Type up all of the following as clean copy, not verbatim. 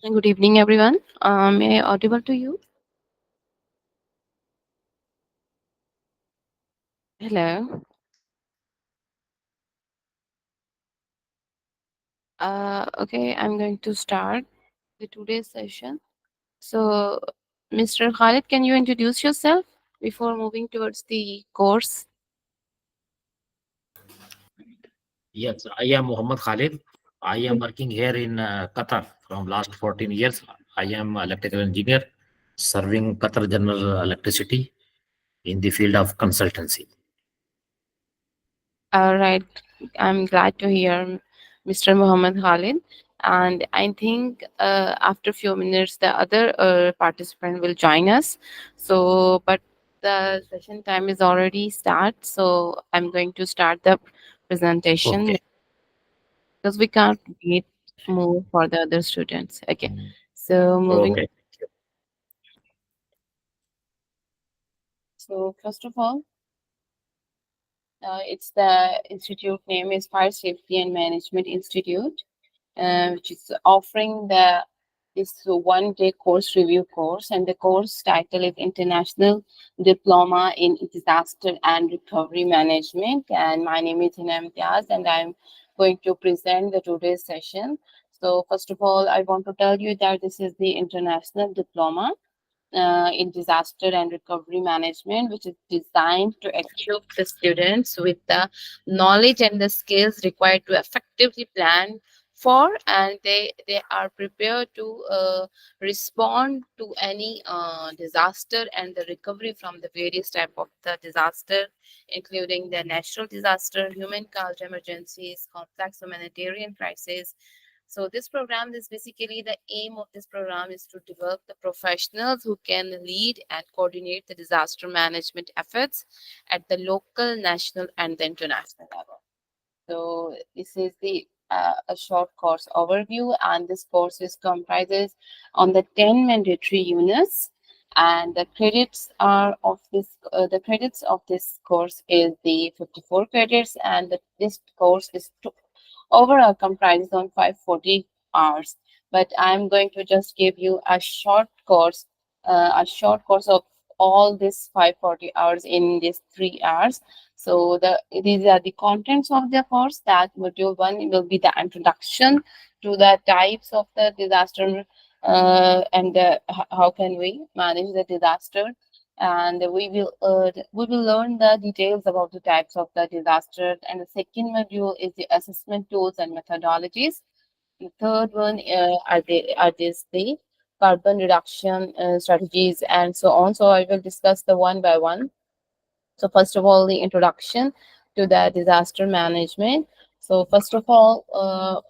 Good evening, everyone. May I audible to you? Hello. Okay, I'm going to start the today's session. So, Mr. Khalid, can you introduce yourself before moving towards the course? Yes, I am Muhammad Khalid. I am working here in Qatar from last 14 years. I am electrical engineer serving Qatar General Electricity in the field of consultancy. All right. I'm glad to hear Mr. Muhammad Khalid. And I think after a few minutes, the other participant will join us. So, but the session time is already start. So, I'm going to start the presentation Okay. because we can't wait more for the other students. Okay. So, moving. Okay. So, first of all, it's the institute name is Fire Safety and Management Institute, which is offering the this 1 day course review course, and the course title is International Diploma in Disaster and Recovery Management. And my name is Hina Imtiaz, and I'm going to present the today's session. So first of all, I want to tell you that this is the International Diploma in disaster and recovery management, which is designed to equip the students with the knowledge and the skills required to effectively plan for, and they are prepared to respond to any disaster and the recovery from the various type of the disaster, including the natural disaster, human caused emergencies, complex humanitarian crisis. So this program is basically the aim of this program is to develop the professionals who can lead and coordinate the disaster management efforts at the local, national, and the international level. So this is the a short course overview, and this course is comprises on the 10 mandatory units, and the credits are of this the credits of this course is the 54 credits, and this course is overall comprises on 540 hours. But I'm going to just give you a short course of all these 540 hours in these 3 hours. So these are the contents of the course. That module one will be the introduction to the types of the disaster and how can we manage the disaster. And we will learn the details about the types of the disaster. And the second module is the assessment tools and methodologies. The third one are these the carbon reduction strategies and so on. So I will discuss the one by one. So first of all, the introduction to the disaster management. So first of all,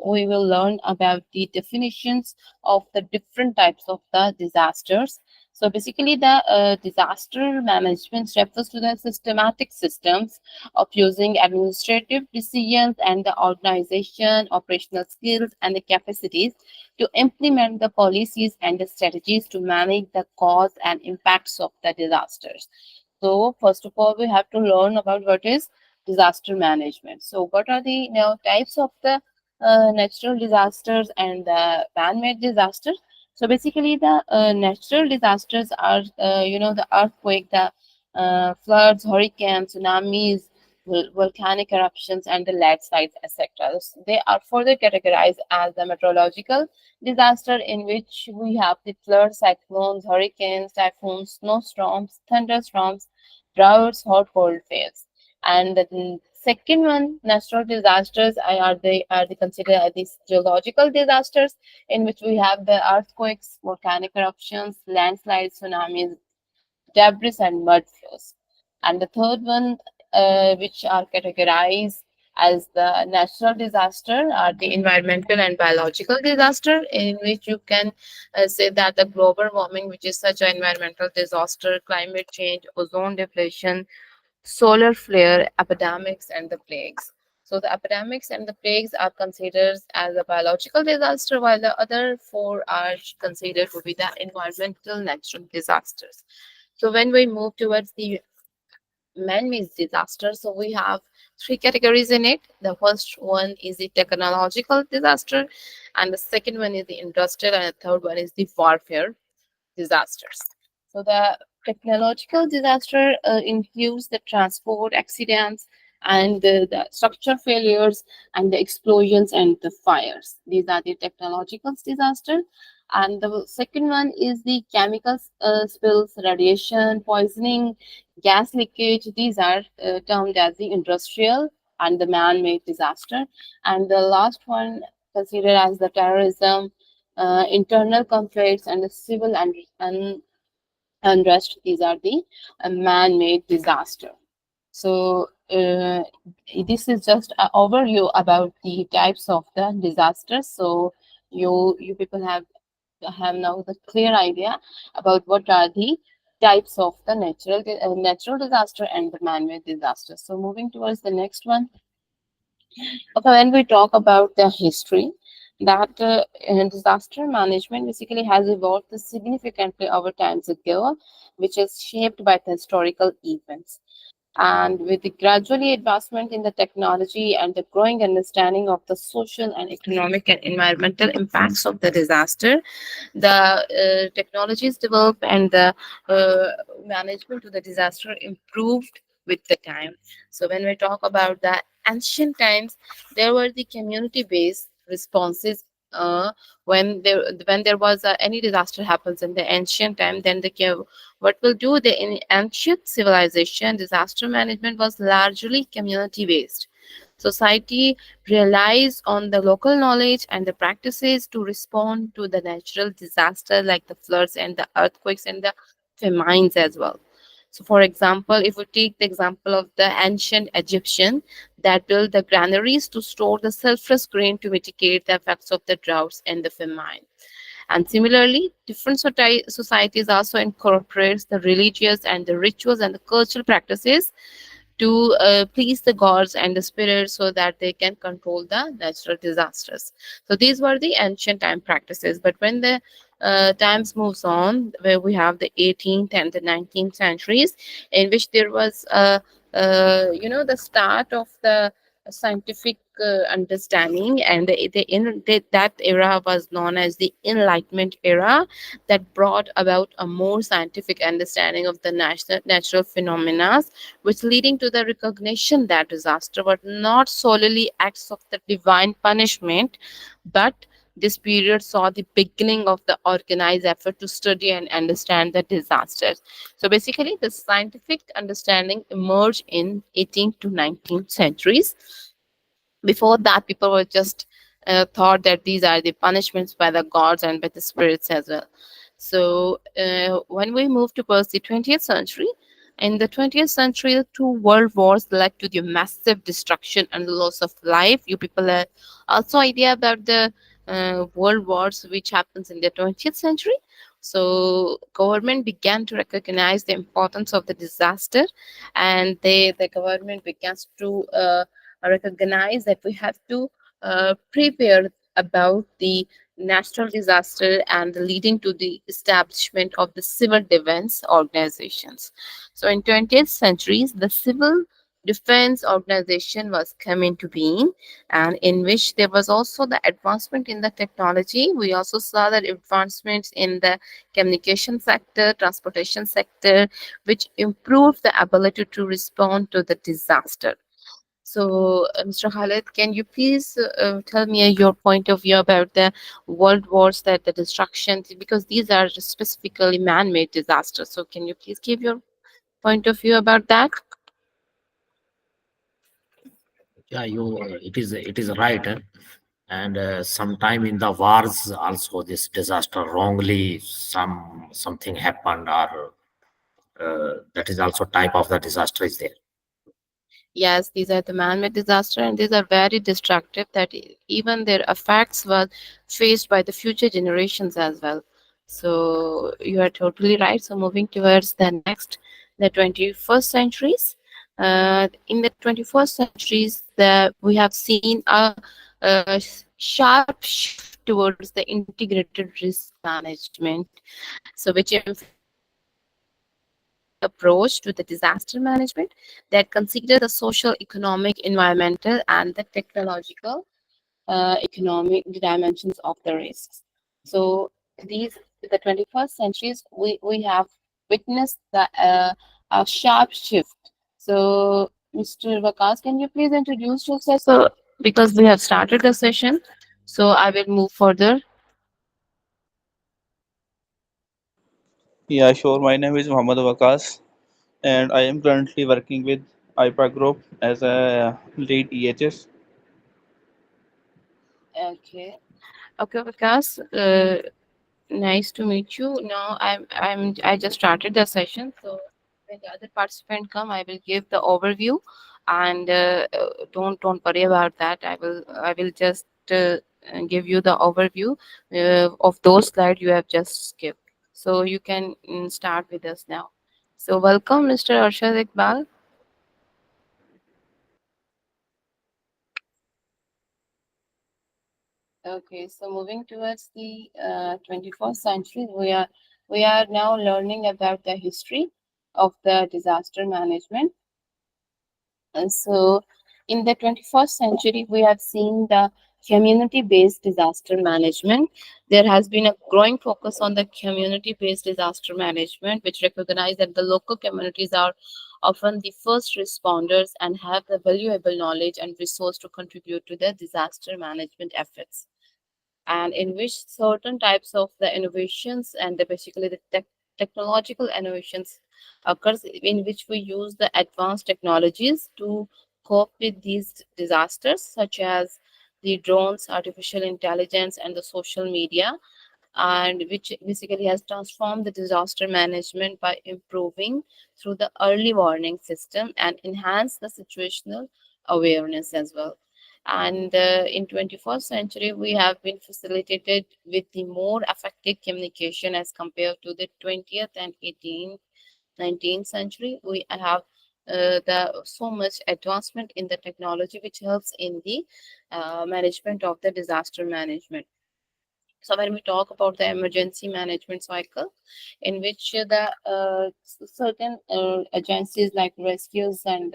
we will learn about the definitions of the different types of the disasters. So basically, the disaster management refers to the systematic systems of using administrative decisions and the organization, operational skills, and the capacities to implement the policies and the strategies to manage the cause and impacts of the disasters. So first of all, we have to learn about what is disaster management. So what are the types of the natural disasters and the man-made disasters? So basically, the natural disasters are the earthquake, the floods, hurricanes, tsunamis, volcanic eruptions, and the landslides, etc. They are further categorized as the meteorological disaster, in which we have the floods, cyclones, hurricanes, typhoons, snowstorms, thunderstorms, droughts, hot cold waves. And the second one, natural disasters, are they considered as these geological disasters, in which we have the earthquakes, volcanic eruptions, landslides, tsunamis, debris, and mud flows. And the third one, which are categorized as the natural disaster, are the environmental and biological disaster, in which you can say that the global warming, which is such an environmental disaster, climate change, ozone depletion, solar flare, epidemics, and the plagues. So the epidemics and the plagues are considered as a biological disaster, while the other four are considered to be the environmental natural disasters. So when we move towards the man-made disasters, so we have three categories in it. The first one is the technological disaster, and the second one is the industrial, and the third one is the warfare disasters. So the technological disaster includes the transport accidents and the structure failures and the explosions and the fires. These are the technological disaster. And the second one is the chemical spills, radiation, poisoning, gas leakage. These are termed as the industrial and the man-made disaster. And the last one considered as the terrorism, internal conflicts, and the civil unrest. These are the man-made disaster. So this is just an overview about the types of the disasters. So you people have now the clear idea about what are the types of the natural disaster and the man-made disaster. So moving towards the next one. Okay, when we talk about the history, that disaster management basically has evolved significantly over times ago, which is shaped by the historical events. And with the gradually advancement in the technology and the growing understanding of the social and economic and environmental impacts of the disaster, the technologies developed and the uh, management of the disaster improved with the time. So when we talk about the ancient times, there were the community based responses. When there was any disaster happens in the ancient time, then what will do the in ancient civilization disaster management was largely community based. Society relies on the local knowledge and the practices to respond to the natural disaster like the floods and the earthquakes and the famines as well. So, for example, if we take the example of the ancient Egyptian that built the granaries to store the surplus grain to mitigate the effects of the droughts and the famine. And similarly, different societies also incorporates the religious and the rituals and the cultural practices to please the gods and the spirits so that they can control the natural disasters. So these were the ancient time practices. But when the times moves on, where we have the 18th and the 19th centuries, in which there was the start of the scientific understanding, and that era was known as the Enlightenment era, that brought about a more scientific understanding of the natural phenomena, which leading to the recognition that disaster were not solely acts of the divine punishment, but this period saw the beginning of the organized effort to study and understand the disasters. So basically, the scientific understanding emerged in 18th to 19th centuries. Before that, people were just thought that these are the punishments by the gods and by the spirits as well. So when we move towards the 20th century, in the 20th century, two world wars led to the massive destruction and loss of life. You people have also idea about the world wars which happens in the 20th century. So government began to recognize the importance of the disaster, and the government began to recognize that we have to prepare about the natural disaster and leading to the establishment of the civil defense organizations. So in 20th centuries, the civil defense organization was come into being, and in which there was also the advancement in the technology. We also saw that advancements in the communication sector, transportation sector, which improved the ability to respond to the disaster. So, Mr. Khalid, can you please tell me your point of view about the world wars, that the destruction, because these are specifically man-made disasters. So, can you please give your point of view about that? Yeah, it is right. And sometime in the wars also this disaster wrongly something happened, or that is also type of the disaster is there. Yes, these are the man-made disaster, and these are very destructive. That even their effects were faced by the future generations as well. So you are totally right. So moving towards the next, the 21st centuries. In the 21st centuries, we have seen a sharp shift towards the integrated risk management. So which emphasizes the risk management approach to the disaster management that considers the social, economic, environmental, and the technological economic dimensions of the risks. So these the 21st centuries we have witnessed a sharp shift. So Mr. Vakas, can you please introduce yourself? So because we have started the session, so I will move further. Yeah, sure. My name is Muhammad Wakas, and I am currently working with IPA Group as a lead EHS. Okay. Okay, Vikas. Nice to meet you. Now I just started the session, so when the other participant come, I will give the overview, and don't worry about that. I will just give you the overview of those slides you have just skipped. So you can start with us now. So welcome, Mr. Arshad Iqbal. Okay, so moving towards the 21st century, we are now learning about the history of the disaster management. And so, in the 21st century, we have seen the community based disaster management. There has been a growing focus on the community based disaster management, which recognize that the local communities are often the first responders and have the valuable knowledge and resource to contribute to the disaster management efforts, and in which certain types of the innovations and basically the technological innovations occurs, in which we use the advanced technologies to cope with these disasters, such as the drones, artificial intelligence, and the social media, and which basically has transformed the disaster management by improving through the early warning system and enhance the situational awareness as well. And in 21st century, we have been facilitated with the more effective communication as compared to the 20th and 18th 19th century. We have the so much advancement in the technology which helps in the management of the disaster management. So when we talk about the emergency management cycle, in which the certain agencies like rescues and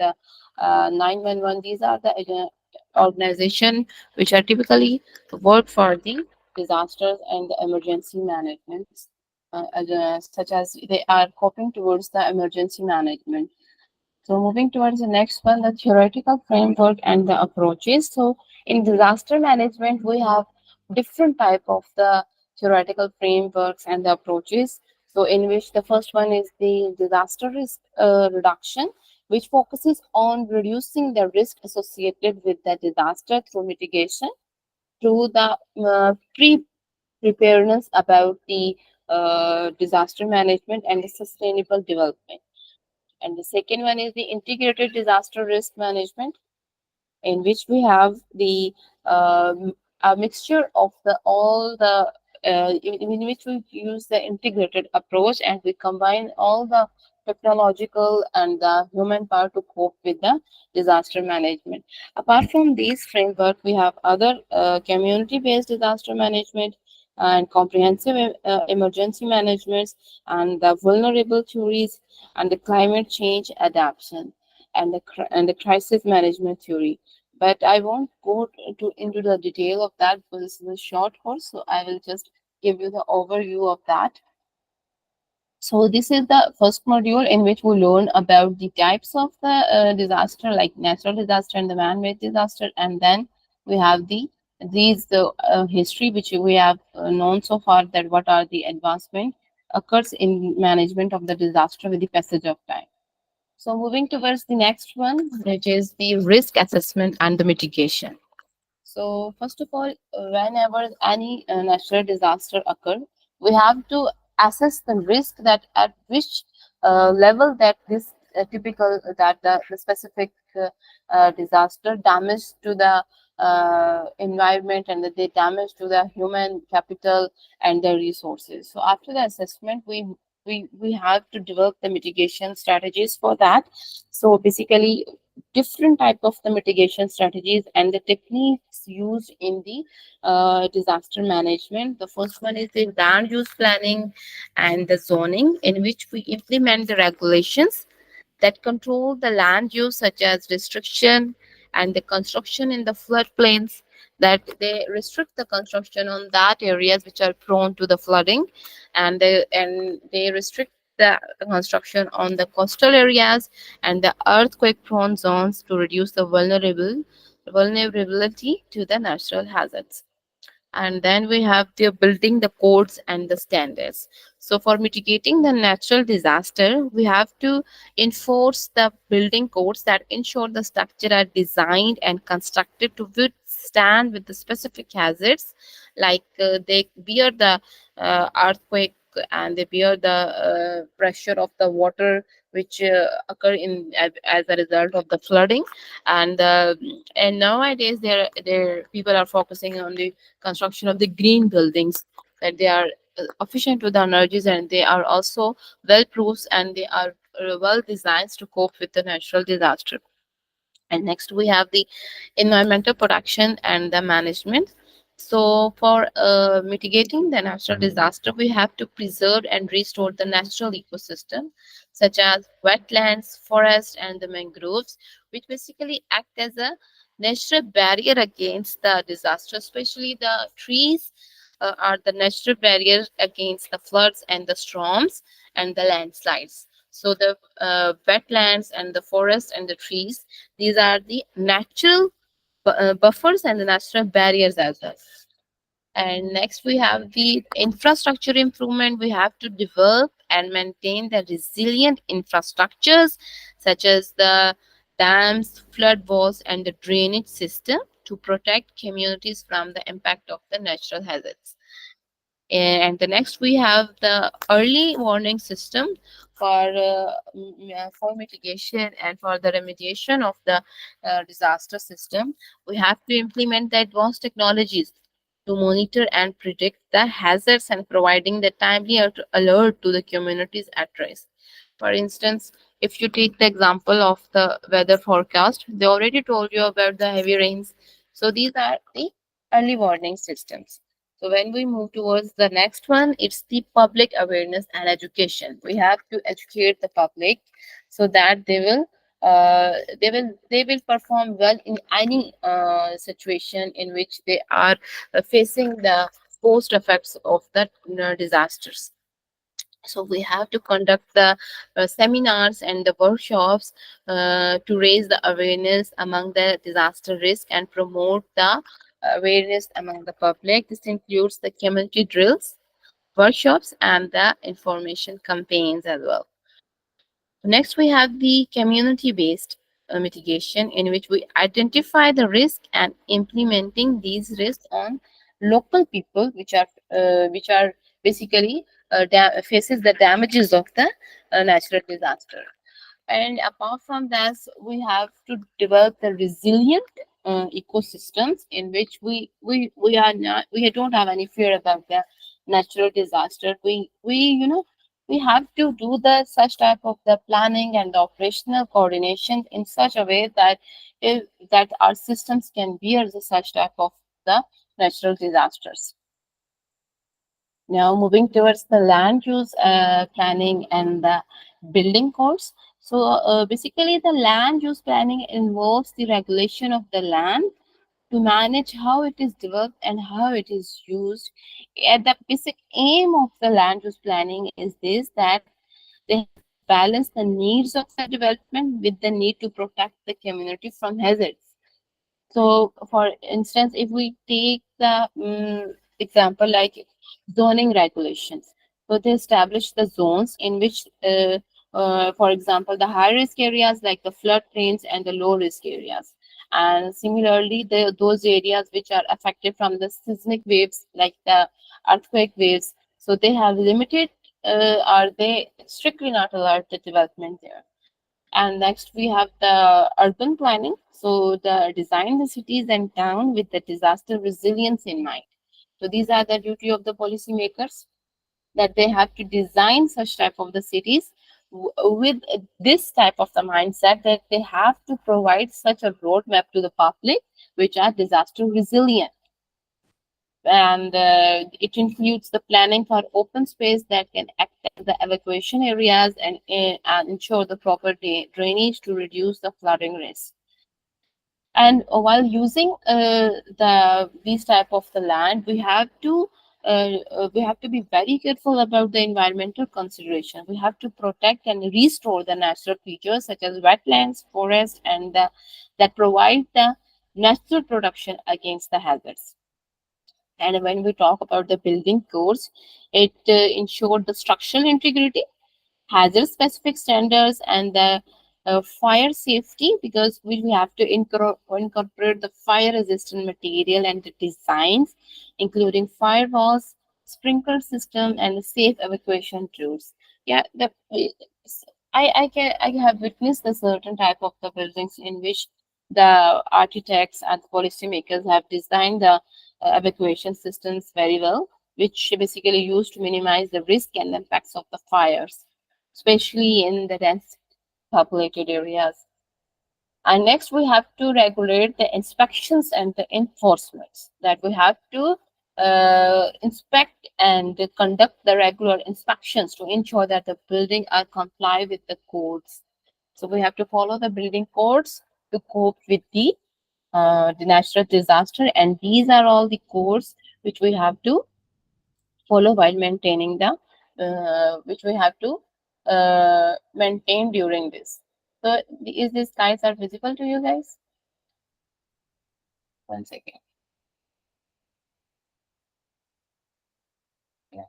911, these are the organization which are typically work for the disasters and the emergency management, such as they are coping towards the emergency management. So moving towards the next one, the theoretical framework and the approaches. So in disaster management, we have different type of the theoretical frameworks and the approaches. So in which the first one is the disaster risk reduction, which focuses on reducing the risk associated with the disaster through mitigation, through the preparedness about the disaster management and the sustainable development. And the second one is the integrated disaster risk management, in which we have the a mixture of the all the in which we use the integrated approach and we combine all the technological and the human power to cope with the disaster management. Apart from these framework, we have other community-based disaster management and comprehensive emergency management and the vulnerable theories and the climate change adaptation and the crisis management theory. But I won't go into the detail of that because this is a short course, so I will just give you the overview of that. So this is the first module in which we learn about the types of the disaster, like natural disaster and the man-made disaster, and then we have the history which we have known so far, that what are the advancement occurs in management of the disaster with the passage of time. So moving towards the next one, which is the risk assessment and the mitigation. So first of all, whenever any natural disaster occur, we have to assess the risk that at which level that this typical that the specific disaster damage to the environment and the damage to the human capital and the resources. So after the assessment, we have to develop the mitigation strategies for that. So basically, different type of the mitigation strategies and the techniques used in the disaster management. The first one is the land use planning and the zoning, in which we implement the regulations that control the land use, such as restriction and the construction in the floodplains, that they restrict the construction on that areas which are prone to the flooding, and they restrict the construction on the coastal areas and the earthquake prone zones to reduce the vulnerability to the natural hazards. And then we have the building the codes and the standards. So for mitigating the natural disaster, we have to enforce the building codes that ensure the structure are designed and constructed to withstand with the specific hazards, like they bear the earthquake, and they bear the pressure of the water which occur in as a result of the flooding. And nowadays there people are focusing on the construction of the green buildings, that they are efficient with the energies, and they are also well proofs, and they are well designed to cope with the natural disaster. And next we have the environmental protection and the management. So for mitigating the natural disaster, we have to preserve and restore the natural ecosystem, such as wetlands, forests, and the mangroves, which basically act as a natural barrier against the disaster. Especially the trees are the natural barrier against the floods and the storms and the landslides. So the wetlands and the forests and the trees, these are the natural buffers and the natural barriers as well. And next, we have the infrastructure improvement. We have to develop and maintain the resilient infrastructures, such as the dams, flood walls, and the drainage system to protect communities from the impact of the natural hazards. And the next, we have the early warning system for mitigation and for the remediation of the disaster system. We have to implement the advanced technologies to monitor and predict the hazards and providing the timely alert to the communities at risk. For instance, if you take the example of the weather forecast, they already told you about the heavy rains. So these are the early warning systems. So when we move towards the next one, it's the public awareness and education. We have to educate the public so that they will perform well in any situation in which they are facing the post effects of the disasters. So we have to conduct the seminars and the workshops to raise the awareness among the disaster risk and promote the awareness among the public. This includes the community drills, workshops, and the information campaigns as well. Next, we have the community-based mitigation, in which we identify the risk and implementing these risks on local people, which are basically faces the damages of the natural disaster. And apart from that, we have to develop the resilient ecosystems, in which we don't have any fear about the natural disaster. We have to do the such type of the planning and the operational coordination in such a way that that our systems can bear the such type of the natural disasters. Now, moving towards the land use planning and the building codes. So, basically, the land use planning involves the regulation of the land to manage how it is developed and how it is used. And the basic aim of the land use planning is this, that they have to balance the needs of the development with the need to protect the community from hazards. So, for instance, if we take the example like zoning regulations, so they establish the zones in which, for example, the high risk areas like the floodplains and the low risk areas. And similarly, those areas which are affected from the seismic waves like the earthquake waves, so they have limited, are they strictly not allowed the development there. And next we have the urban planning. So the design the cities and town with the disaster resilience in mind. So these are the duty of the policymakers, that they have to design such type of the cities with this type of the mindset that they have to provide such a roadmap to the public which are disaster resilient, and it includes the planning for open space that can act as the evacuation areas and ensure the proper drainage to reduce the flooding risk. And while using the these type of the land, we have to be very careful about the environmental consideration. We have to protect and restore the natural features such as wetlands, forests, and that provide the natural protection against the hazards. And when we talk about the building codes, it ensured the structural integrity, hazard specific standards, and the fire safety, because we have to incorporate the fire resistant material and the designs, including firewalls, sprinkler system, and the safe evacuation routes. Yeah, I have witnessed a certain type of the buildings in which the architects and the policymakers have designed the evacuation systems very well, which basically used to minimize the risk and impacts of the fires, especially in the dense populated areas. And next, we have to regulate the inspections and the enforcements. That we have to inspect and conduct the regular inspections to ensure that the building are comply with the codes. So we have to follow the building codes to cope with the natural disaster, and these are all the codes which we have to follow while maintaining the which we have to maintain during this. So is these guys are visible to you guys? One second. Yeah,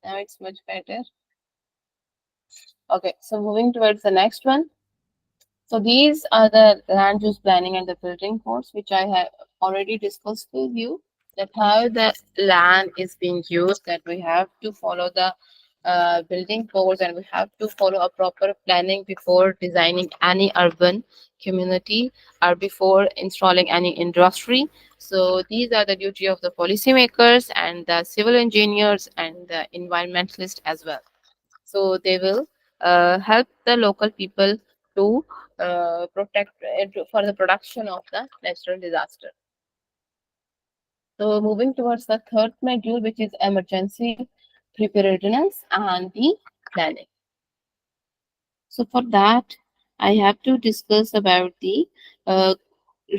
now it's much better. Okay, so moving towards the next one. So these are the land use planning and the building codes, which I have already discussed with you, that how the land is being used, that we have to follow the building codes, and we have to follow a proper planning before designing any urban community or before installing any industry. So these are the duty of the policymakers and the civil engineers and the environmentalists as well. So they will help the local people to protect for the production of the natural disaster. So moving towards the third module, which is emergency preparedness and the planning. So for that, I have to discuss about the uh,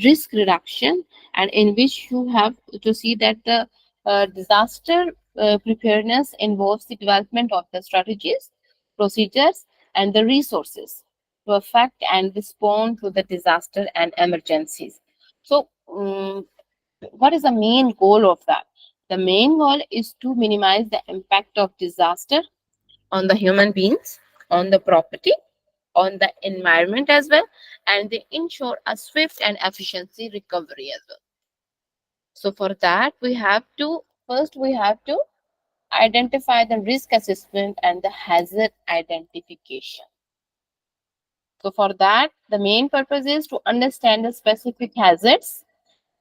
risk reduction, and in which you have to see that the disaster preparedness involves the development of the strategies, procedures, and the resources to affect and respond to the disaster and emergencies. So what is the main goal of that? The main goal is to minimize the impact of disaster on the human beings, on the property, on the environment as well, and they ensure a swift and efficiency recovery as well. So for that, we have to identify the risk assessment and the hazard identification. So for that, the main purpose is to understand the specific hazards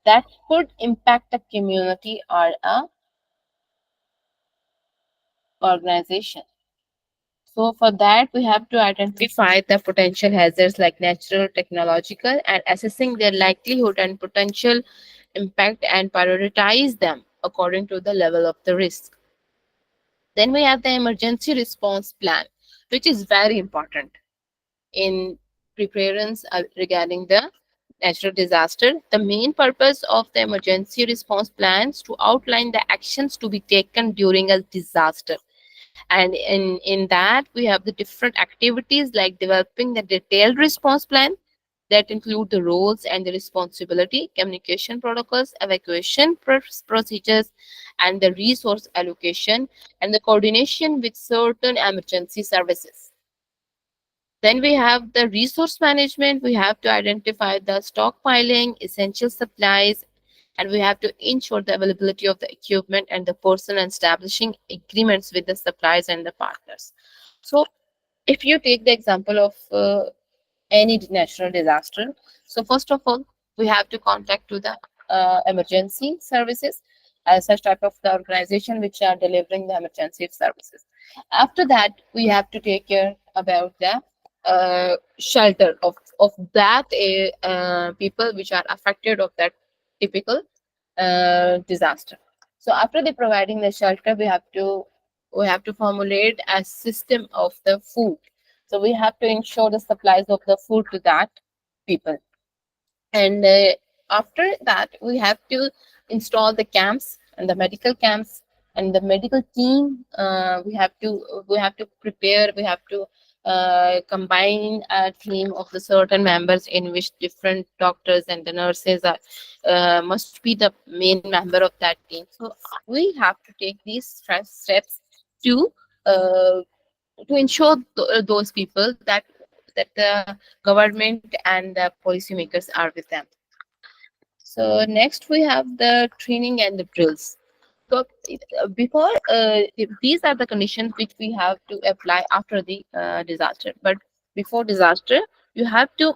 that could impact a community or a organization. So for that, we have to identify the potential hazards like natural, technological, and assessing their likelihood and potential impact and prioritize them according to the level of the risk. Then we have the emergency response plan, which is very important in preparedness regarding the natural disaster. The main purpose of the emergency response plans to outline the actions to be taken during a disaster, and in that we have the different activities like developing the detailed response plan that include the roles and the responsibility, communication protocols, evacuation procedures, and the resource allocation and the coordination with certain emergency services. Then we have the resource management. We have to identify the stockpiling, essential supplies, and we have to ensure the availability of the equipment and the person, and establishing agreements with the suppliers and the partners. So, if you take the example of any natural disaster, so first of all, we have to contact to the emergency services, such type of the organization which are delivering the emergency services. After that, we have to take care about the shelter of that people which are affected of that typical disaster. So after the providing the shelter, we have to formulate a system of the food. So we have to ensure the supplies of the food to that people. And after that, we have to install the camps and the medical camps and the medical team. We have to prepare. We have to combine a team of the certain members in which different doctors and the nurses are must be the main member of that team. So we have to take these steps to uh, to ensure those people that the government and the policymakers are with them. So next we have the training and the drills. So before these are the conditions which we have to apply after the disaster. But before disaster, you have to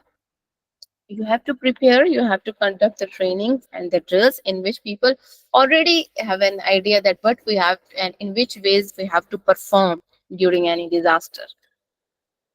you have to prepare. You have to conduct the trainings and the drills in which people already have an idea that what we have and in which ways we have to perform during any disaster.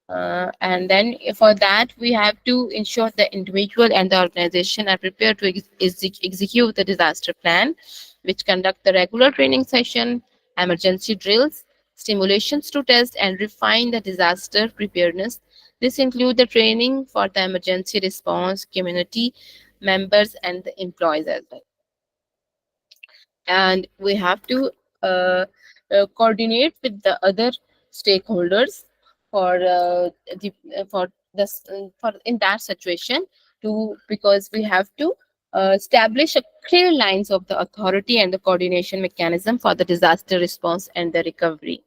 And then for that, we have to ensure the individual and the organization are prepared to execute the disaster plan, which conduct the regular training session, emergency drills, stimulations to test and refine the disaster preparedness. This include the training for the emergency response, community members, and the employees as well. And we have to uh, coordinate with the other stakeholders for for this for in that situation to because we have to establish a clear lines of the authority and the coordination mechanism for the disaster response and the recovery,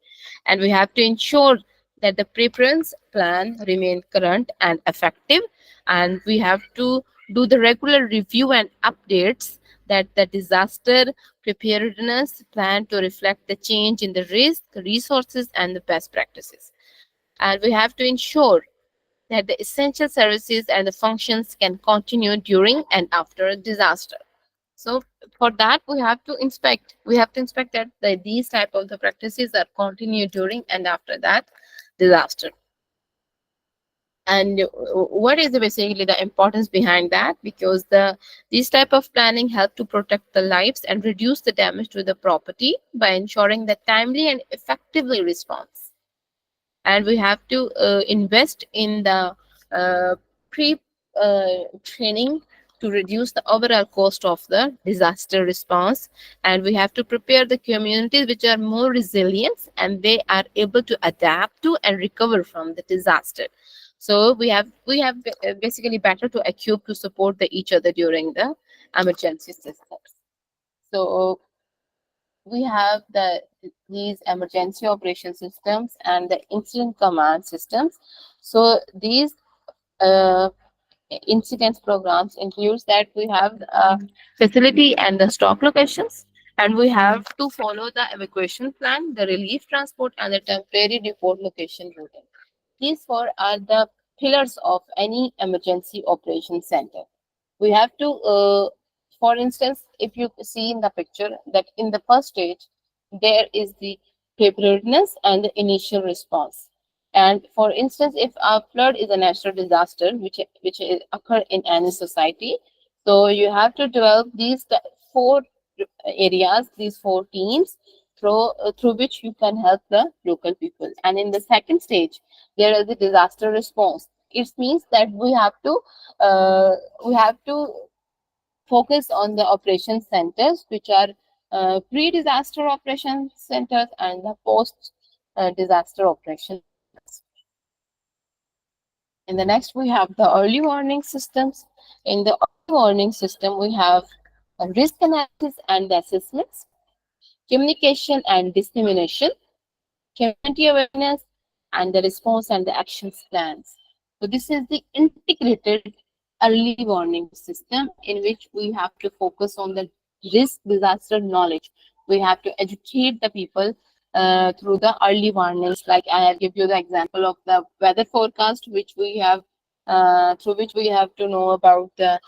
and we have to ensure that the preference plan remain current and effective, and we have to do the regular review and updates that the disaster preparedness plan to reflect the change in the risk, resources, and the best practices. And we have to ensure that the essential services and the functions can continue during and after a disaster. So for that, we have to inspect that these type of the practices are continued during and after that disaster. And what is basically the importance behind that, because these type of planning help to protect the lives and reduce the damage to the property by ensuring the timely and effectively response. And we have to invest in the uh, pre training to reduce the overall cost of the disaster response, and we have to prepare the communities which are more resilient and they are able to adapt to and recover from the disaster. So we have basically better to equip to support the each other during the emergency systems. So we have these emergency operation systems and the incident command systems. So these uh, incidents programs includes that we have facility and the stock locations, and we have to follow the evacuation plan, the relief transport, and the temporary depot location routing. These four are the pillars of any emergency operation center. We have to for instance, if you see in the picture that in the first stage there is the preparedness and the initial response. And for instance, if a flood is a natural disaster occur in any society, so you have to develop these four areas, these four teams through which you can help the local people. And in the second stage there is the disaster response. It means that uh, we have to focus on the operation centers, which are pre-disaster operation centers and the post-disaster operation centers. In the next, we have the early warning systems. In the early warning system, we have risk analysis and assessments, communication and dissemination, community awareness, and the response and the actions plans. So this is the integrated early warning system in which we have to focus on the risk disaster knowledge. We have to educate the people through the early warnings. Like I have give you the example of the weather forecast, which we have through which we have to know about the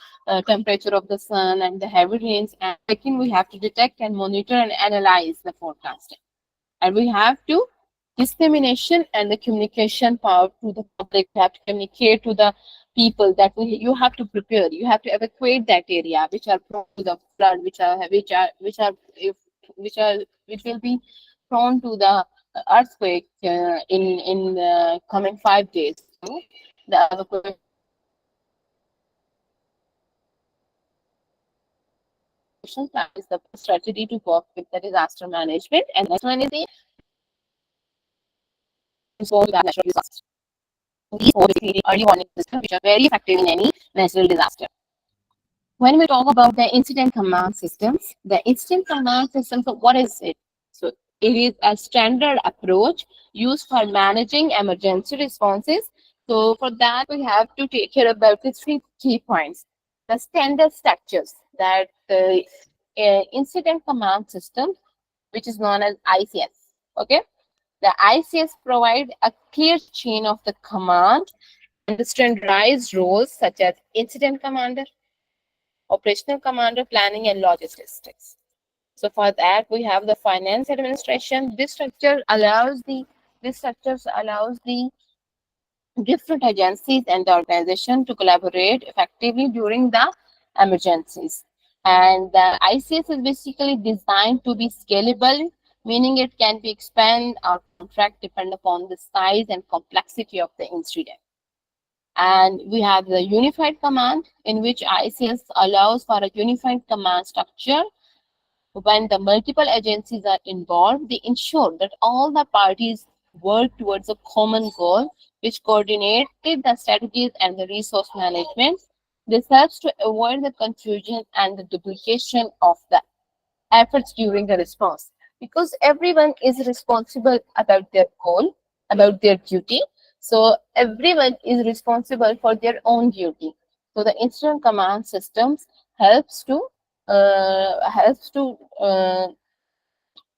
temperature of the sun and the heavy rains. And second, we have to detect and monitor and analyze the forecasting, and we have to dissemination and the communication power to the public. You have to communicate to the people that you have to prepare. You have to evacuate that area which are prone to the flood, which will be prone to the earthquake in the coming 5 days. So the evacuation plan is the strategy to work with the disaster management. And next one is the natural disaster. These four basically early warning systems which are very effective in any natural disaster. When we talk about the incident command systems, the incident command system, so what is it? So it is a standard approach used for managing emergency responses. So for that, we have to take care about the three key points. The standard structures that the incident command system, which is known as ICS. Okay, the ICS provide a clear chain of the command and the standardized roles such as incident commander, operational commander, planning, and logistics. So for that, we have the finance administration. This structure allows the different agencies and the organization to collaborate effectively during the emergencies. And the ICS is basically designed to be scalable, meaning it can be expanded or contract depending upon the size and complexity of the incident. And we have the unified command, in which ICS allows for a unified command structure. When the multiple agencies are involved, they ensure that all the parties work towards a common goal, which coordinated the strategies and the resource management. This helps to avoid the confusion and the duplication of the efforts during the response, because everyone is responsible about their goal, about their duty. So everyone is responsible for their own duty. So the incident command systems helps to uh, helps to uh,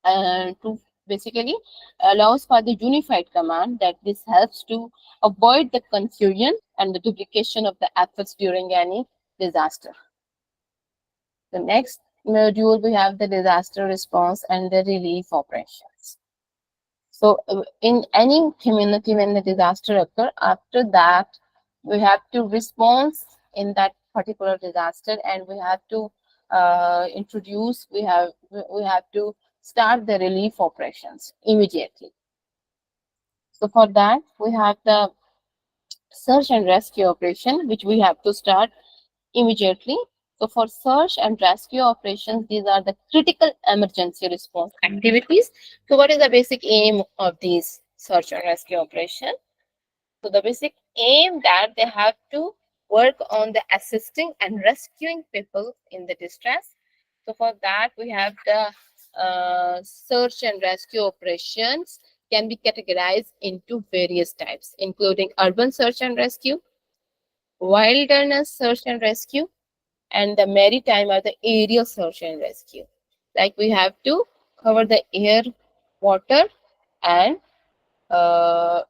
to basically allows for the unified command, that this helps to avoid the confusion and the duplication of the efforts during any disaster. The next module, we have the disaster response and the relief operations. So in any community, when the disaster occurs, after that, we have to respond in that particular disaster, and we have to we have to start the relief operations immediately. So for that, we have the search and rescue operation, which we have to start immediately. So for search and rescue operations, these are the critical emergency response activities. So what is the basic aim of these search and rescue operations? So the basic aim that they have to work on the assisting and rescuing people in the distress. So for that, we have the search and rescue operations can be categorized into various types, including urban search and rescue, wilderness search and rescue, and the maritime or the aerial search and rescue. Like we have to cover the air, water, and uh,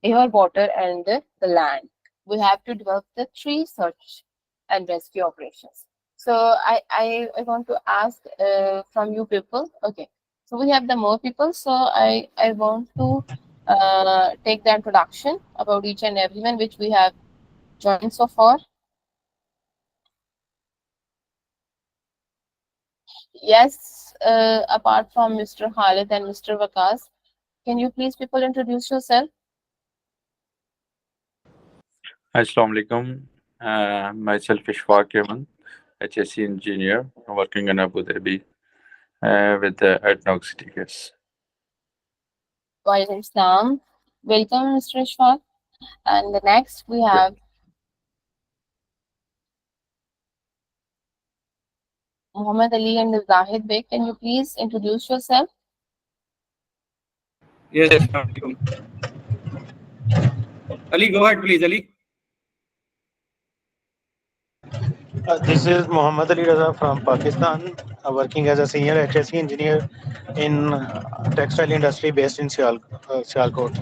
water, and the land. We have to develop the three search and rescue operations. So I want to ask from you people. Okay, so we have the more people. So I want to take the introduction about each and everyone which we have joined so far. Yes, apart from Mr. Khalid and Mr. Vakas, can you please people introduce yourself? Assalamu alaikum. Myself Ishfaq Yaman, HSC engineer, working in Abu Dhabi with the ADNOC City Gas. Walaikum Islam. Welcome, Mr. Ishfaq. And the next we have Muhammad Ali and Zahid Beg. Can you please introduce yourself? Yes, Assalamualaikum. Ali, go ahead, please, Ali. This is Muhammad Ali Raza from Pakistan, working as a senior HSC engineer in textile industry based in Sialkot.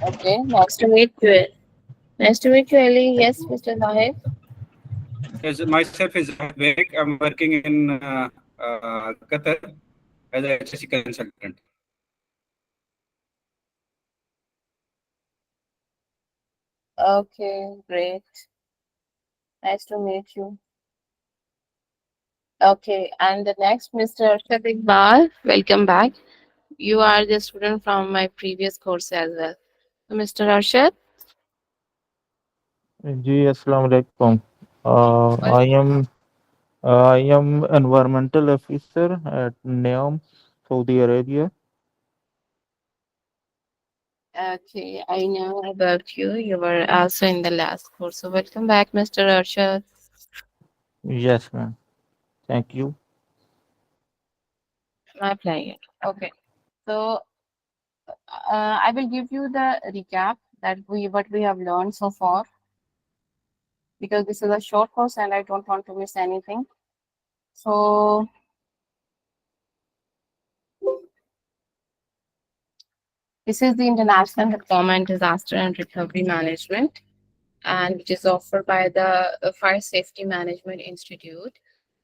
Okay, nice to meet you. Nice to meet you, Ali. Yes, Mr. Zahid. Yes, myself is Zahid Beg. I'm working in Qatar as a HSC consultant. Okay, great. Nice to meet you. Okay, and the next, Mr. Arshad Iqbal, welcome back. You are the student from my previous course as well. So, Mr. Arshad, जी अस्सलाम वालेकुम I am environmental officer at NEOM Saudi Arabia. okay, I know about you. You were also in the last course. So, welcome back, Mr. Arshad. Yes, ma'am. Thank you. My pleasure. Okay, so I will give you the recap that what we have learned so far because this is a short course and I don't want to miss anything. So, this is the International Diploma in Disaster and Recovery Management, and which is offered by the Fire Safety Management Institute.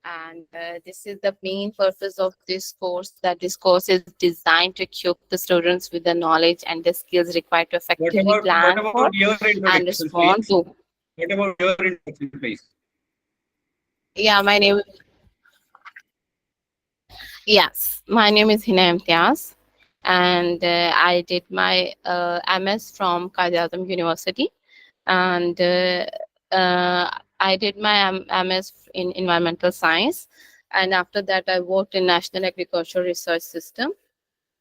And this is the main purpose of this course. That this course is designed to equip the students with the knowledge and the skills required to What effectively about plan for your and introduction, respond please? to. What about your introduction, please? Yeah, my name is Hina Imtiaz, and I did my MS from Qaid University, and I did my MS in environmental science, and after that I worked in National Agricultural Research System,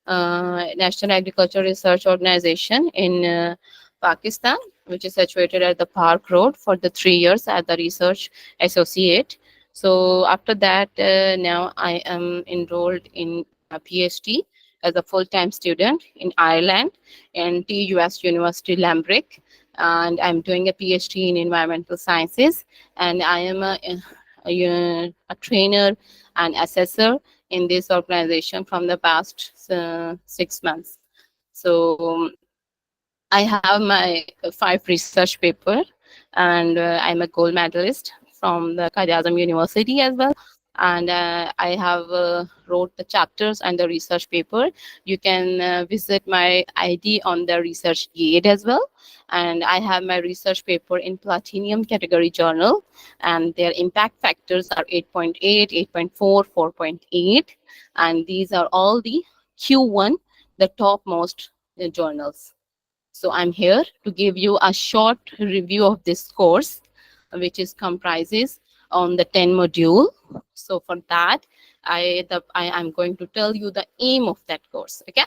National Agricultural Research Organization in Pakistan, which is situated at the Park Road for the 3 years as the research associate. So after that, now I am enrolled in a PhD as a full-time student in Ireland in TUS University Lambrick, and I'm doing a PhD in environmental sciences, and I am a trainer and assessor in this organization from the past 6 months. So I have my 5 research paper, and I'm a gold medalist from the Qaid University as well. And I have wrote the chapters and the research paper. You can visit my ID on the research gate as well. And I have my research paper in platinum category journal, and their impact factors are 8.8, 8.4, 4.8, and these are all the Q1, the topmost journals. So I'm here to give you a short review of this course, which is comprises on the 10 module. So for that, I am going to tell you the aim of that course. Okay.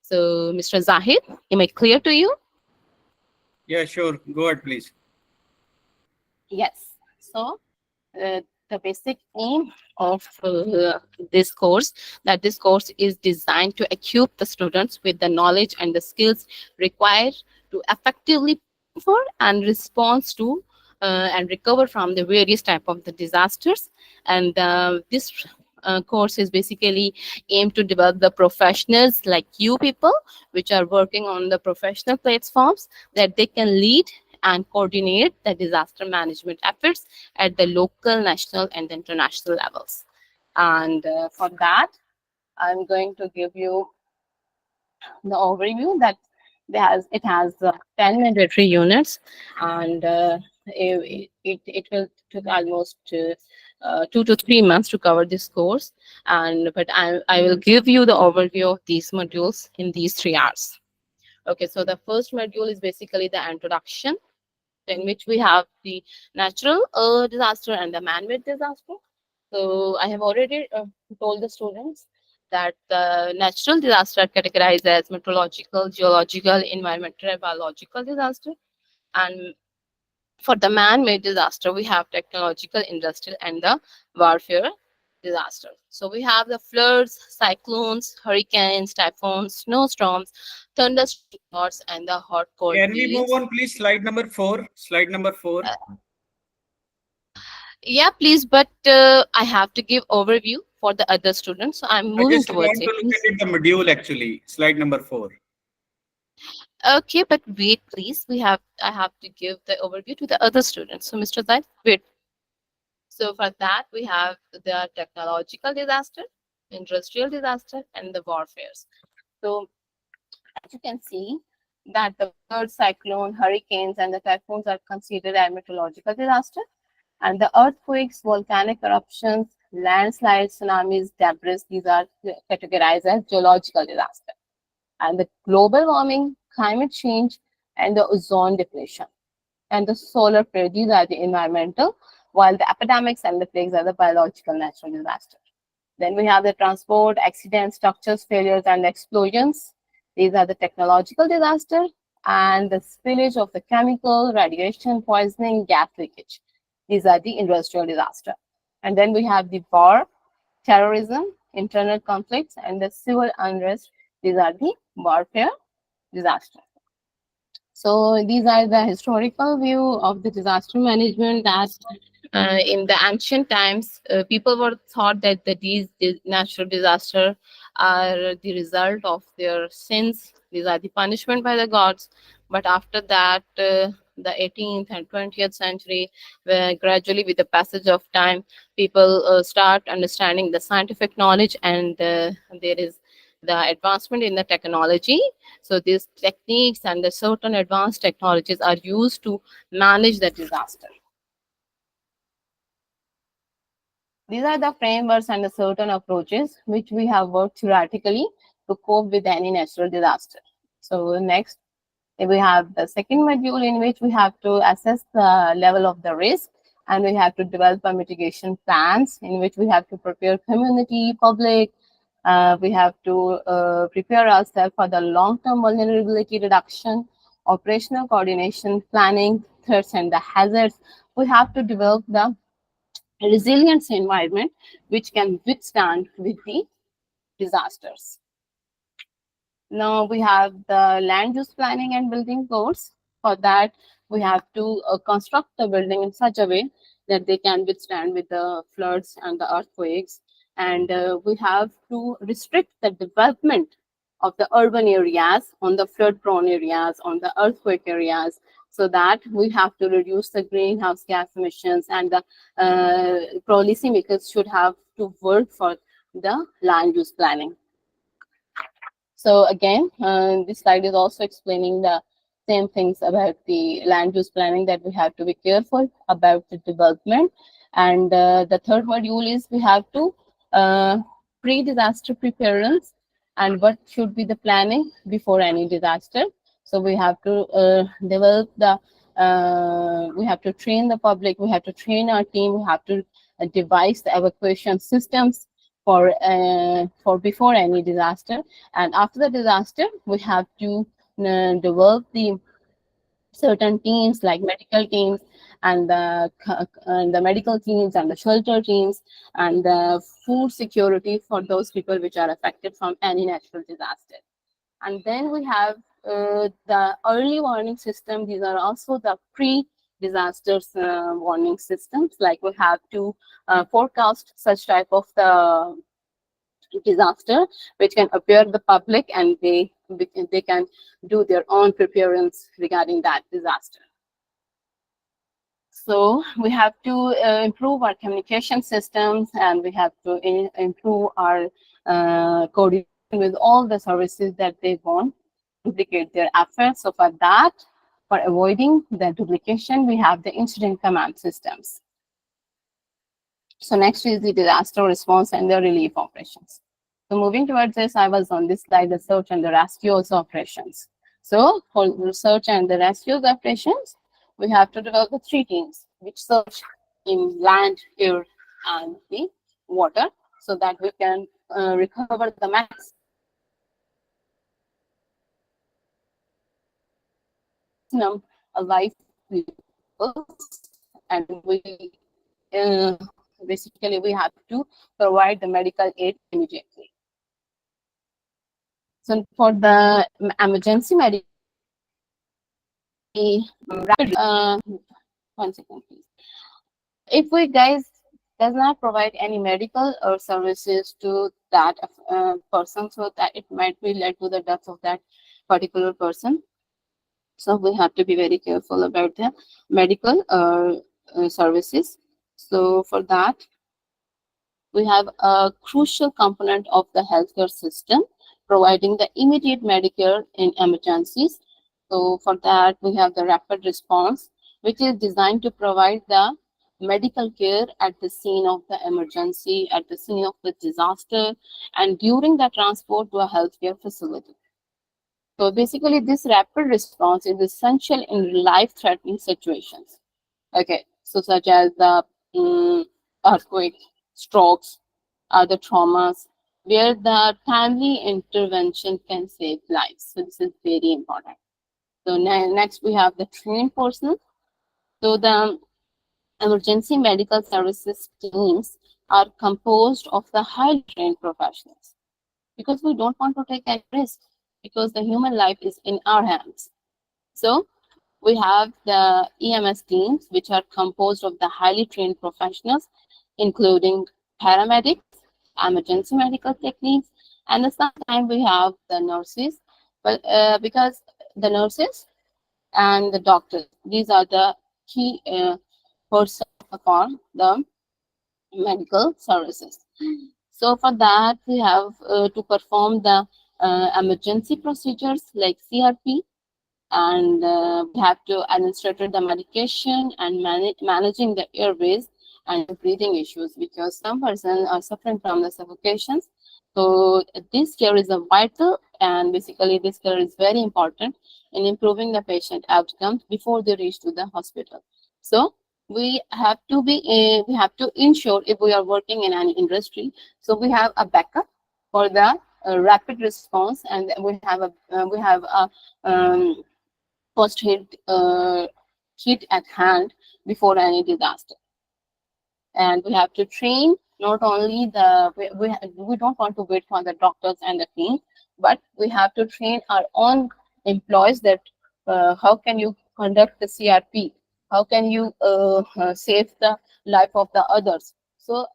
So Mr. Zahid, am I clear to you? Yeah, sure. Go ahead, please. Yes. So the basic aim of this course, that this course is designed to equip the students with the knowledge and the skills required to effectively for and respond to and recover from the various type of the disasters. And this course is basically aimed to develop the professionals like you people which are working on the professional platforms, that they can lead and coordinate the disaster management efforts at the local, national, and international levels. And for that, I'm going to give you the overview that it has 10 mandatory units, and it will take almost 2 to 3 months to cover this course. And but I will give you the overview of these modules in these 3 hours. Okay, so the first module is basically the introduction, in which we have the natural disaster and the man-made disaster. So I have already told the students that the natural disaster are categorized as meteorological, geological, environmental, and biological disaster. And for the man-made disaster, we have technological, industrial, and the warfare disaster. So we have the floods, cyclones, hurricanes, typhoons, snowstorms, thunderstorms, and the hot cold Can we move waves. on, please? Slide number 4. Slide number 4. Yeah, please, but I have to give overview for the other students. So I'm I moving just towards want to it. look Please. at it, the module actually. Slide number 4. Okay, but wait, please. I have to give the overview to the other students. So, Mr. Zaid, wait. So for that, we have the technological disaster, industrial disaster, and the warfares. So as you can see, that the flood, cyclone, hurricanes, and the typhoons are considered a meteorological disaster. And the earthquakes, volcanic eruptions, landslides, tsunamis, debris, these are categorized as geological disaster. And the global warming, climate change, and the ozone depletion, and the solar flare, these are the environmental, while the epidemics and the plagues are the biological natural disaster. Then we have the transport, accidents, structures, failures, and explosions. These are the technological disaster, and the spillage of the chemical, radiation, poisoning, gas leakage. These are the industrial disaster. And then we have the war, terrorism, internal conflicts, and the civil unrest. These are the warfare disaster. So these are the historical view of the disaster management, that in the ancient times, people were thought that these natural disasters are the result of their sins. These are the punishment by the gods. But after that, the 18th and 20th century, where gradually with the passage of time, people start understanding the scientific knowledge, and there is the advancement in the technology. So these techniques and the certain advanced technologies are used to manage the disaster. These are the frameworks and the certain approaches which we have worked theoretically to cope with any natural disaster. So next, we have the second module, in which we have to assess the level of the risk, and we have to develop a mitigation plans, in which we have to prepare community, public. We have to prepare ourselves for the long-term vulnerability reduction, operational coordination, planning, threats, and the hazards. We have to develop the resilience environment which can withstand with the disasters. Now we have the land use planning and building codes. For that, we have to construct the building in such a way that they can withstand with the floods and the earthquakes. And we have to restrict the development of the urban areas on the flood prone areas, on the earthquake areas, so that we have to reduce the greenhouse gas emissions, and the policymakers should have to work for the land use planning. So again, this slide is also explaining the same things about the land use planning, that we have to be careful about the development. And the third module is we have to pre-disaster preparedness, and what should be the planning before any disaster. So we have to develop the, we have to train the public, we have to train our team, we have to devise the evacuation systems for before any disaster. And after the disaster, we have to develop the certain teams like medical teams, and the medical teams, and the shelter teams, and the food security for those people which are affected from any natural disaster. And then we have the early warning system. These are also the pre-disasters warning systems. Like we have to forecast such type of the disaster which can appear the public, and they can do their own preparedness regarding that disaster. So we have to improve our communication systems, and we have to improve our coordination with all the services that they want, duplicate their efforts. So for that, for avoiding the duplication, we have the incident command systems. So next is the disaster response and the relief operations. So moving towards this, I was on this slide, the search and the rescues operations. So for research and the rescues operations, we have to develop the three teams which search in land, air, and the water, so that we can recover the maximum alive people, and we basically we have to provide the medical aid immediately. So for the emergency medical, rapid, 1 second please. If we guys does not provide any medical or services to that person, so that it might be led to the death of that particular person. So we have to be very careful about the medical services. So for that, we have a crucial component of the healthcare system, providing the immediate Medicare in emergencies. So for that, we have the rapid response, which is designed to provide the medical care at the scene of the emergency, at the scene of the disaster, and during the transport to a healthcare facility. So basically, this rapid response is essential in life-threatening situations. Okay, so such as the earthquake, strokes, other traumas, where the timely intervention can save lives. So this is very important. So next we have the trained personnel. So the emergency medical services teams are composed of the highly trained professionals because we don't want to take any risk because the human life is in our hands. So we have the EMS teams, which are composed of the highly trained professionals, including paramedics, emergency medical techniques, and sometimes we have the nurses. But because the nurses and the doctors, these are the key persons for the medical services. So for that, we have to perform the emergency procedures like CRP, and we have to administer the medication and managing the airways and the breathing issues because some persons are suffering from the suffocations. So this care is a vital, and basically this care is very important in improving the patient outcomes before they reach to the hospital. So we have to ensure if we are working in any industry, so we have a backup for the rapid response, and we have a first aid kit at hand before any disaster. And we have to train not only we don't want to wait for the doctors and the team, but we have to train our own employees that how can you conduct the CRP, how can you save the life of the others. So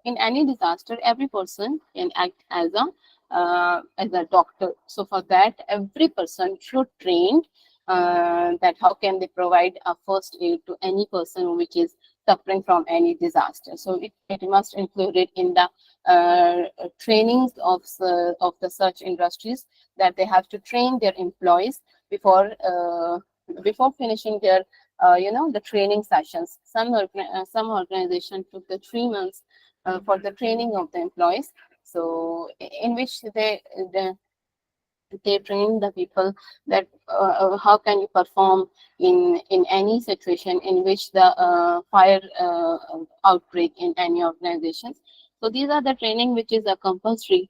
in any disaster, every person can act as a doctor. So for that, every person should train that how can they provide a first aid to any person which is suffering from any disaster. So it must include it in the trainings of the such industries, that they have to train their employees before finishing their the training sessions. Some organization took the 3 months for the training of the employees. So in which they train the people that how can you perform in any situation in which the fire outbreak in any organizations. So these are the training which is a compulsory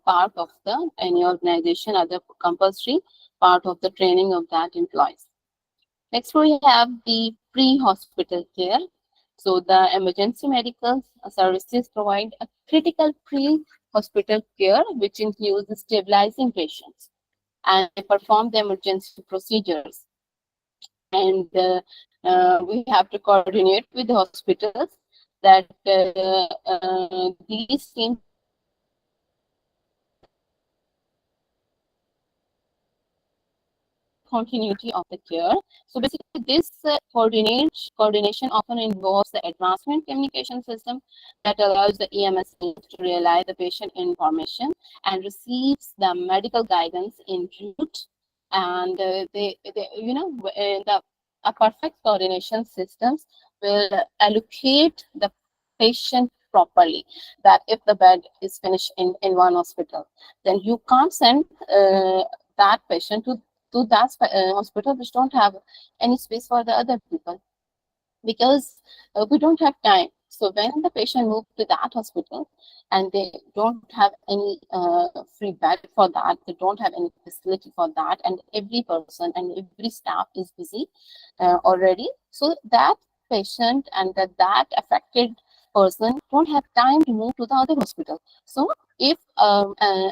part of the any organization, other compulsory part of the training of that employees. Next we have the pre-hospital care. So the emergency medical services provide a critical pre-hospital care, which includes stabilizing patients, and they perform the emergency procedures. And we have to coordinate with the hospitals that these teams continuity of the care. So basically, this coordination often involves the advancement communication system that allows the EMS team to realize the patient information and receives the medical guidance in route. And the a perfect coordination systems will allocate the patient properly. That if the bed is finished in one hospital, then you can't send that patient to that hospital which don't have any space for the other people, because we don't have time. So when the patient moves to that hospital and they don't have any free bed for that, they don't have any facility for that, and every person and every staff is busy already, so that patient and that affected person don't have time to move to the other hospital. So if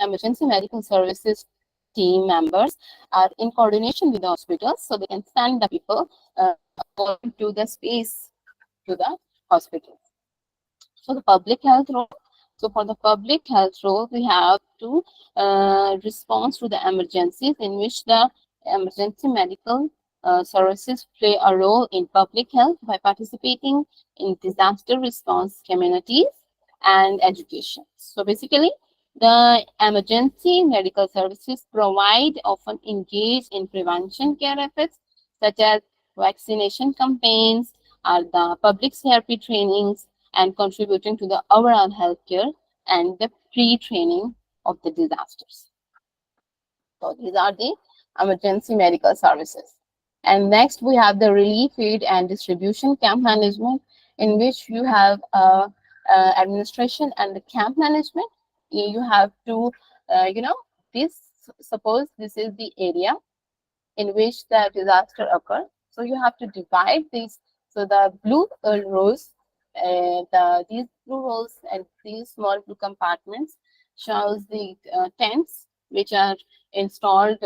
emergency medical services team members are in coordination with the hospitals, so they can send the people to the space to the hospital. So the public health role. So for the public health role, we have to respond to the emergencies in which the emergency medical services play a role in public health by participating in disaster response communities and education. So basically, The emergency medical services provide often engage in prevention care efforts such as vaccination campaigns or the public therapy trainings and contributing to the overall healthcare and the pre-training of the disasters. So these are the emergency medical services. And next we have the relief aid and distribution camp management, in which you have administration and the camp management. You have to, this, suppose this is the area in which the disaster occurred. So you have to divide these. So the blue rows, these blue rows and these small blue compartments shows the tents which are installed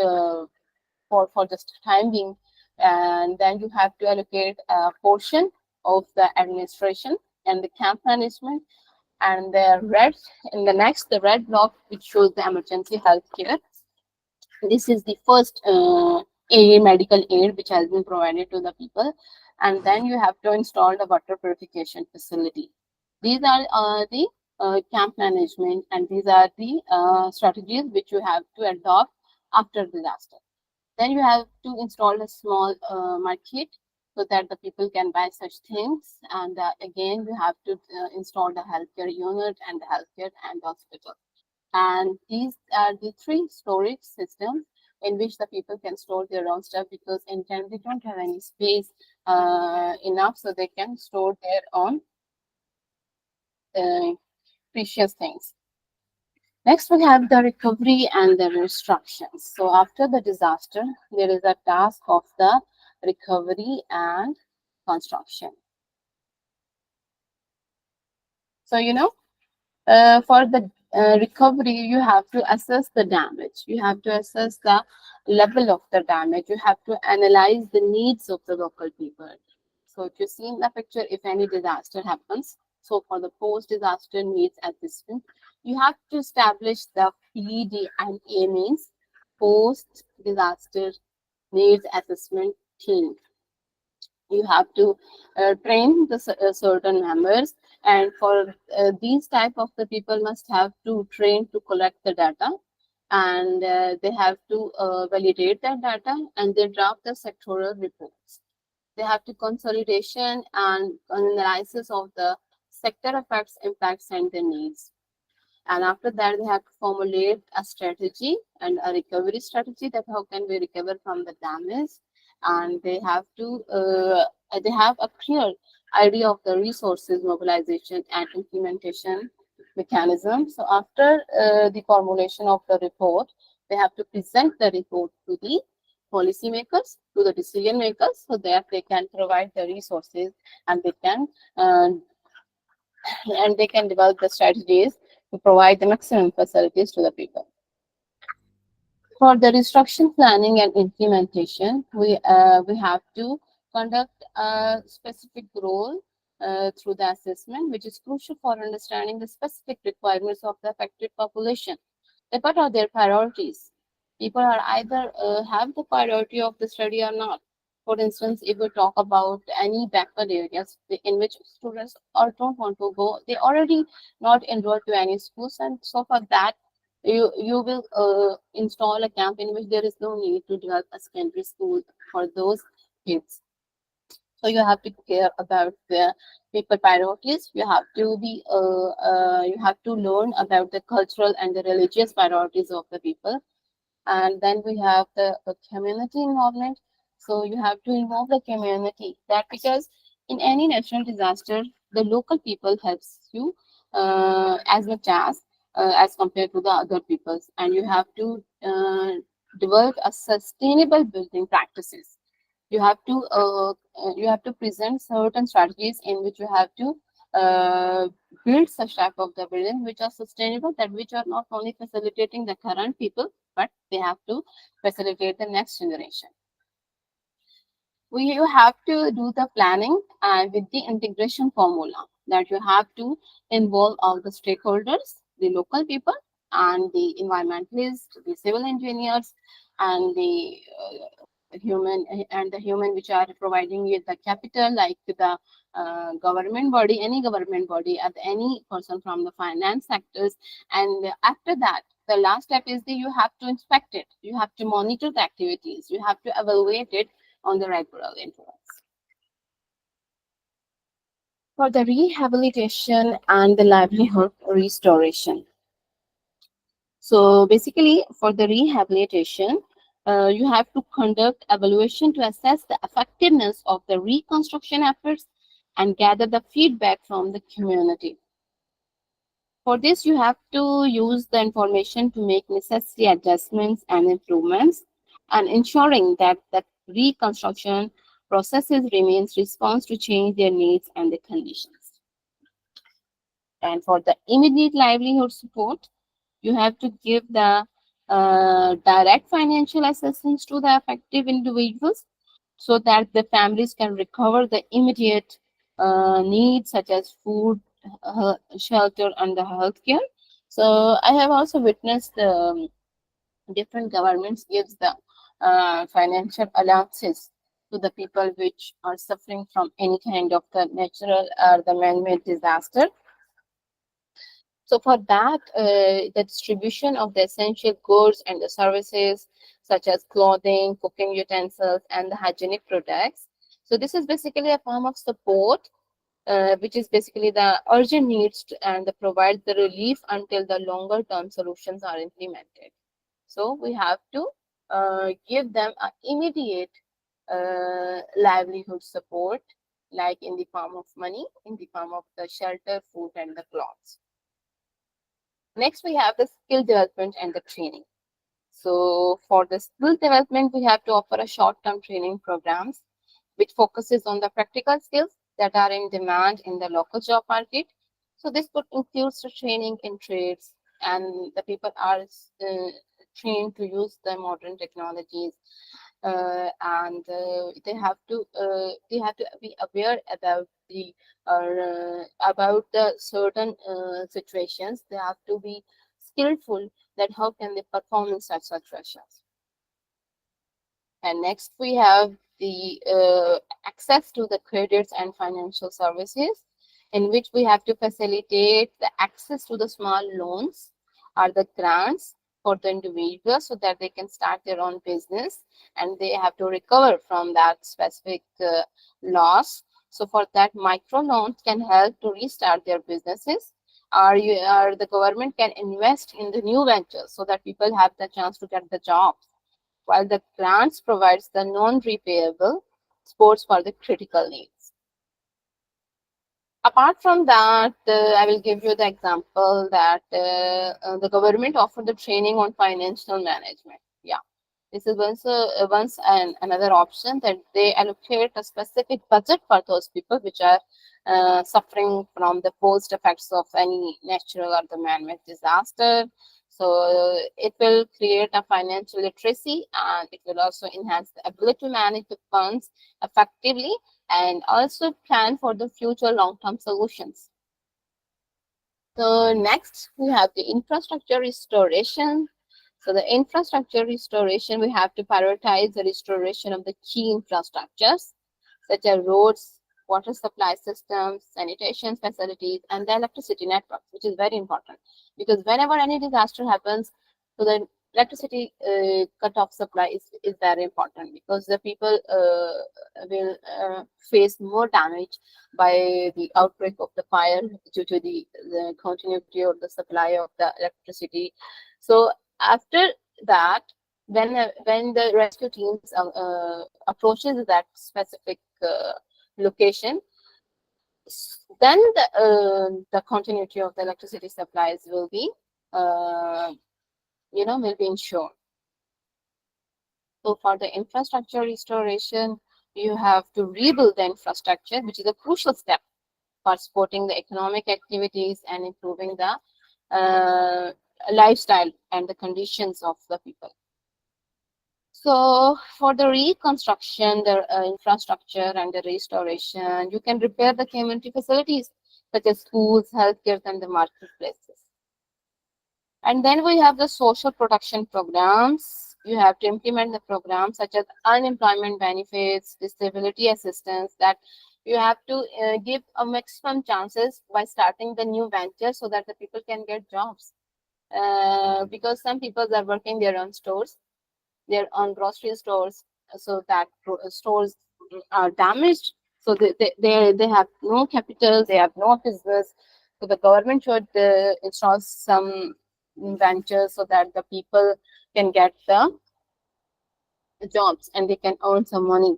for just time being, and then you have to allocate a portion of the administration and the camp management, and the red in the next the red block which shows the emergency health care. This is the first aid, medical aid which has been provided to the people, and then you have to install the water purification facility. These are the camp management, and these are the strategies which you have to adopt after disaster. Then you have to install a small market so that the people can buy such things. And again, you have to install the healthcare unit and the healthcare and the hospital. And these are the three storage systems in which the people can store their own stuff, because in time they don't have any space enough, so they can store their own precious things. Next, we have the recovery and the reconstruction. So after the disaster, there is a task of the recovery and construction. So, for the recovery, you have to assess the damage. You have to assess the level of the damage. You have to analyze the needs of the local people. So if you see in the picture, if any disaster happens, so for the post-disaster needs assessment, you have to establish the PD and A, means post-disaster needs assessment team. You have to train the certain members, and for these type of the people must have to train to collect the data, and they have to validate that data, and they draft the sectoral reports. They have to consolidation and analysis of the sector effects, impacts, and the needs. And after that, they have to formulate a strategy and a recovery strategy, that how can we recover from the damage. And they have to they have a clear idea of the resources mobilization and implementation mechanism. So after the formulation of the report, they have to present the report to the policymakers, to the decision makers, so that they can provide the resources, and uh, they can develop the strategies to provide the maximum facilities to the people. For the restructuring planning and implementation, we have to conduct a specific role through the assessment, which is crucial for understanding the specific requirements of the affected population. Like, what are their priorities? People are either have the priority of the study or not. For instance, if we talk about any backward areas in which students or don't want to go, they already not enrolled to any schools, and so for that, you will install a camp in which there is no need to develop a secondary school for those kids. So you have to care about the people priorities. You have to be you have to learn about the cultural and the religious priorities of the people. And then we have the community involvement. So you have to involve the community, that because in any natural disaster, the local people helps you as much as compared to the other peoples, and you have to develop a sustainable building practices. You have to present certain strategies in which you have to uh, build such type of the building which are sustainable, that which are not only facilitating the current people, but they have to facilitate the next generation. You have to do the planning and with the integration formula, that you have to involve all the stakeholders, the local people and the environmentalists, the civil engineers, and the the human which are providing you the capital, like the government body, any government body, or any person from the finance sectors. And after that, the last step is that you have to inspect it, you have to monitor the activities, you have to evaluate it on the regular intervals. For the rehabilitation and the livelihood restoration. So basically, for the rehabilitation, you have to conduct evaluation to assess the effectiveness of the reconstruction efforts and gather the feedback from the community. For this, you have to use the information to make necessary adjustments and improvements, and ensuring that the reconstruction processes remains response to change their needs and the conditions. And for the immediate livelihood support, you have to give the direct financial assistance to the affected individuals so that the families can recover the immediate needs such as food, shelter, and the healthcare. So I have also witnessed different governments gives the financial allowances to the people which are suffering from any kind of the natural or the man-made disaster. So for that, the distribution of the essential goods and the services such as clothing, cooking utensils, and the hygienic products. So this is basically a form of support, which is basically the urgent needs and provide the relief until the longer term solutions are implemented. So we have to give them an immediate livelihood support, like in the form of money, in the form of the shelter, food, and the clothes. Next, we have the skill development and the training. So for the skill development, we have to offer a short-term training programs which focuses on the practical skills that are in demand in the local job market. So this could include the training in trades, and the people are trained to use the modern technologies, and they have to be aware about the certain situations. They have to be skillful that how can they perform in such situations. And next we have the access to the credits and financial services, in which we have to facilitate the access to the small loans or the grants for the individuals so that they can start their own business and they have to recover from that specific loss. So for that, micro loans can help to restart their businesses, or the government can invest in the new ventures so that people have the chance to get the jobs, while the grants provides the non-repayable supports for the critical needs. Apart from that, I will give you the example that the government offered the training on financial management. Yeah, this is another option that they allocate a specific budget for those people which are suffering from the post effects of any natural or the man-made disaster. So it will create a financial literacy, and it will also enhance the ability to manage the funds effectively and also plan for the future long-term solutions. So next we have the infrastructure restoration. So the infrastructure restoration, we have to prioritize the restoration of the key infrastructures such as roads, water supply systems, sanitation facilities, and the electricity network, which is very important because whenever any disaster happens, so the electricity cut-off supply is very important because the people will face more damage by the outbreak of the fire due to the continuity of the supply of the electricity. So after that, when the rescue teams approaches that specific location, then the continuity of the electricity supplies will be ensured. So for the infrastructure restoration, you have to rebuild the infrastructure, which is a crucial step for supporting the economic activities and improving the lifestyle and the conditions of the people. So for the reconstruction, the infrastructure and the restoration, you can repair the community facilities such as schools, healthcare, and the marketplaces. And then we have the social protection programs, you have to implement the programs such as unemployment benefits, disability assistance, that you have to give a maximum chances by starting the new venture so that the people can get jobs. Because some people are working their own stores, their own grocery stores, so that stores are damaged. So they have no capital, they have no business. So the government should install some ventures so that the people can get the jobs and they can earn some money.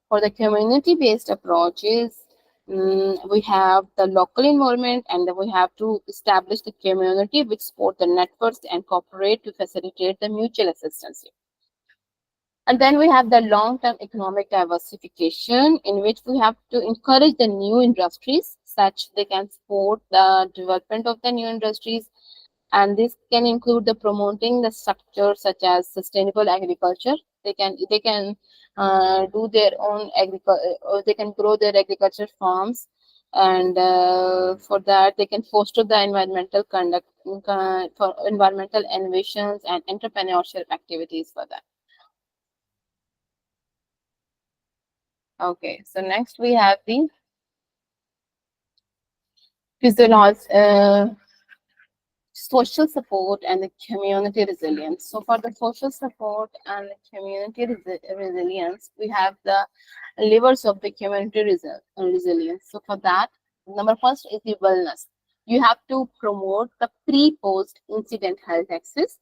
For the community-based approaches, we have the local involvement, and then we have to establish the community which support the networks and cooperate to facilitate the mutual assistance. And then we have the long-term economic diversification, in which we have to encourage the new industries such they can support the development of the new industries. And this can include the promoting the structure such as sustainable agriculture. They can do their own agriculture, or they can grow their agriculture farms, and for that they can foster the environmental conduct for environmental innovations and entrepreneurship activities for that. Okay, so next we have the social support and the community resilience. So for the social support and the community resilience, we have the levers of the community resilience. So for that, number first is the wellness. You have to promote the pre-post incident health access,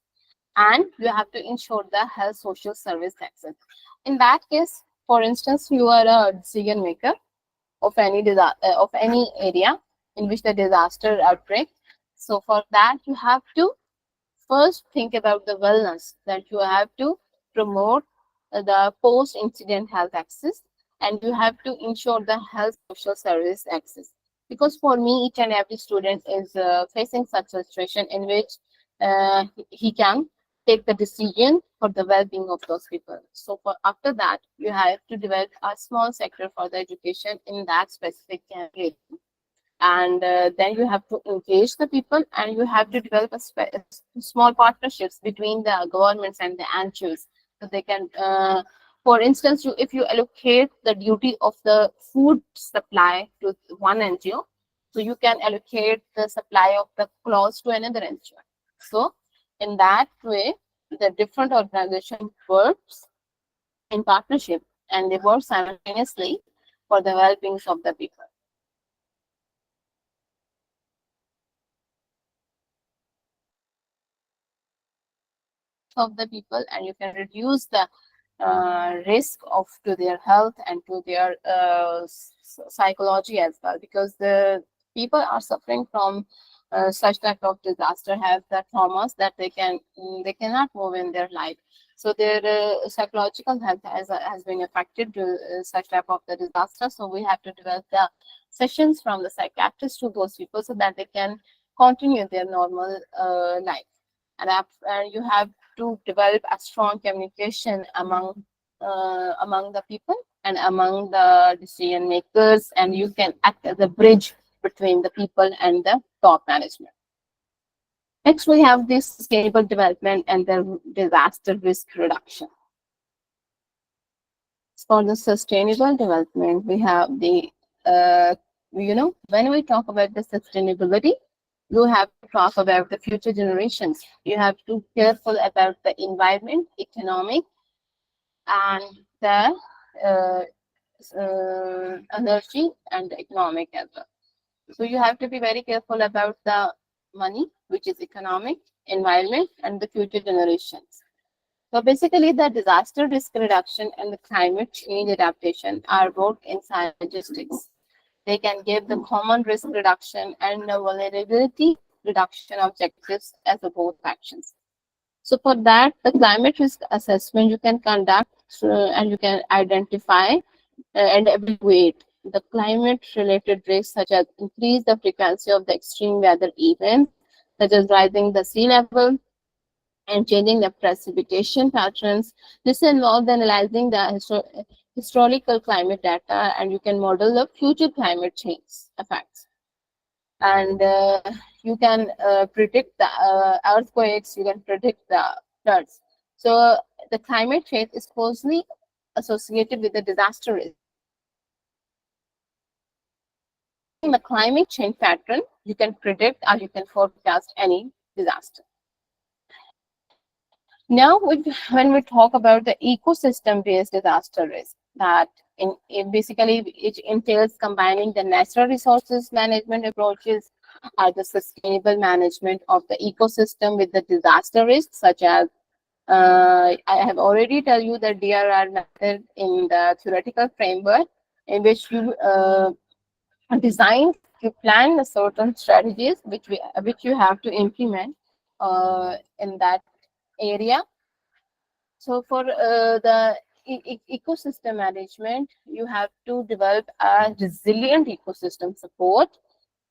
and you have to ensure the health social service access. In that case, for instance, you are a decision maker of any area in which the disaster outbreak. So for that, you have to first think about the wellness, that you have to promote the post-incident health access, and you have to ensure the health social service access. Because for me, each and every student is facing such a situation in which he can take the decision for the well-being of those people. So for after that, you have to develop a small sector for the education in that specific area. And then you have to engage the people, and you have to develop small partnerships between the governments and the NGOs, so they can for instance, if you allocate the duty of the food supply to one NGO, so you can allocate the supply of the clothes to another NGO. So in that way, the different organization works in partnership, and they work simultaneously for the well-being of the people. Of the people, and you can reduce the risk of to their health and to their psychology as well, because the people are suffering from such type of disaster, have the traumas that they cannot move in their life. So their psychological health has been affected to such type of the disaster. So we have to develop the sessions from the psychiatrist to those people so that they can continue their normal life. And you have to develop a strong communication among the people and among the decision makers, and you can act as a bridge between the people and the top management. Next, we have the sustainable development and the disaster risk reduction. For the sustainable development, we have the when we talk about the sustainability, you have to talk about the future generations. You have to be careful about the environment, economic, and the energy and the economic as well. So you have to be very careful about the money, which is economic, environment, and the future generations. So basically, the disaster risk reduction and the climate change adaptation are both in synergistics. They can give the common risk reduction and the vulnerability reduction objectives as a both actions. So for that, the climate risk assessment you can conduct and you can identify and evaluate the climate-related risks, such as increase the frequency of the extreme weather events, such as rising the sea level and changing the precipitation patterns. This involves analyzing the historical climate data, and you can model the future climate change effects. And you can predict the earthquakes, you can predict the floods. So the climate change is closely associated with the disaster risk. In the climate change pattern, you can predict or you can forecast any disaster. Now, when we talk about the ecosystem-based disaster risk, that basically it entails combining the natural resources management approaches or the sustainable management of the ecosystem with the disaster risks, such as I have already tell you the DRR method in the theoretical framework, in which you design, you plan the certain strategies which you have to implement in that area. So for the ecosystem management, you have to develop a resilient ecosystem support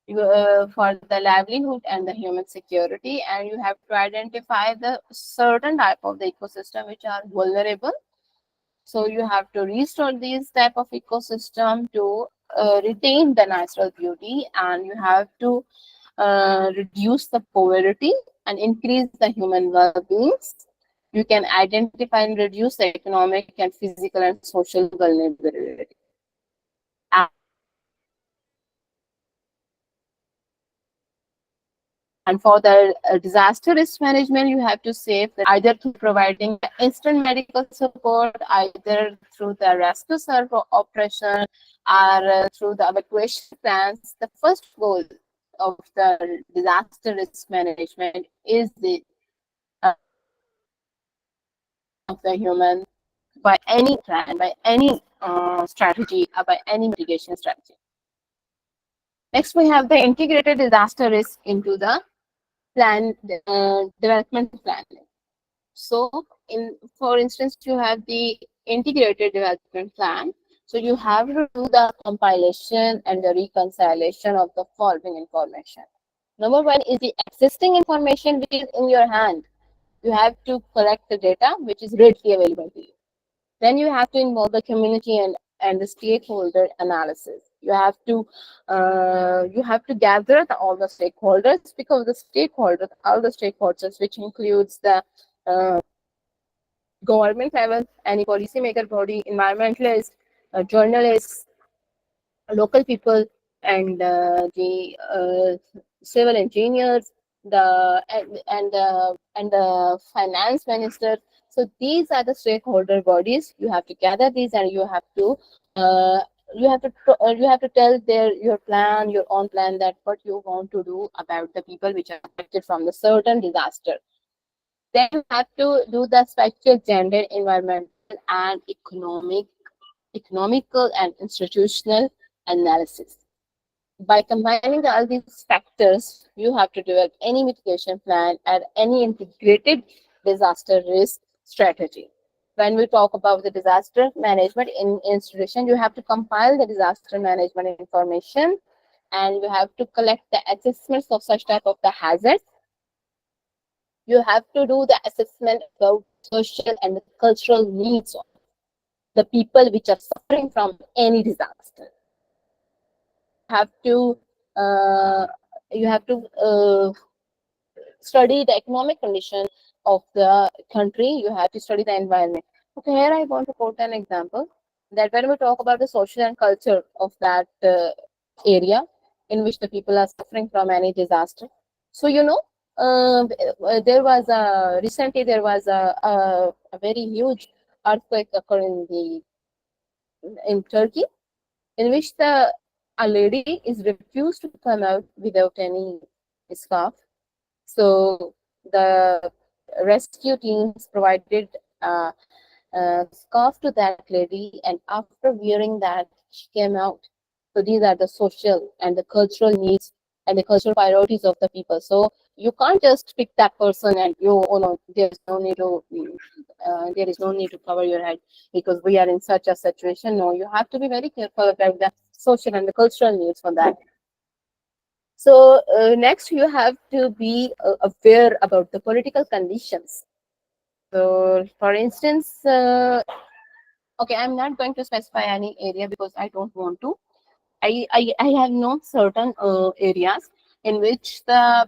for the livelihood and the human security, and you have to identify the certain type of the ecosystem which are vulnerable. So you have to restore these type of ecosystem to retain the natural beauty, and you have to reduce the poverty and increase the human well-beings. You can identify and reduce the economic and physical and social vulnerability. And for the disaster risk management, you have to save either through providing instant medical support, either through the rescue serve operation, or through the evacuation plans. The first goal of the disaster risk management is the of the human by any plan, by any strategy, or by any mitigation strategy. Next, we have the integrated disaster risk into the development planning. So, for instance, you have the integrated development plan. So you have to do the compilation and the reconciliation of the following information. Number one is the existing information which is in your hand. You have to collect the data which is readily available to you. Then you have to involve the community and the stakeholder analysis. You have to gather all the stakeholders, because all the stakeholders, which includes the government level, any policymaker body, environmentalists, journalists, local people, and the civil engineers, and the finance minister. So these are the stakeholder bodies. You have to gather these, and you have to tell your plan, your own plan, that what you want to do about the people which are affected from the certain disaster. Then you have to do the spatial, gender, environmental, and economical and institutional analysis. By combining all these factors, you have to develop any mitigation plan and any integrated disaster risk strategy. When we talk about the disaster management in institution, you have to compile the disaster management information, and you have to collect the assessments of such type of the hazards. You have to do the assessment about social and cultural needs of the people which are suffering from any disaster. Uh, you have to study the economic condition of the country. You have to study the environment. Okay, here I want to quote an example, that when we talk about the social and culture of that area in which the people are suffering from any disaster. So, recently there was a very huge earthquake occurring in Turkey, in which a lady is refused to come out without any scarf. So the rescue teams provided a scarf to that lady, and after wearing that, she came out. So these are the social and the cultural needs and the cultural priorities of the people. So you can't just pick that person and there is no need to cover your head because we are in such a situation. No, you have to be very careful about the social and the cultural needs for that. So next, you have to be aware about the political conditions. So, for instance, okay, I'm not going to specify any area because I don't want to. I have known certain areas in which the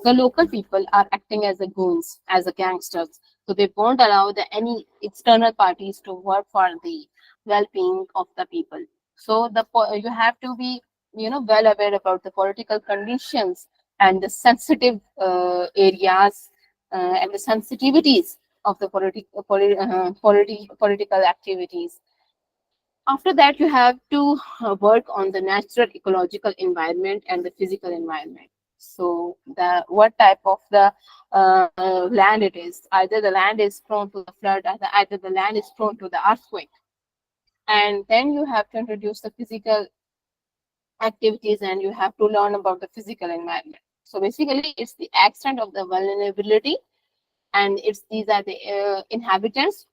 local people are acting as a goons, as a gangsters. So they won't allow any external parties to work for the well-being of the people. So you have to be, well aware about the political conditions and the sensitive areas and the sensitivities of the political activities. After that, you have to work on the natural ecological environment and the physical environment. So the what type of the land it is, either the land is prone to the flood, either the land is prone to the earthquake. And then you have to introduce the physical activities, and you have to learn about the physical environment. So basically, it's the extent of the vulnerability, and these are the inhabitants,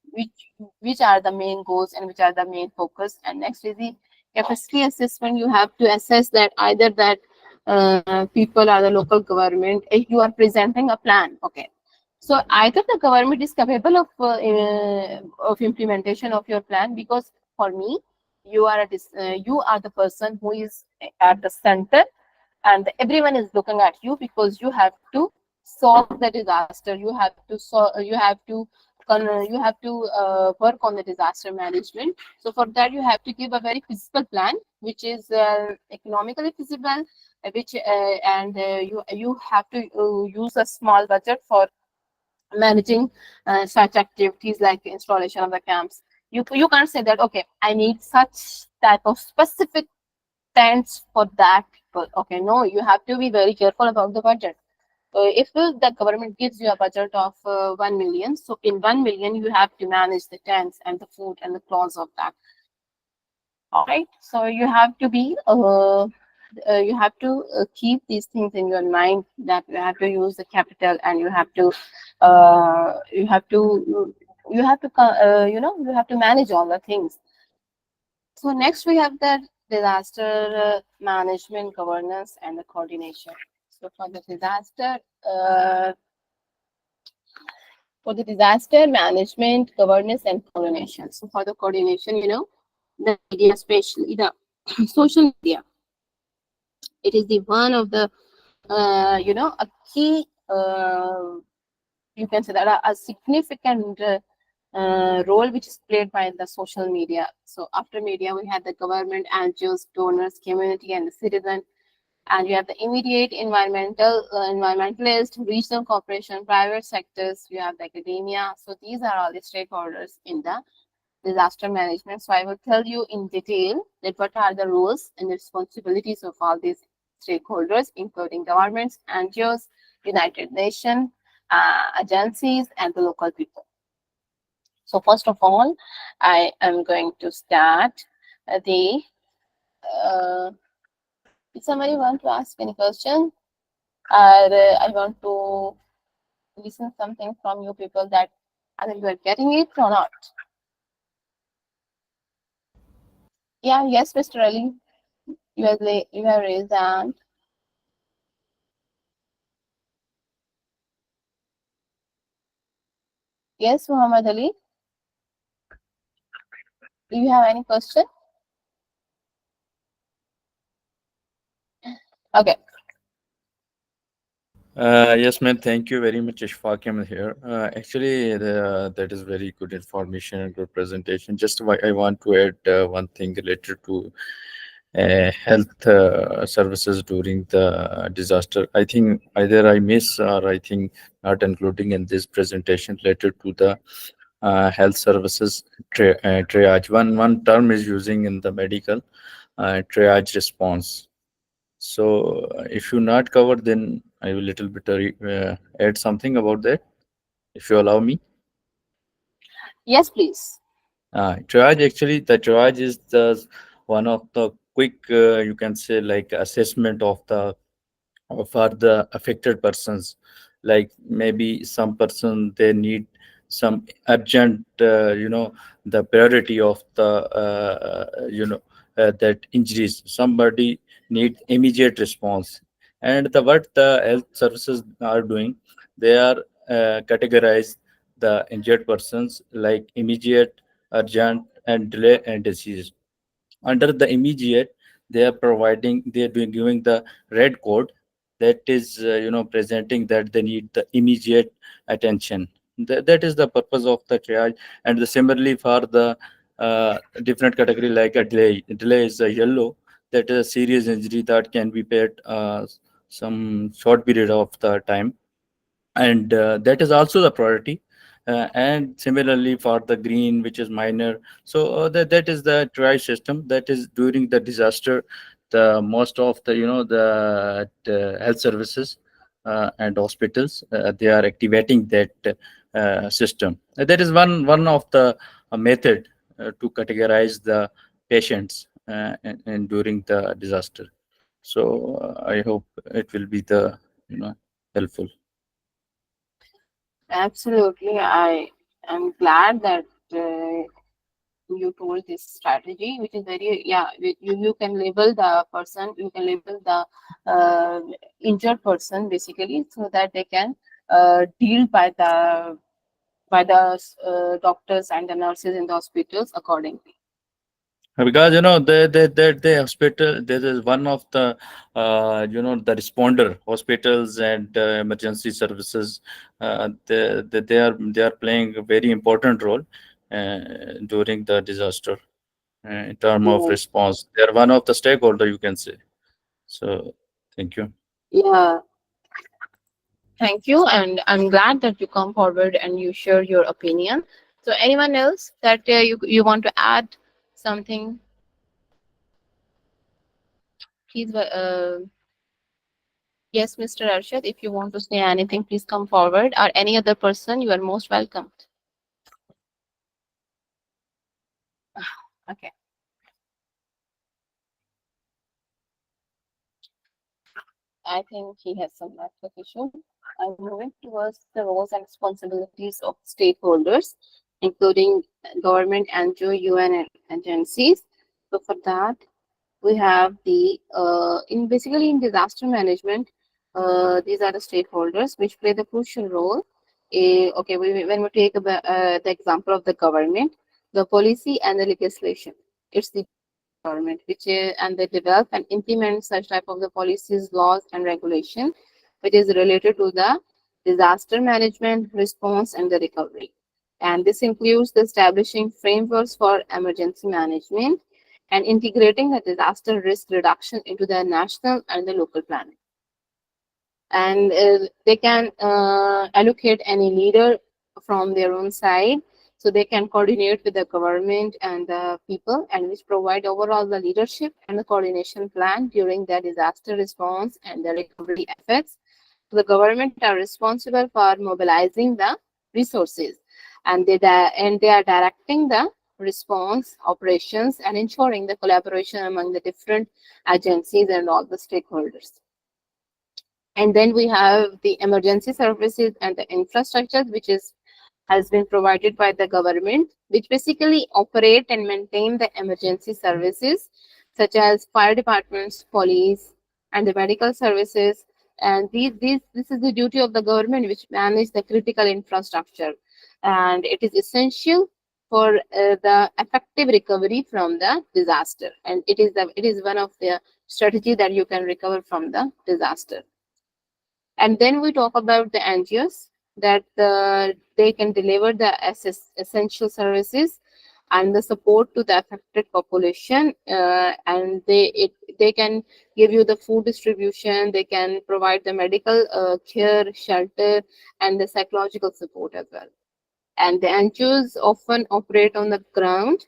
which are the main goals and which are the main focus. And next is the capacity assessment. You have to assess that either that people or the local government, if you are presenting a plan, okay, so either the government is capable of implementation of your plan, because for me, you are the person who is at the center, and everyone is looking at you, because you have to solve the disaster. You have to work on the disaster management. So for that, you have to give a very feasible plan, which is economically feasible, which and you have to use a small budget for managing such activities like installation of the camps. You can't say that, okay, I need such type of specific tents for that people. Okay, no, you have to be very careful about the budget. If the government gives you a budget of 1 million, so in 1 million you have to manage the tents and the food and the clothes of that. All right, so you have to keep these things in your mind, that you have to use the capital, and you have to you have to manage all the things. So next we have the disaster management, governance, and the coordination. So for the disaster management, governance, and coordination. So for the coordination, the media, especially the social media, it is the one of the a key. You can say that a significant role which is played by the social media. So after media, we had the government, NGOs, donors, community, and the citizen. And you have the immediate environmentalist, regional corporation, private sectors. You have the academia. So these are all the stakeholders in the disaster management. So I will tell you in detail that what are the roles and responsibilities of all these stakeholders, including governments, NGOs, United Nations, agencies, and the local people. So first of all, I am going to start the. If somebody want to ask any question, or I want to listen something from you people, that either you are getting it or not. Yeah, yes, Mr. Ali, you have raised hand. Yes, Muhammad Ali, do you have any question? Okay. Yes, ma'am. Thank you very much, Ishfaq Ahmed here. Actually, that is very good information and good presentation. Just I want to add one thing related to health services during the disaster. I think either I miss or I think not including in this presentation related to the health services triage. One term is using in the medical triage response. So if you not covered, then I will little bit add something about that, if you allow me. Yes, please. Triage, actually, the triage is the one of the quick, you can say, like assessment of the for the affected persons. Like maybe some person they need some urgent, the priority of the that injuries. Somebody need immediate response, and the what the health services are doing, they are categorize the injured persons like immediate, urgent, and delay and disease. Under the immediate, they are providing, they are doing giving the red code, that is presenting that they need the immediate attention. That is the purpose of the triage. And similarly for the different category, like a delay is a yellow, that is a serious injury that can be paid some short period of the time, and that is also the priority. And similarly for the green, which is minor, so that is the triage system. That is during the disaster, the most of the the health services and hospitals, they are activating that system. That is one of the method to categorize the patients and during the disaster. So I hope it will be the helpful. Absolutely. I am glad that you told this strategy, which is very, yeah, you can label the person, you can label the injured person basically, so that they can deal by the doctors and the nurses in the hospitals accordingly. Because the hospital, this is one of the the responder hospitals and emergency services. They are playing a very important role during the disaster in term of Yeah. response. They are one of the stakeholder, you can say. So thank you. Yeah. Thank you, and I'm glad that you come forward and you share your opinion. So, anyone else that you want to add something, please. Yes, Mr. Arshad, if you want to say anything, please come forward. Or any other person, you are most welcome. Okay. I think he has some network issue. I'm moving towards the roles and responsibilities of stakeholders, including government, NGO, UN agencies. So for that, we have the in basically in disaster management, these are the stakeholders which play the crucial role. Okay, when we take the example of the government, the policy and the legislation, it's the government which and they develop and implement such type of the policies, laws and regulation which is related to the disaster management, response and the recovery. And this includes the establishing frameworks for emergency management and integrating the disaster risk reduction into the national and the local planning. And they can allocate any leader from their own side, so they can coordinate with the government and the people, and which provide overall the leadership and the coordination plan during the disaster response and the recovery efforts. So the government are responsible for mobilizing the resources, and they are directing the response operations and ensuring the collaboration among the different agencies and all the stakeholders. And then we have the emergency services and the infrastructure, which has been provided by the government, which basically operate and maintain the emergency services, such as fire departments, police, and the medical services. And this is the duty of the government, which manage the critical infrastructure, and it is essential for the effective recovery from the disaster. And it is one of the strategy that you can recover from the disaster. And then we talk about the NGOs that they can deliver the essential services and the support to the affected population, and they can give you the food distribution, they can provide the medical care, shelter, and the psychological support as well. And the NGOs often operate on the ground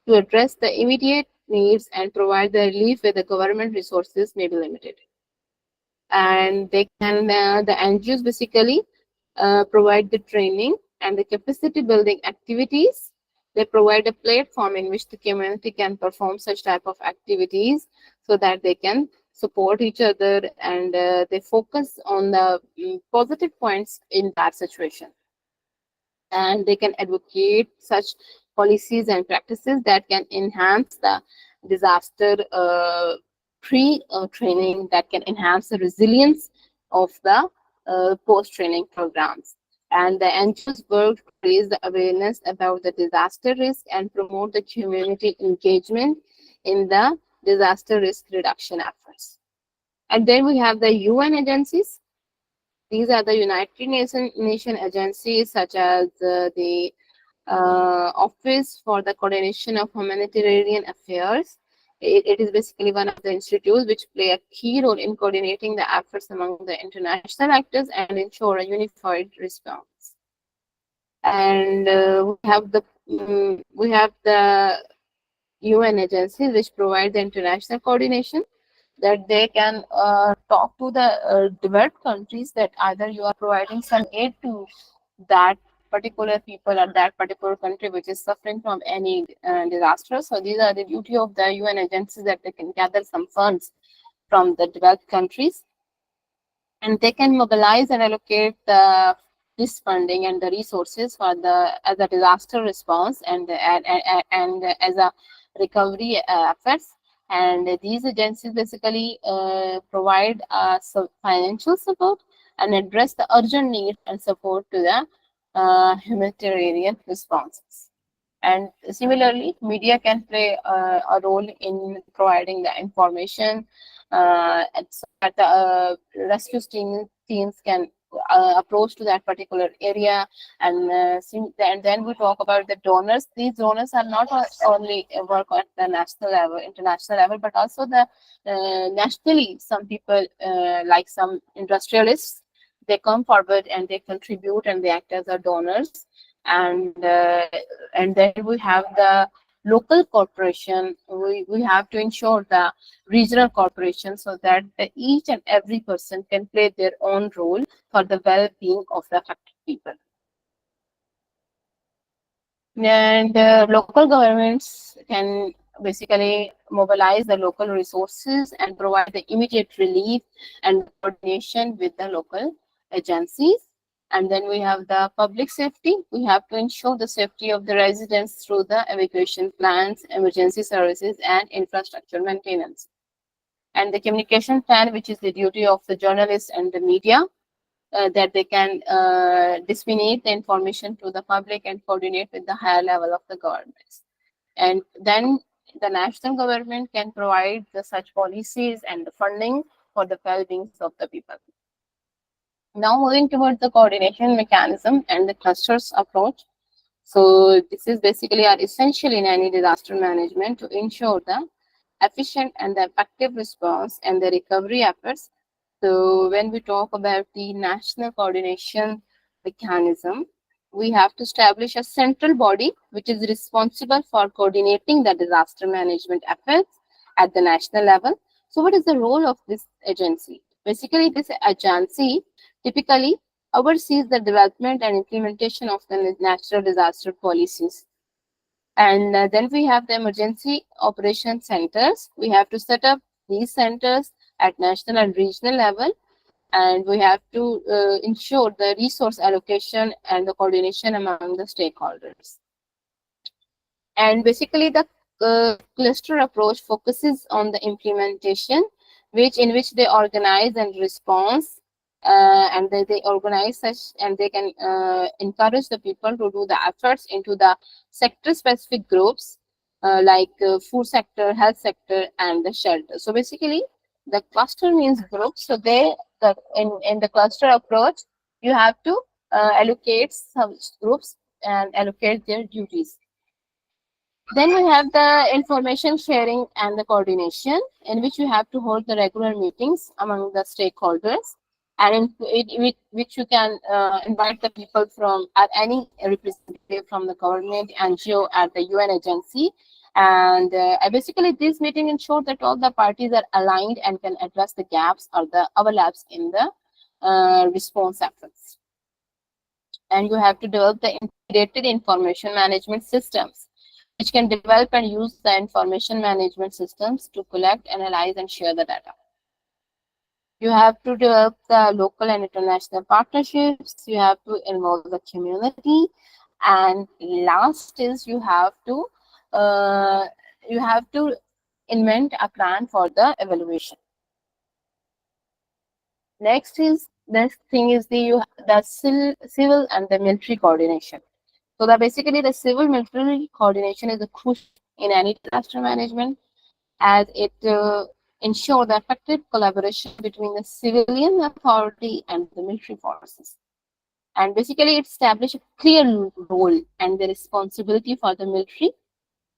to address the immediate needs and provide the relief where the government resources may be limited. And they can the NGOs basically provide the training and the capacity building activities. They provide a platform in which the community can perform such type of activities, so that they can support each other, and they focus on the positive points in that situation, and they can advocate such policies and practices that can enhance the disaster pre-training, that can enhance the resilience of the post-training programs. And the NGOs work to raise the awareness about the disaster risk and promote the community engagement in the disaster risk reduction efforts. And then we have the UN agencies, These are the United Nation agencies such as the Office for the Coordination of Humanitarian Affairs. It is basically one of the institutes which play a key role in coordinating the efforts among the international actors and ensure a unified response. And we have the UN agencies which provide the international coordination that they can talk to the developed countries that either you are providing some aid to that particular people or that particular country which is suffering from any disaster. So these are the duty of the UN agencies, that they can gather some funds from the developed countries, and they can mobilize and allocate this funding and the resources for the as a disaster response and as a recovery efforts. And these agencies basically provide financial support and address the urgent need and support to the humanitarian responses. And similarly, media can play a role in providing the information, and so that the rescue teams can approach to that particular area. And then we talk about the donors. These donors are not only work at the national level, international level, but also the nationally. Some people, like some industrialists, they come forward and they contribute and they act as a donors. And then we have the local corporation. We have to ensure the regional corporation so that each and every person can play their own role for the well-being of the affected people. And local governments can basically mobilize the local resources and provide the immediate relief and coordination with the local agencies. And then we have the public safety. We have to ensure the safety of the residents through the evacuation plans, emergency services, and infrastructure maintenance. And the communication plan, which is the duty of the journalists and the media, that they can disseminate the information to the public and coordinate with the higher level of the governments. And then the national government can provide the such policies and the funding for the well-being of the people. Now moving towards the coordination mechanism and the clusters approach. So this is basically are essential in any disaster management to ensure the efficient and the effective response and the recovery efforts. So when we talk about the national coordination mechanism, we have to establish a central body which is responsible for coordinating the disaster management efforts at the national level. So what is the role of this agency? Basically, this agency typically oversees the development and implementation of the natural disaster policies. And then we have the emergency operation centers. We have to set up these centers at national and regional level, and we have to ensure the resource allocation and the coordination among the stakeholders. And basically, the cluster approach focuses on the implementation, in which they organize and response, and they organize such, and they can encourage the people to do the efforts into the sector-specific groups, like food sector, health sector, and the shelter. So basically, the cluster means group. So in the cluster approach, you have to allocate some groups and allocate their duties. Then we have the information sharing and the coordination, in which you have to hold the regular meetings among the stakeholders, and in which you can invite the people from any representative from the government, NGO, at the UN agency. And basically, this meeting ensures that all the parties are aligned and can address the gaps or the overlaps in the response efforts. And you have to develop the integrated information management systems, which can develop and use the information management systems to collect, analyze, and share the data. You have to develop the local and international partnerships. You have to involve the community. And last is you have to invent a plan for the evaluation. Next thing is the civil and the military coordination. So that basically the civil military coordination is a crucial in any disaster management, as it ensure the effective collaboration between the civilian authority and the military forces. And basically, it established a clear role and the responsibility for the military.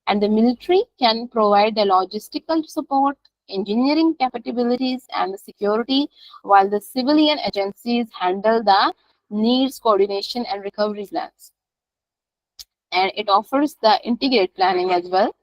And the military can provide the logistical support, engineering capabilities, and the security, while the civilian agencies handle the needs, coordination, and recovery plans. And it offers the integrated planning as well.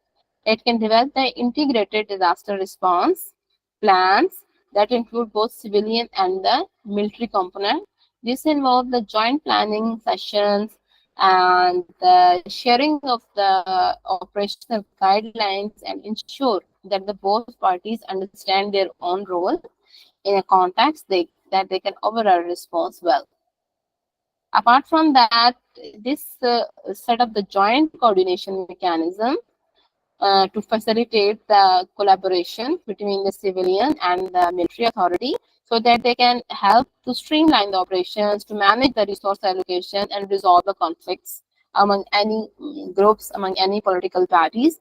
It can develop the integrated disaster response plans that include both civilian and the military component. This involves the joint planning sessions and the sharing of the operational guidelines and ensure that the both parties understand their own role in a context that they can overall response well. Apart from that, this set up the joint coordination mechanism to facilitate the collaboration between the civilian and the military authority so that they can help to streamline the operations, to manage the resource allocation and resolve the conflicts among any groups, among any political parties.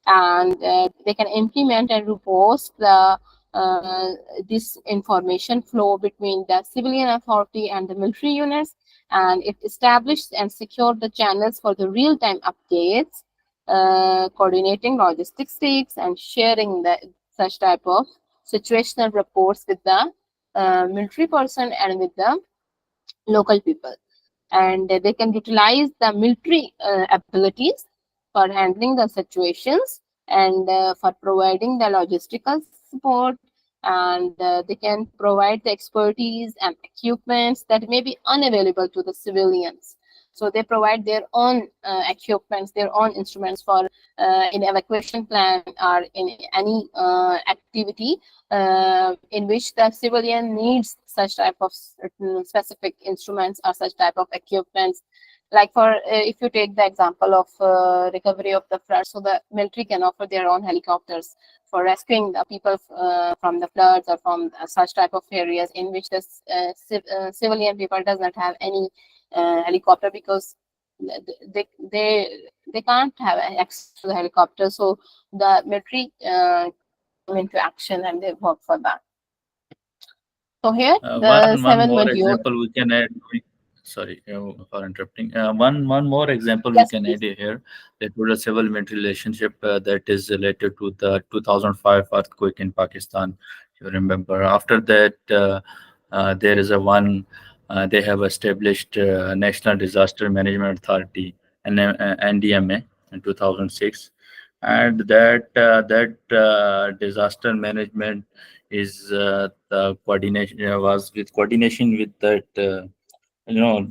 And they can implement and repose the this information flow between the civilian authority and the military units, and it established and secured the channels for the real-time updates, coordinating logistics and sharing the such type of situational reports with the military person and with the local people. And they can utilize the military abilities for handling the situations and for providing the logistical support, and they can provide the expertise and equipments that may be unavailable to the civilians. So they provide their own equipments, their own instruments for in evacuation plan or in any activity in which the civilian needs such type of specific instruments or such type of equipments. Like for if you take the example of recovery of the flood, so the military can offer their own helicopters for rescuing the people from the floods or from such type of areas in which the civilian people does not have any helicopter, because they can't have access to the helicopter. So the military come into action and they work for that. So here the One seven more module. example we can add. Sorry for interrupting. One more example we Yes, can please. add here, that was a civil military relationship that is related to the 2005 earthquake in Pakistan. You remember? After that, there is a one. They have established National Disaster Management Authority, NDMA, in 2006, and that disaster management is the coordination was with coordination with that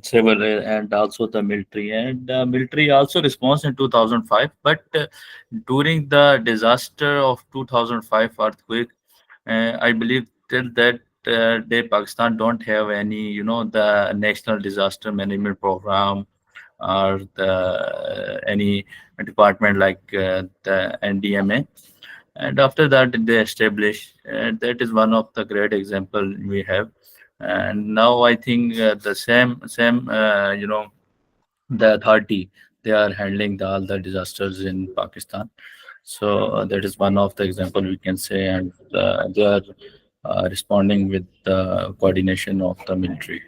civil and also the military, and military also response in 2005. But during the disaster of 2005 earthquake, I believe till that day Pakistan don't have any the national disaster management program or the any department like the NDMA. And after that they establish, that is one of the great example we have. And now I think the same the authority, they are handling all the disasters in Pakistan. So that is one of the example we can say, and they are responding with the coordination of the military.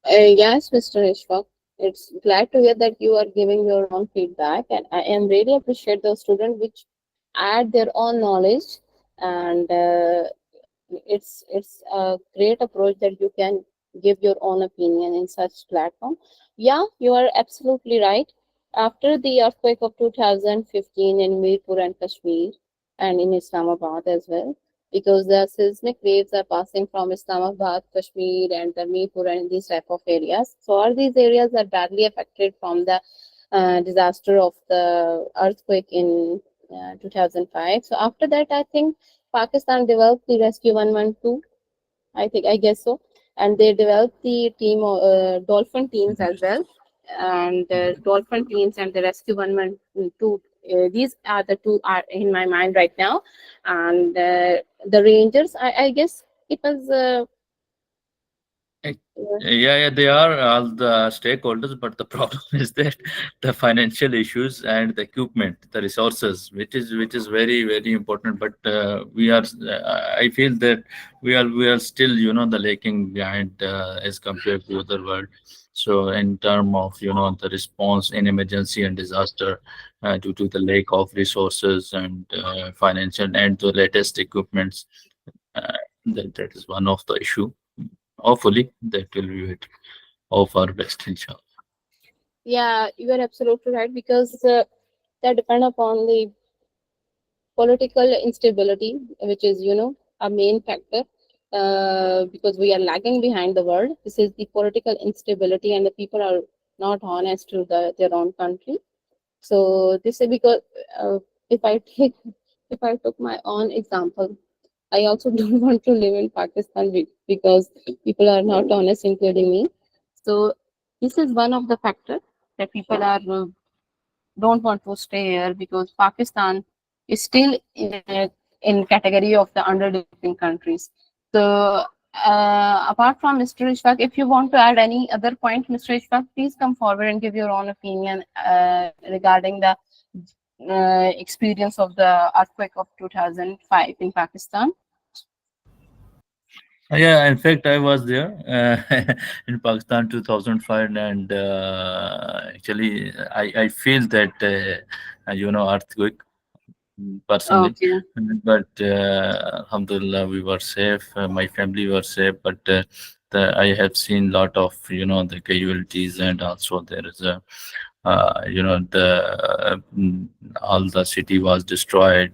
Yes, Mr. Ishfaq. It's glad to hear that you are giving your own feedback, and I am really appreciate those students which add their own knowledge, and it's a great approach that you can give your own opinion in such platform. Yeah, you are absolutely right. After the earthquake of 2015 in Mirpur and Kashmir and in Islamabad as well, because the seismic waves are passing from Islamabad, Kashmir, and the Mirpur and these type of areas. So all these areas are badly affected from the disaster of the earthquake in 2005. So after that, I think Pakistan developed the Rescue 112. I guess so, and they developed the team dolphin teams as well, and dolphin teams and the Rescue 112. These are the two are in my mind right now, and the Rangers. I guess it was Yeah, they are all the stakeholders, but the problem is that the financial issues and the equipment, the resources, which is very very important. But we are, I feel that we are still the lagging behind as compared to other world. So in term of the response in emergency and disaster, due to the lack of resources and financial and the latest equipments, uh, that is one of the issue. Hopefully, that will be it. Of our best, inshallah. Yeah, you are absolutely right because that depend upon the political instability, which is, a main factor. Because we are lagging behind the world. This is the political instability, and the people are not honest to their own country. So this is because uh, if I take if I took my own example, I also don't want to live in Pakistan because people are not honest, including me. So this is one of the factors that people are don't want to stay here because Pakistan is still in category of the underdeveloping countries. So apart from Mr. Ishfaq, if you want to add any other point, Mr. Ishfaq, please come forward and give your own opinion regarding the experience of the earthquake of 2005 in Pakistan. Yeah, in fact, I was there in Pakistan 2005, and actually, I feel that earthquake personally, Okay. but Alhamdulillah, we were safe. My family were safe, but I have seen lot of the casualties, and also there is a all the city was destroyed,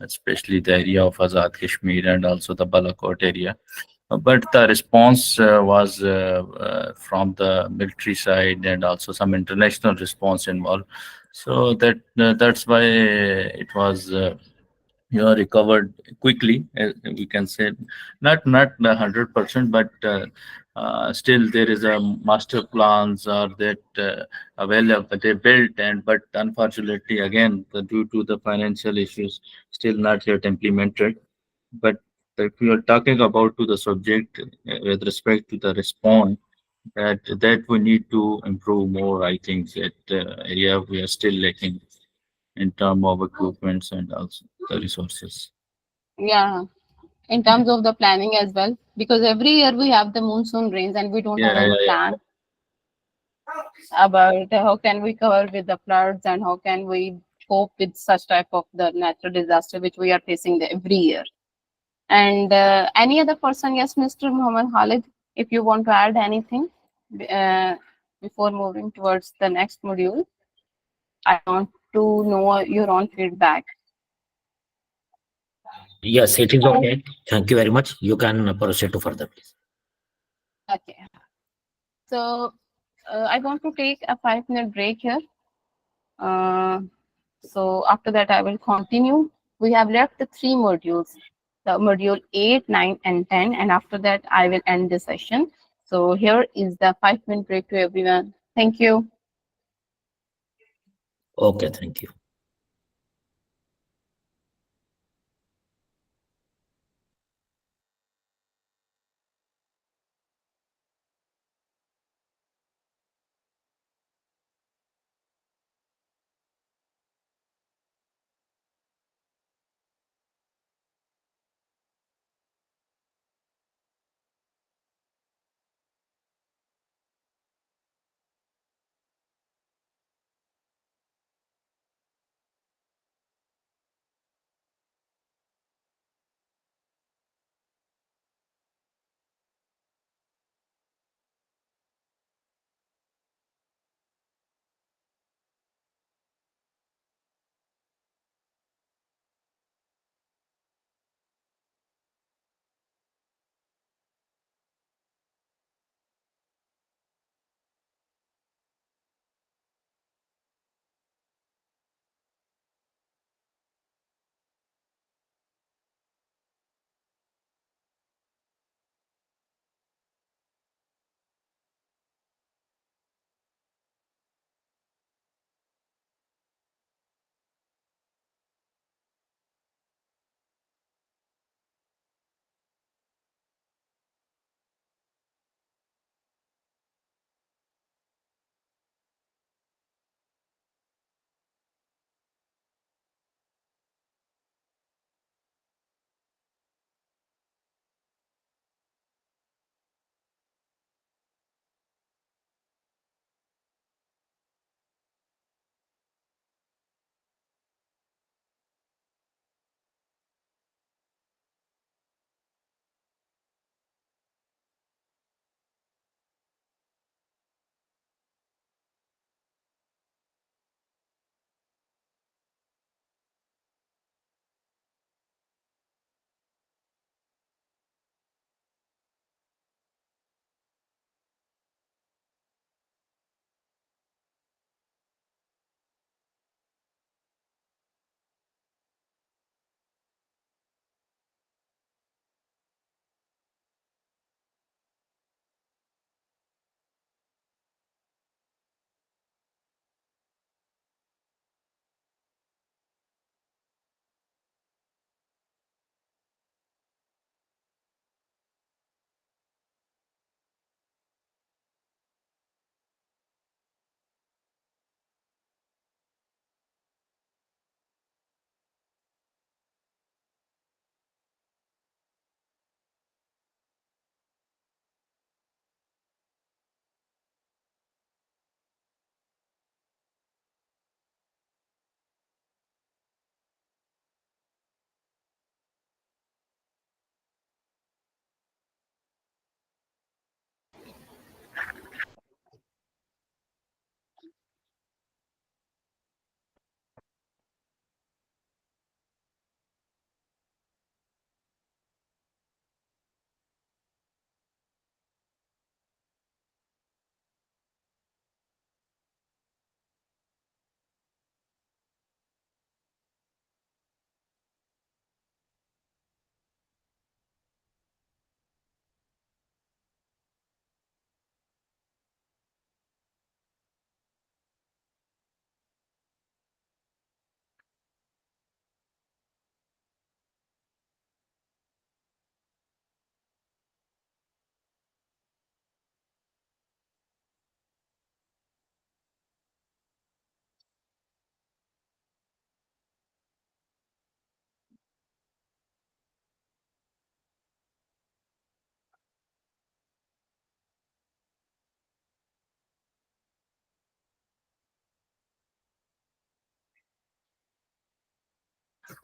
especially the area of Azad Kashmir and also the Balakot area. But the response was from the military side and also some international response involved. So that's why it was recovered quickly. We can say not 100%, but still there is a master plans are that available they built, and but unfortunately again due to the financial issues still not yet implemented. But if we are talking about to the subject with respect to the response, that we need to improve more. I think that area we are still lacking in terms of equipments and also the resources. Yeah, in terms of the planning as well, because every year we have the monsoon rains and we don't Yeah, have any yeah, yeah. plan about how can we cover with the floods and how can we cope with such type of the natural disaster which we are facing every year. And any other person? Yes, Mr. Muhammad Khalid, if you want to add anything uh, before moving towards the next module, I want to know your own feedback. Yes, it is okay. Thank you very much. You can proceed to further, please. Okay, so I want to take a 5-minute break here. Uh, so after that, I will continue. We have left the 3 modules, the module 8, 9, and 10, and after that, I will end the session. So here is the 5-minute break to everyone. Thank you. Okay, thank you.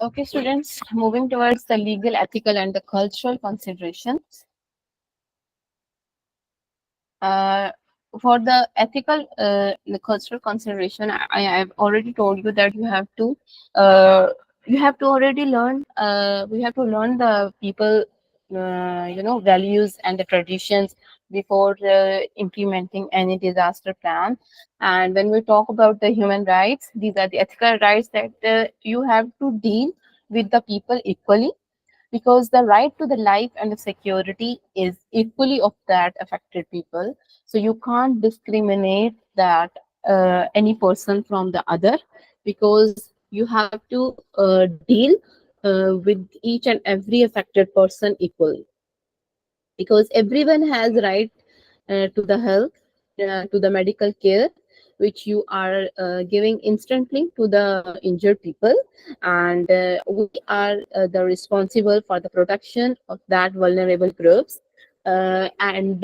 Okay, students, moving towards the legal, ethical, and the cultural considerations. Uh, for the ethical, the cultural consideration, I have already told you that you have to already learn. We have to learn the people, values and the traditions before implementing any disaster plan. And when we talk about the human rights, these are the ethical rights that you have to deal with the people equally, because the right to the life and the security is equally of that affected people. So you can't discriminate that any person from the other, because you have to deal with each and every affected person equally, because everyone has right to the health, to the medical care, which you are giving instantly to the injured people. And we are the responsible for the protection of that vulnerable groups. And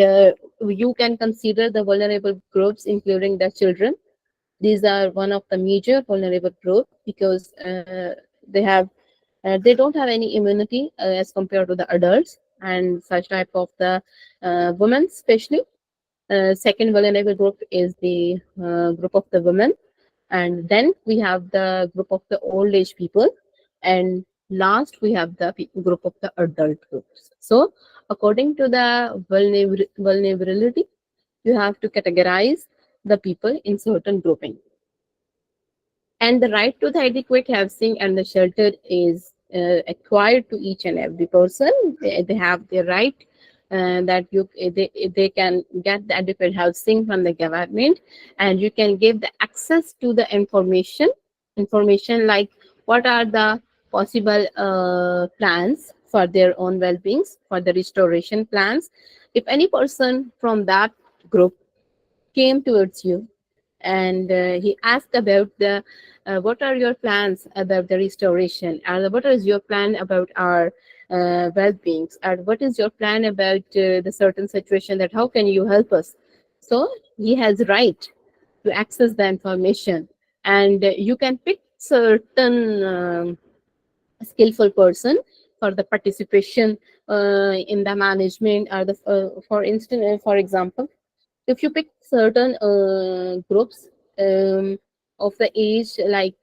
you can consider the vulnerable groups including the children. These are one of the major vulnerable group, because they don't have any immunity as compared to the adults and such type of the women especially. Second vulnerable group is the group of the women, and then we have the group of the old age people, and last we have the group of the adult groups. So according to the vulnerability, you have to categorize the people in certain grouping. And the right to the adequate housing and the shelter is acquired to each and every person. They have the right that they can get the adequate housing from the government, and you can give the access to the information like what are the possible plans for their own well-beings, for the restoration plans. If any person from that group came towards you and he asked about the what are your plans about the restoration, and what is your plan about our well-beings, and what is your plan about the certain situation, that how can you help us. So he has right to access the information, and you can pick certain skillful person for the participation in the management, or the for instance, for example, if you pick certain groups of the age like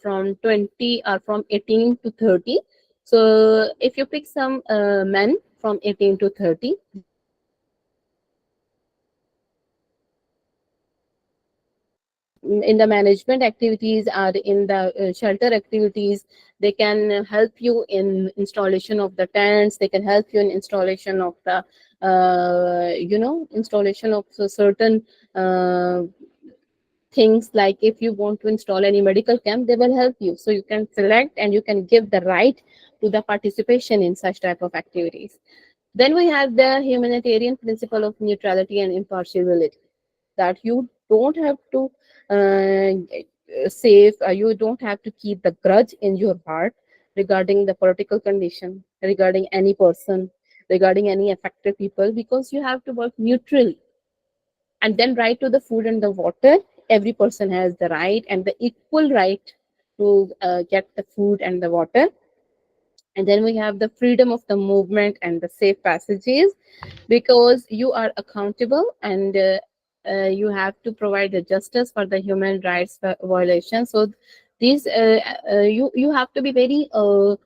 from 20 or from 18 to 30. So if you pick some men from 18 to 30, in the management activities or in the shelter activities, they can help you in installation of the tents, they can help you in installation of the installation of certain uh, things. Like if you want to install any medical camp, they will help you, so you can select and you can give the right to the participation in such type of activities. Then we have the humanitarian principle of neutrality and impartiality, that you don't have to you don't have to keep the grudge in your heart regarding the political condition, regarding any person, regarding any affected people, because you have to work neutrally. And then right to the food and the water, every person has the right and the equal right to get the food and the water. And then we have the freedom of the movement and the safe passages, because you are accountable, and you have to provide the justice for the human rights violation. So these you have to be very you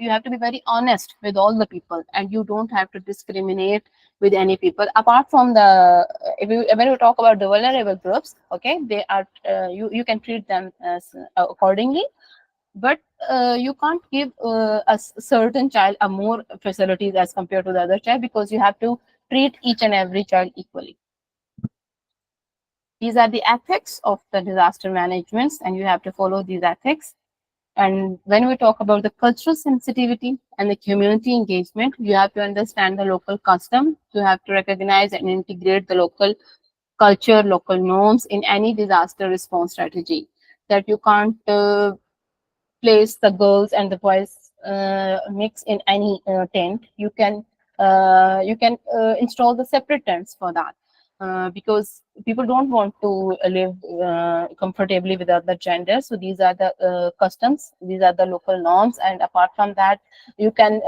have to be very honest with all the people, and you don't have to discriminate with any people apart from the when we talk about the vulnerable groups. Okay, they are you can treat them as accordingly, but you can't give certain child a more facilities as compared to the other child, because you have to treat each and every child equally. These are the ethics of the disaster management, and you have to follow these ethics. And when we talk about the cultural sensitivity and the community engagement, you have to understand the local custom. You have to recognize and integrate the local culture, local norms in any disaster response strategy. That you can't place the girls and the boys mix in any tent. You can install the separate tents for that. because people don't want to live comfortably with other gender. So these are the customs, these are the local norms, and apart from that, you can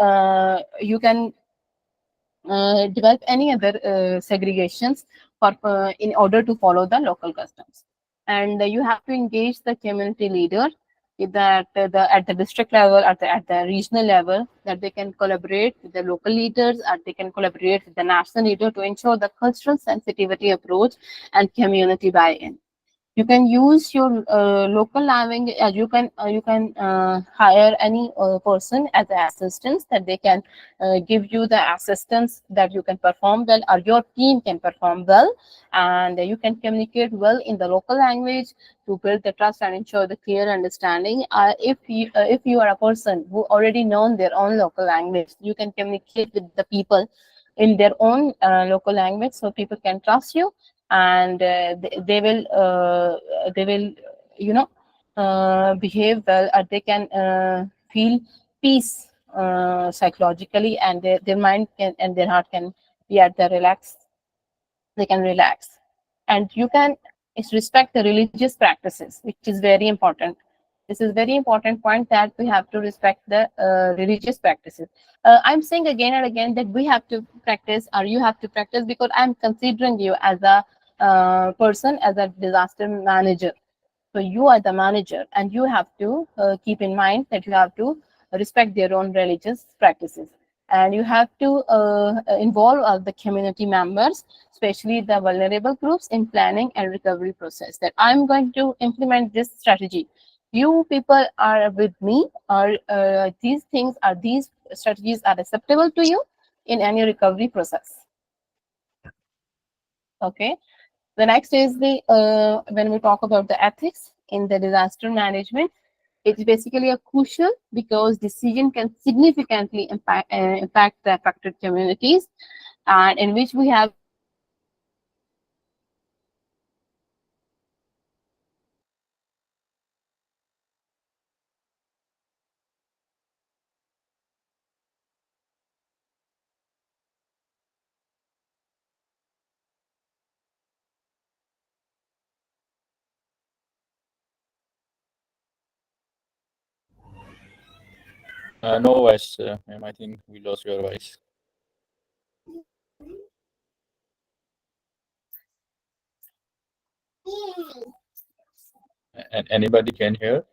develop any other segregations for in order to follow the local customs. And you have to engage the community leader that at the district level, at the regional level, that they can collaborate with the local leaders, or they can collaborate with the national leader to ensure the cultural sensitivity approach and community buy-in. You can use your local language. You can hire any person as an assistant, that they can give you the assistance that you can perform well, or your team can perform well, and you can communicate well in the local language to build the trust and ensure the clear understanding. If you are a person who already know their own local language, you can communicate with the people in their own local language, so people can trust you, and they will behave well, or they can feel peace psychologically, and their mind can and their heart can be at the relax. They can relax, and you can respect the religious practices, which is very important. This is very important point, that we have to respect the religious practices. I'm saying again and again that we have to practice, or you have to practice, because I'm considering you as a person, as a disaster manager. So you are the manager, and you have to keep in mind that you have to respect their own religious practices, and you have to involve all the community members, especially the vulnerable groups, in planning and recovery process. That I'm going to implement this strategy. You people are with me, or these strategies are acceptable to you in any recovery process. Okay. The next is the when we talk about the ethics in the disaster management, it's basically a crucial, because decision can significantly impact the affected communities, and in which we have No voice, ma'am. I think we lost your voice. And anybody can hear?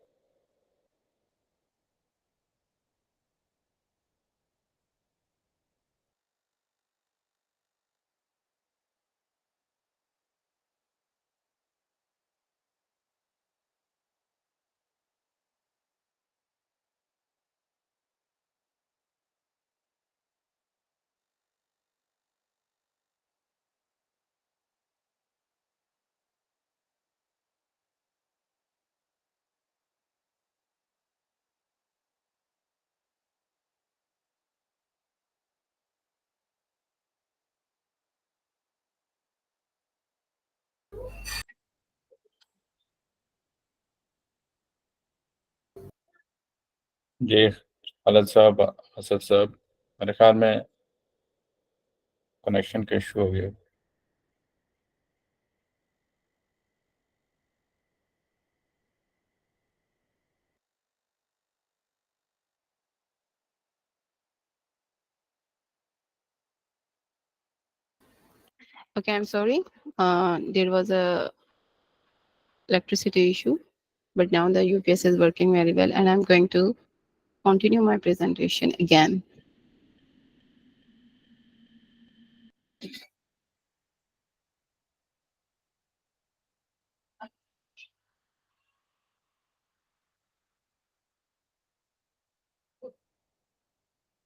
जी खालिद साहब, असद साहब, मेरे ख्याल में connection का issue हो गया. okay. I'm sorry. There was a electricity issue, but now the UPS is working very well, and I'm going to continue my presentation again.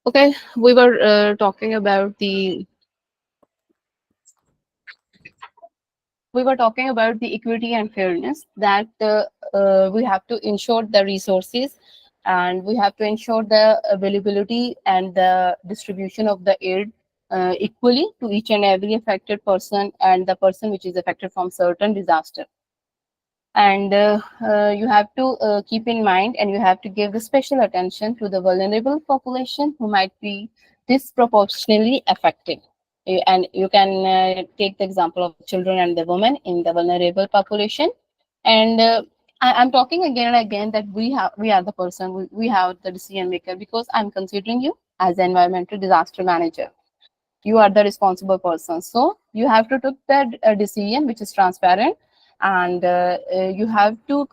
Okay, we were talking about the equity and fairness, that we have to ensure the resources, and we have to ensure the availability and the distribution of the aid equally to each and every affected person, and the person which is affected from certain disaster. And you have to keep in mind, and you have to give the special attention to the vulnerable population who might be disproportionately affected. And you can take the example of children and the women in the vulnerable population. And I'm talking again and again that we are the person, we have the decision maker, because I'm considering you as an environmental disaster manager. You are the responsible person, so you have to take that decision which is transparent, and you have to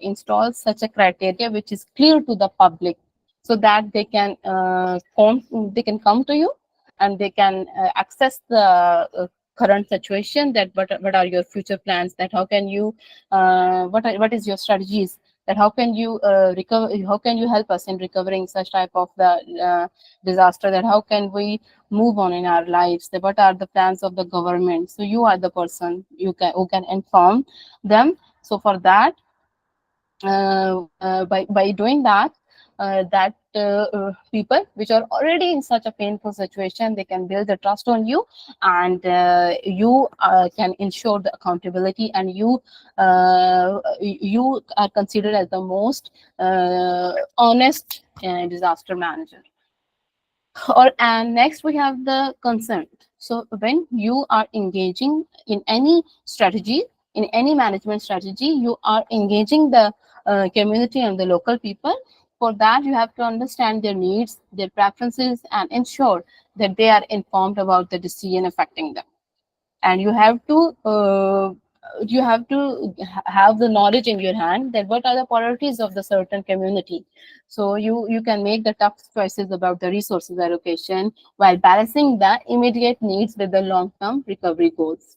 install such a criteria which is clear to the public, so that they can come to you, and they can access the current situation, that what are your future plans, that how can you what is your strategies, that how can you recover, how can you help us in recovering such type of the disaster, that how can we move on in our lives, that what are the plans of the government. So you are the person who can inform them. So for that, by doing that, people which are already in such a painful situation, they can build the trust on you, and you can ensure the accountability, and you are considered as the most honest disaster manager. And next we have the consent. So when you are engaging in any strategy, in any management strategy, you are engaging the community and the local people. For that, you have to understand their needs, their preferences, and ensure that they are informed about the decision affecting them. And you have to have the knowledge in your hand, that what are the priorities of the certain community. So you can make the tough choices about the resources allocation, while balancing the immediate needs with the long term recovery goals.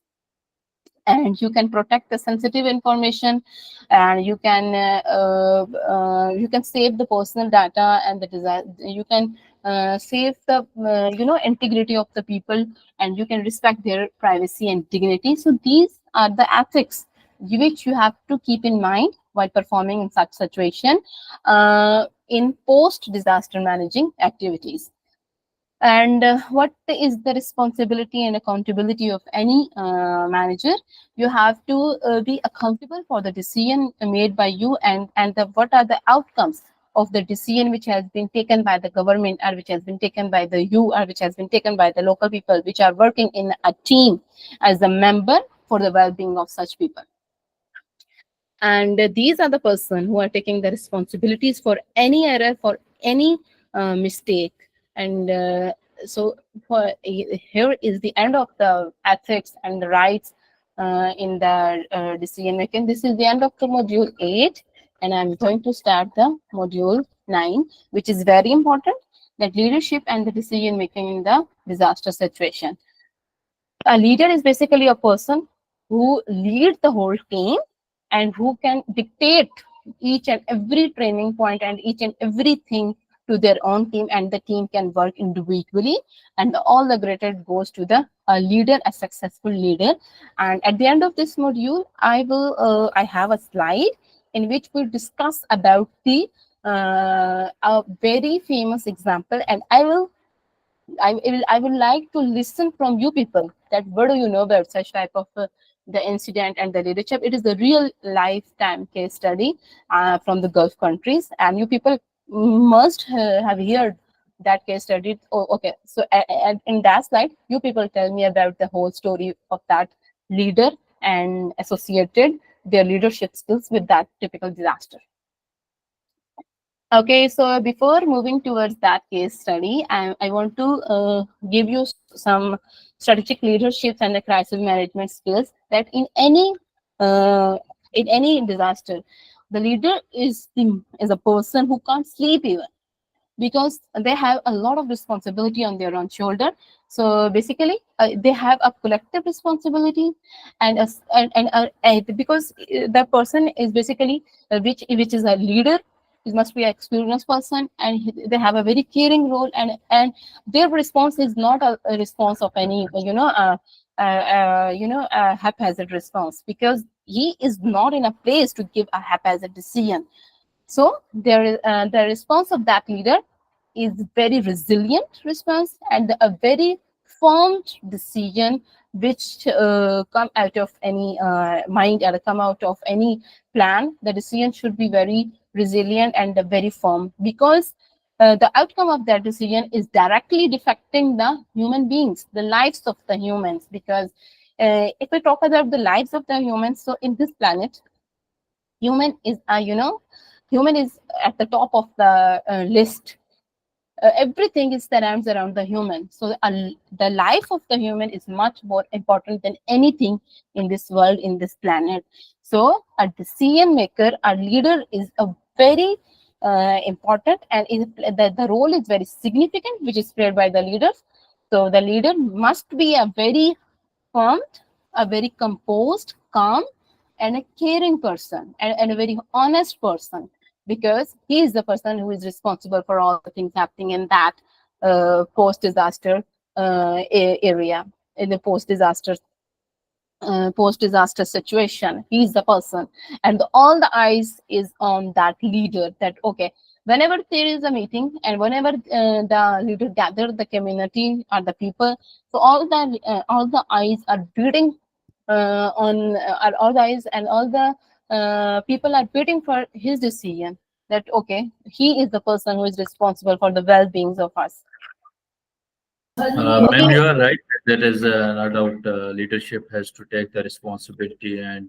And you can protect the sensitive information, and you can save the personal data, and the design, you can save the integrity of the people, and you can respect their privacy and dignity. So these are the ethics which you have to keep in mind while performing in such situation in post disaster managing activities. And what is the responsibility and accountability of any manager? You have to be accountable for the decision made by you, and what are the outcomes of the decision which has been taken by the government, or which has been taken by the you, or which has been taken by the local people which are working in a team as a member for the well-being of such people. And these are the person who are taking the responsibilities for any error, for any mistake. And so here is the end of the ethics and the rights in the decision making. This is the end of the module 8, and I'm going to start the module 9, which is very important, that leadership and the decision making in the disaster situation. A leader is basically a person who leads the whole team, and who can dictate each and every training point and each and everything to their own team, and the team can work individually, and all the credit goes to the leader, a successful leader. And at the end of this module, I have a slide in which we discuss about the a very famous example, and I would like to listen from you people, that what do you know about such type of the incident and the leadership. It is the real lifetime case study from the Gulf countries, and you people must have heard that case study. Oh, okay. So in that slide, you people tell me about the whole story of that leader and associated their leadership skills with that typical disaster. Okay, so before moving towards that case study, I want to give you some strategic leadership and the crisis management skills, that in any disaster, the leader is a person who can't sleep even, because they have a lot of responsibility on their own shoulder. So basically, they have a collective responsibility, and because that person is basically which is a leader. It must be an experienced person, and they have a very caring role, and their response is not a response of any haphazard response, because he is not in a place to give a haphazard decision. So there is the response of that leader is very resilient response, and a very formed decision which come out of any mind, or come out of any plan. The decision should be very resilient and very firm, because the outcome of that decision is directly affecting the human beings, the lives of the humans. Because if we talk about the lives of the humans, so in this planet, human is, human is at the top of the list. Everything is surrounds around the human. So the life of the human is much more important than anything in this world, in this planet. So a decision maker, a leader is a very important, and the role is very significant, which is played by the leaders. So the leader must be a very firm, a very composed, calm, and a caring person, and a very honest person, because he is the person who is responsible for all the things happening in that post-disaster area, in the post-disaster situation. He's the person, and all the eyes is on that leader. That okay, whenever there is a meeting, and whenever the leader gather the community or the people, so all the eyes are beating on all the eyes, and all the people are waiting for his decision. That okay, he is the person who is responsible for the well-beings of us. Ma'am, you are right. That is no doubt. Leadership has to take the responsibility and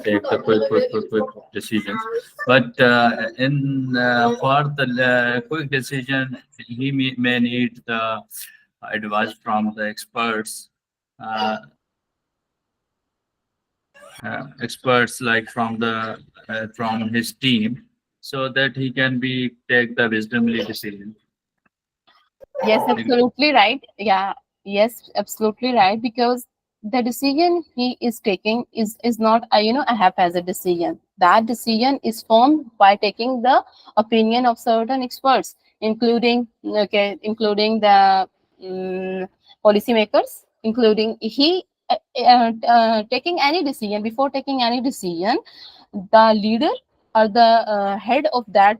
take the quick decisions. But for the quick decision, he may need the advice from the experts. Uh, Experts like from his team, so that he can be take the wisdomly decision. Yes, absolutely right. Yeah, yes, absolutely right. Because the decision he is taking is not a a haphazard decision. That decision is formed by taking the opinion of certain experts, including the policymakers, including he taking any decision. Before taking any decision, the leader or the head of that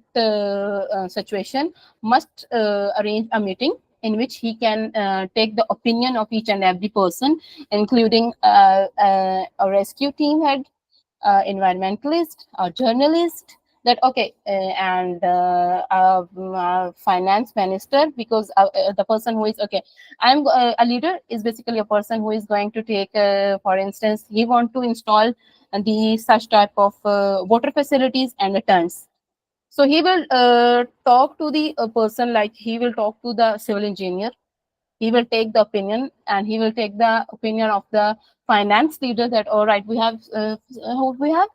situation must arrange a meeting in which he can take the opinion of each and every person, including a rescue team head, environmentalist, a journalist, that okay, and finance minister. Because the person who is okay, a leader is basically a person who is going to take, for instance, he want to install the such type of water facilities and the turns. So he will talk to the person, like he will talk to the civil engineer. He will take the opinion, and he will take the opinion of the finance leader, that all right, we have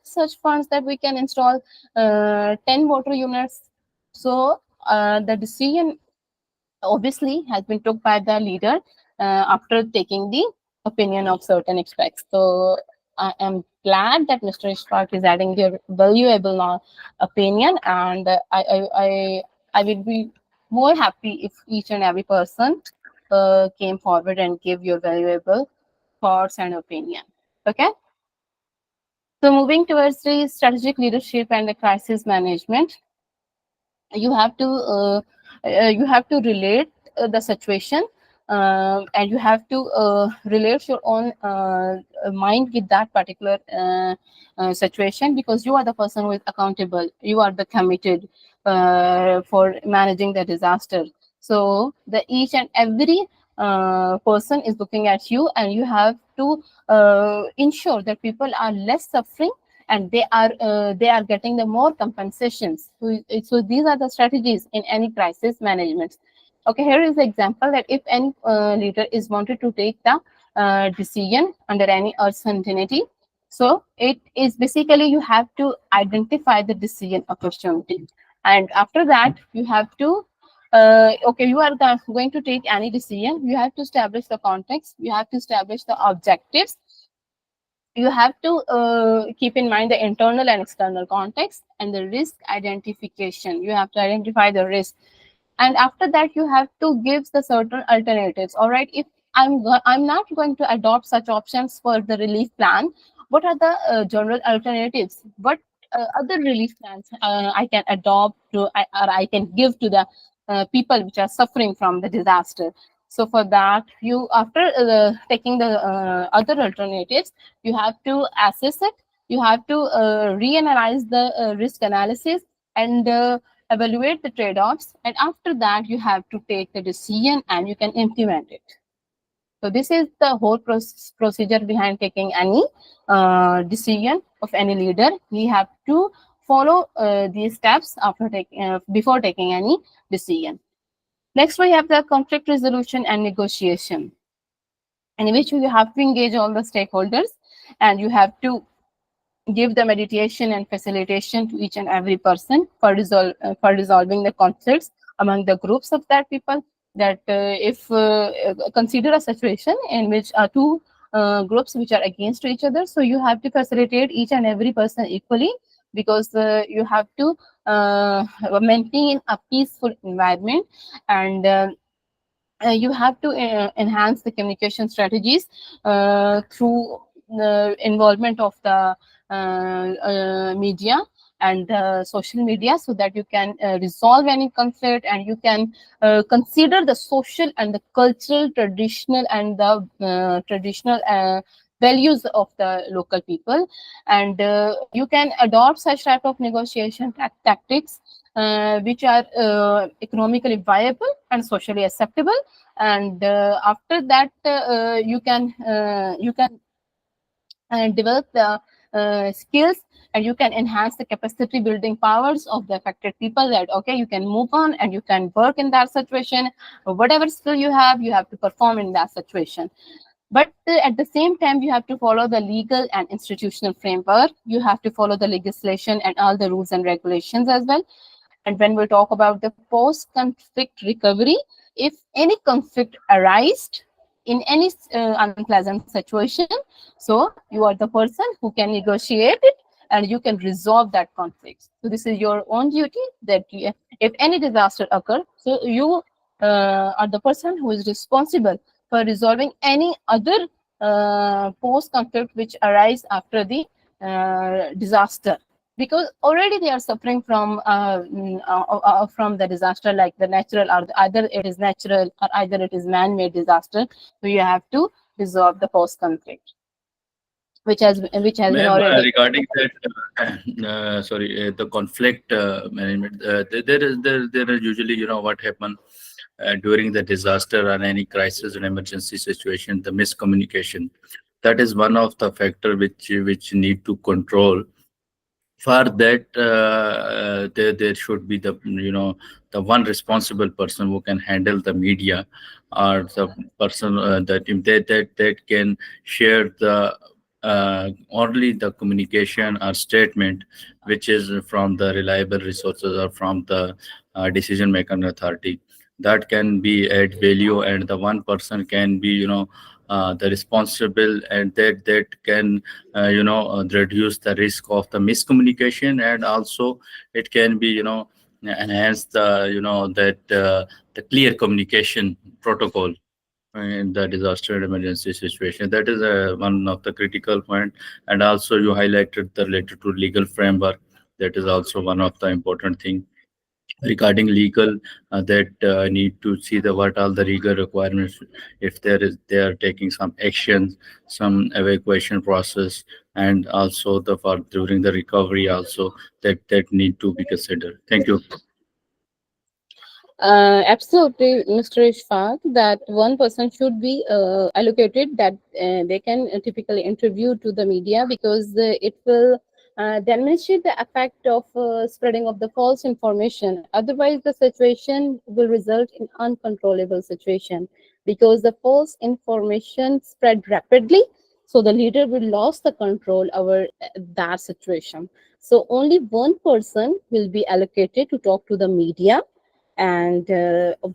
such funds that we can install 10 water units. So the decision obviously has been took by the leader after taking the opinion of certain experts. So I am glad that Mr. Ishfaq is adding their valuable opinion, and I would be more happy if each and every person came forward and gave your valuable thoughts and opinion. Okay. So moving towards the strategic leadership and the crisis management, you have to relate the situation, and you have to relate your own mind with that particular situation, because you are the person who is accountable, you are the committed for managing the disaster. So the each and every person is looking at you, and you have to ensure that people are less suffering, and they are getting the more compensations. So these are the strategies in any crisis management. Okay, here is the example that if any leader is wanted to take the decision under any uncertainty, so it is basically you have to identify the decision opportunity, and after that you have to okay, you are going to take any decision, you have to establish the context, you have to establish the objectives, you have to keep in mind the internal and external context, and the risk identification. You have to identify the risk, and after that you have to give the certain alternatives. All right, if I'm not going to adopt such options for the relief plan, what are the general alternatives? What other relief plans I can adopt or I can give to the people which are suffering from the disaster? So for that, you after taking the other alternatives, you have to assess it, you have to reanalyze the risk analysis, and evaluate the trade-offs, and after that you have to take the decision and you can implement it. So this is the whole procedure behind taking any decision of any leader. We have to follow these steps before taking any decision. Next, we have the conflict resolution and negotiation, in which you have to engage all the stakeholders and you have to give the mediation and facilitation to each and every person for resolving the conflicts among the groups of that people. That if consider a situation in which two groups which are against each other, so you have to facilitate each and every person equally, because you have to maintain a peaceful environment, and you have to enhance the communication strategies through the involvement of the media and social media, so that you can resolve any conflict, and you can consider the social and the cultural, traditional, and the traditional values of the local people, and you can adopt such type of negotiation tactics which are economically viable and socially acceptable, and after that you can develop the skills, and you can enhance the capacity building powers of the affected people, that okay, you can move on and you can work in that situation. Whatever skill you have to perform in that situation. But at the same time, you have to follow the legal and institutional framework. You have to follow the legislation and all the rules and regulations as well. And when we talk about the post-conflict recovery, if any conflict arises in any unpleasant situation, so you are the person who can negotiate it and you can resolve that conflict. So this is your own duty, that if any disaster occurs, so you are the person who is responsible for resolving any other post-conflict which arise after the disaster, because already they are suffering from the disaster, like the natural, or either it is natural or either it is man-made disaster. So you have to resolve the post-conflict, which has been Ma'am, already. regarding that, the conflict management, there is usually, what happen during the disaster or any crisis and emergency situation, the miscommunication. That is one of the factor which need to control. For that, there should be the one responsible person who can handle the media, or the person that can share the only the communication or statement which is from the reliable resources or from the decision making authority, that can be add value, and the one person can be the responsible, and that can reduce the risk of the miscommunication, and also it can be enhance the that the clear communication protocol in the disaster and emergency situation. That is one of the critical point. And also you highlighted the related to legal framework. That is also one of the important thing regarding legal, that need to see the what all the legal requirements, if they are taking some actions, some evacuation process, and also the for during the recovery also, that need to be considered. Thank you. Absolutely, Mr. Ishfaq, that one person should be allocated, that they can typically interview to the media, because it will demonstrate the effect of spreading of the false information. Otherwise, the situation will result in uncontrollable situation, because the false information spread rapidly. So the leader will lose the control over that situation. So only one person will be allocated to talk to the media, and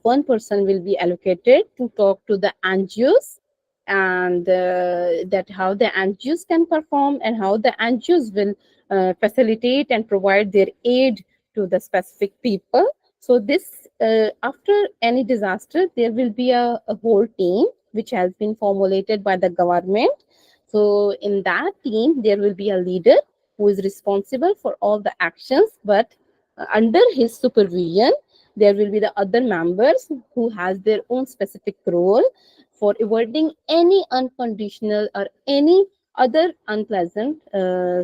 one person will be allocated to talk to the NGOs, and that how the NGOs can perform, and how the NGOs will facilitate and provide their aid to the specific people. So this after any disaster, there will be a whole team which has been formulated by the government. So in that team, there will be a leader who is responsible for all the actions, but under his supervision, there will be the other members who has their own specific role for avoiding any unconditional or any other unpleasant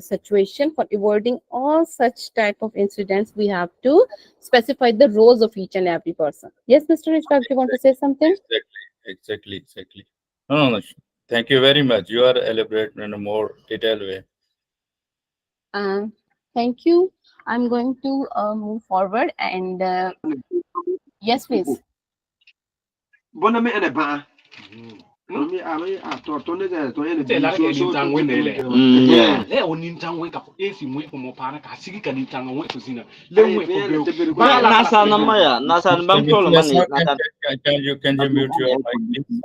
situation. For avoiding all such type of incidents, we have to specify the roles of each and every person. Yes, Mr. Ishfaq, you want to say something? Exactly. No. Thank you very much. You are elaborate in a more detailed way. uh, thank you. I'm going to move forward and yes, please. Bona me ene ba. Ami to ne je to ene bi so Yeah. le oni ntan we ka esi mu ko mo para ka sigi ka ntan we to sina le mu ko be Na nasa na maya nasa na bang tolo man Yes, nasa can you mute your air mic, please?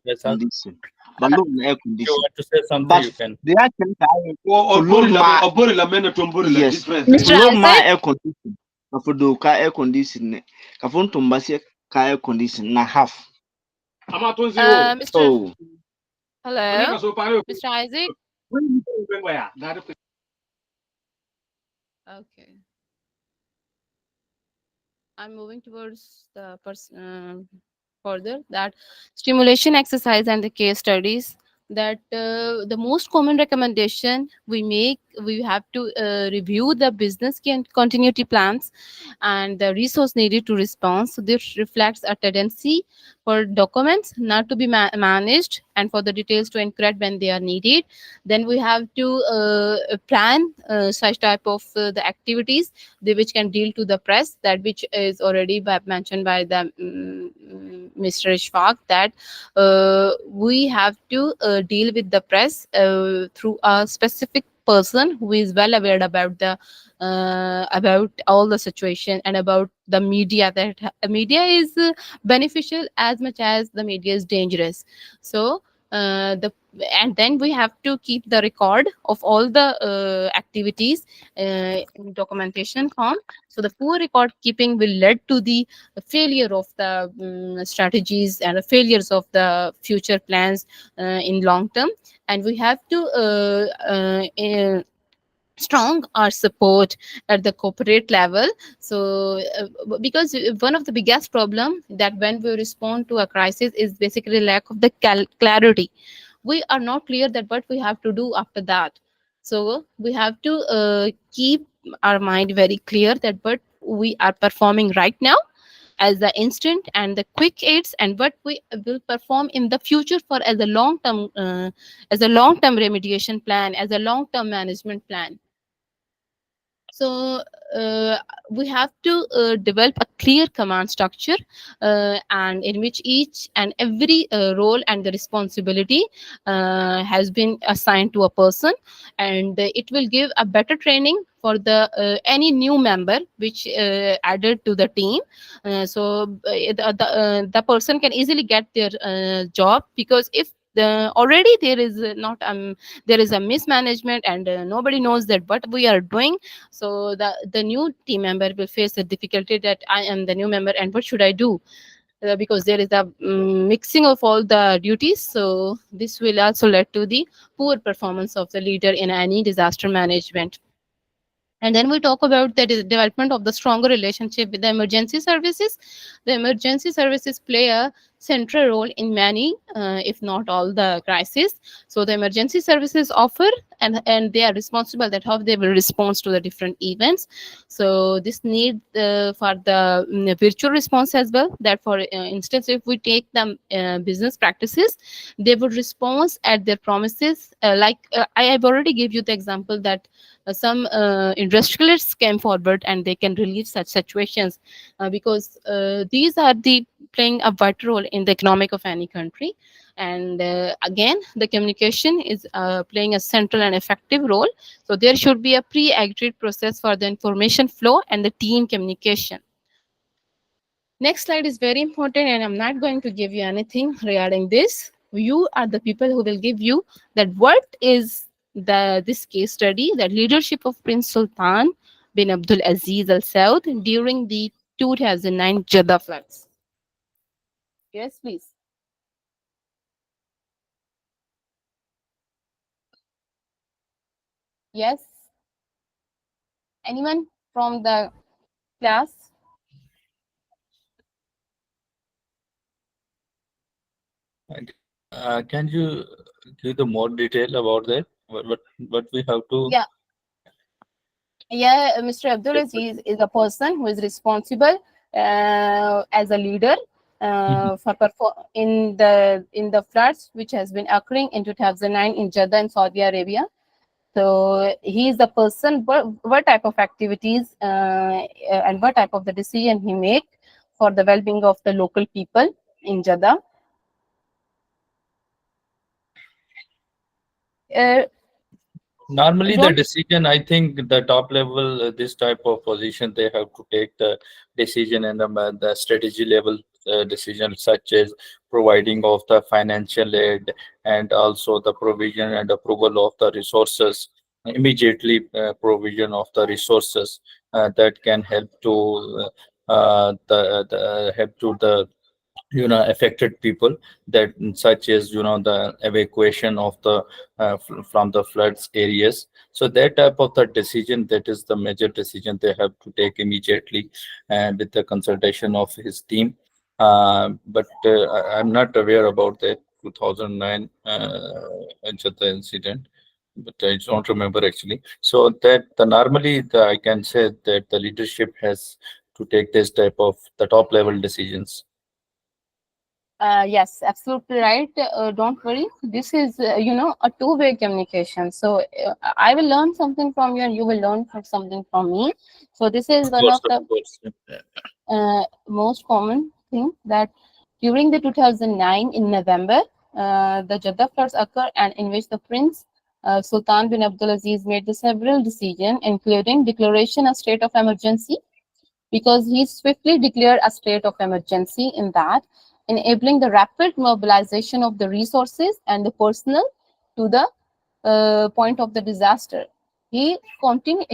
Yes, sir. condition. Balloon air If you condition. want to say something, But you can. the actual obori la mena to obori la yes, difference. Mr. full my Isaac, air condition. Kafudo ka air condition ne. Kafun tumbasi ka air condition na half. Ama to zero. Mr. Oh, Oni Hello, ka so pare. Mr. Isaac. When we are that Okay, I'm moving towards the further that stimulation exercise and the case studies, that the most common recommendation we make, we have to review the business continuity plans and the resource needed to respond. So this reflects a tendency for documents not to be managed and for the details to incorrect when they are needed. Then we have to plan such type of the activities which can deal to the press, that which is already mentioned by the Mr. Ishfaq, that we have to deal with the press through a specific person who is well aware about all the situation and about the media, that media is beneficial as much as the media is dangerous. So the and then we have to keep the record of all the activities in documentation form. So the poor record keeping will lead to the failure of the strategies and the failures of the future plans in long term. And we have to strong our support at the corporate level. So because one of the biggest problem that when we respond to a crisis is basically lack of the clarity. We are not clear that what we have to do after that. So we have to keep our mind very clear that what we are performing right now as the instant and the quick aids, and what we will perform in the future for as a long term remediation plan, as a long term management plan. So uh, we have to develop a clear command structure, and in which each and every role and the responsibility has been assigned to a person, and it will give a better training for the any new member which added to the team. The person can easily get their job, because if already there is not there is a mismanagement and nobody knows that what we are doing. So the new team member will face the difficulty that I am the new member and what should I do, because there is a mixing of all the duties. So this will also lead to the poor performance of the leader in any disaster management. And then we talk about the development of the stronger relationship with the emergency services. The emergency services play a central role in many, if not all, the crises. So the emergency services offer, and they are responsible that how they will respond to the different events. So this need for the virtual response as well. That for instance, if we take the business practices, they would respond at their promises. I have already gave you the example that some industrialists came forward and they can relieve such situations, because these are the playing a vital role in the economic of any country. And again, the communication is playing a central and effective role. So there should be a pre-agreed process for the information flow and the team communication. Next slide is very important, and I'm not going to give you anything regarding this. You are the people who will give you that what is this case study, the leadership of Prince Sultan bin Abdul Aziz Al Saud during the 2009 Jeddah floods. Yes, please. Yes. Anyone from the class? Can you give the more detail about that? What we have to? Yeah, Mr. Abdul Aziz is a person who is responsible as a leader for in the floods which has been occurring in 2009 in Jeddah in Saudi Arabia. So he is the person. What type of activities and what type of the decision he make for the well-being of the local people in Jeddah. Normally, the Don't decision, I think the top level, this type of position, they have to take the decision and the strategy level decision, such as providing of the financial aid and also the provision and approval of the resources, immediately provision of the resources that can help to the help to the affected people, that such as the evacuation of the from the floods areas. So that type of the decision, that is the major decision they have to take immediately and with the consultation of his team. But I'm not aware about that 2009 Jeddah incident, but I don't remember actually. So that normally I can say that the leadership has to take this type of the top level decisions. Yes, absolutely right. Don't worry. This is, a two-way communication. So I will learn something from you, and you will learn something from me. So this is one of Of the course. most common thing that during the 2009 in November, the Jeddah floods occurred, and in which the Prince Sultan bin Abdulaziz made the several decisions, including declaration of state of emergency, because he swiftly declared a state of emergency in that, enabling the rapid mobilization of the resources and the personnel to the point of the disaster. He continue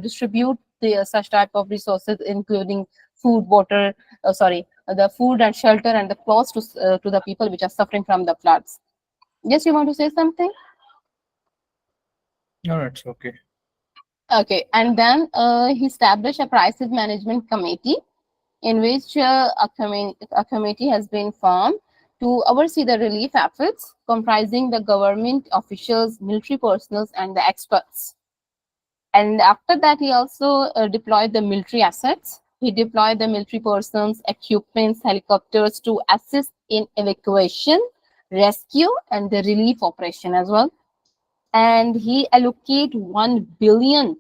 distribute the such type of resources, including food, water, the food and shelter and the clothes to the people which are suffering from the floods. Yes, you want to say something? No, it's okay. Okay, and then he established a crisis management committee in which a committee has been formed to oversee the relief efforts, comprising the government officials, military personnel, and the experts. And after that, he also deployed the military assets. He deployed the military personnel, equipments, helicopters to assist in evacuation, rescue, and the relief operation as well. And he allocated 1 billion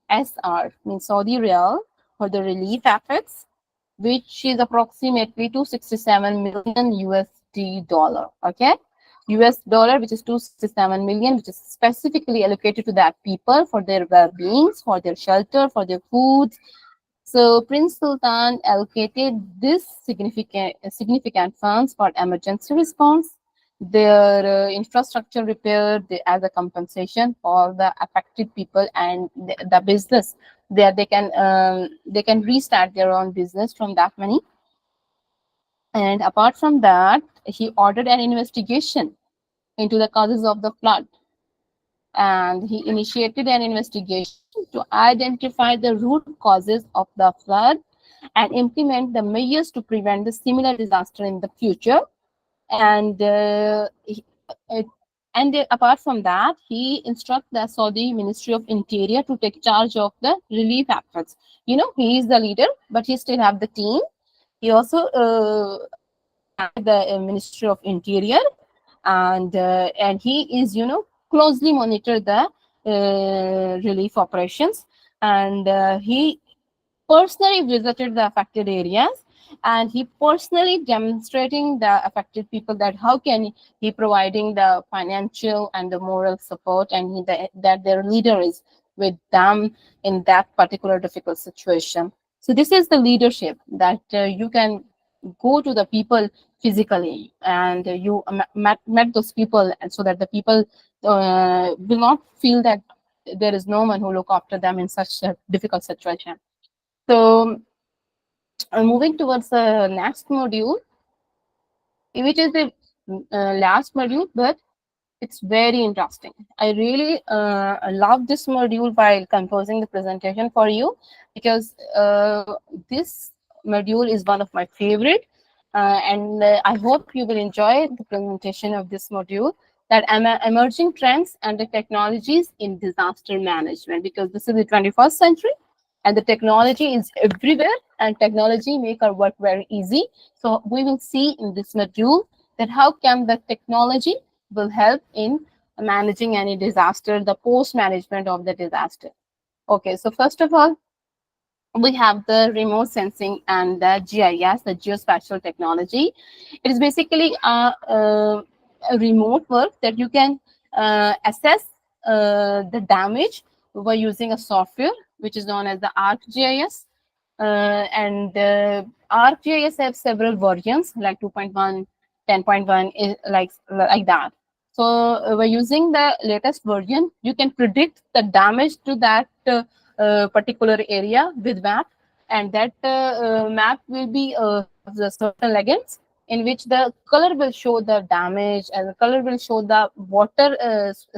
SR, means Saudi Riyal, for the relief efforts, which is approximately 267 million USD dollar. Okay, US dollar, which is 267 million, which is specifically allocated to that people for their well-beings, for their shelter, for their food. So Prince Sultan allocated this significant funds for emergency response, their infrastructure repair as a compensation for the affected people and the business. There they can restart their own business from that money. And apart from that, he ordered an investigation into the causes of the flood, and he initiated an investigation to identify the root causes of the flood and implement the measures to prevent the similar disaster in the future. And apart from that, he instructed the Saudi Ministry of Interior to take charge of the relief efforts. He is the leader, but he still have the team. He also the Ministry of Interior, and he is closely monitor the relief operations, and he personally visited the affected areas, and he personally demonstrating the affected people that how can he providing the financial and the moral support, and that their leader is with them in that particular difficult situation. So this is the leadership that you can go to the people physically, and you met those people, and so that the people will not feel that there is no one who look after them in such a difficult situation. So moving towards the next module, which is the last module, but it's very interesting. I really love this module while composing the presentation for you, because this module is one of my favorite. and I hope you will enjoy the presentation of this module, that emerging trends and the technologies in disaster management, because this is the 21st century and the technology is everywhere, and technology make our work very easy. So we will see in this module that how can the technology will help in managing any disaster, the post management of the disaster. Okay, so first of all, we have the remote sensing and the GIS, the geospatial technology. It is basically a remote work that you can assess the damage by using a software which is known as the ArcGIS. And ArcGIS have several versions like 2.1, 10.1, like that. So by using the latest version, you can predict the damage to that particular area with map, and that map will be have the certain legends in which the color will show the damage and the color will show the water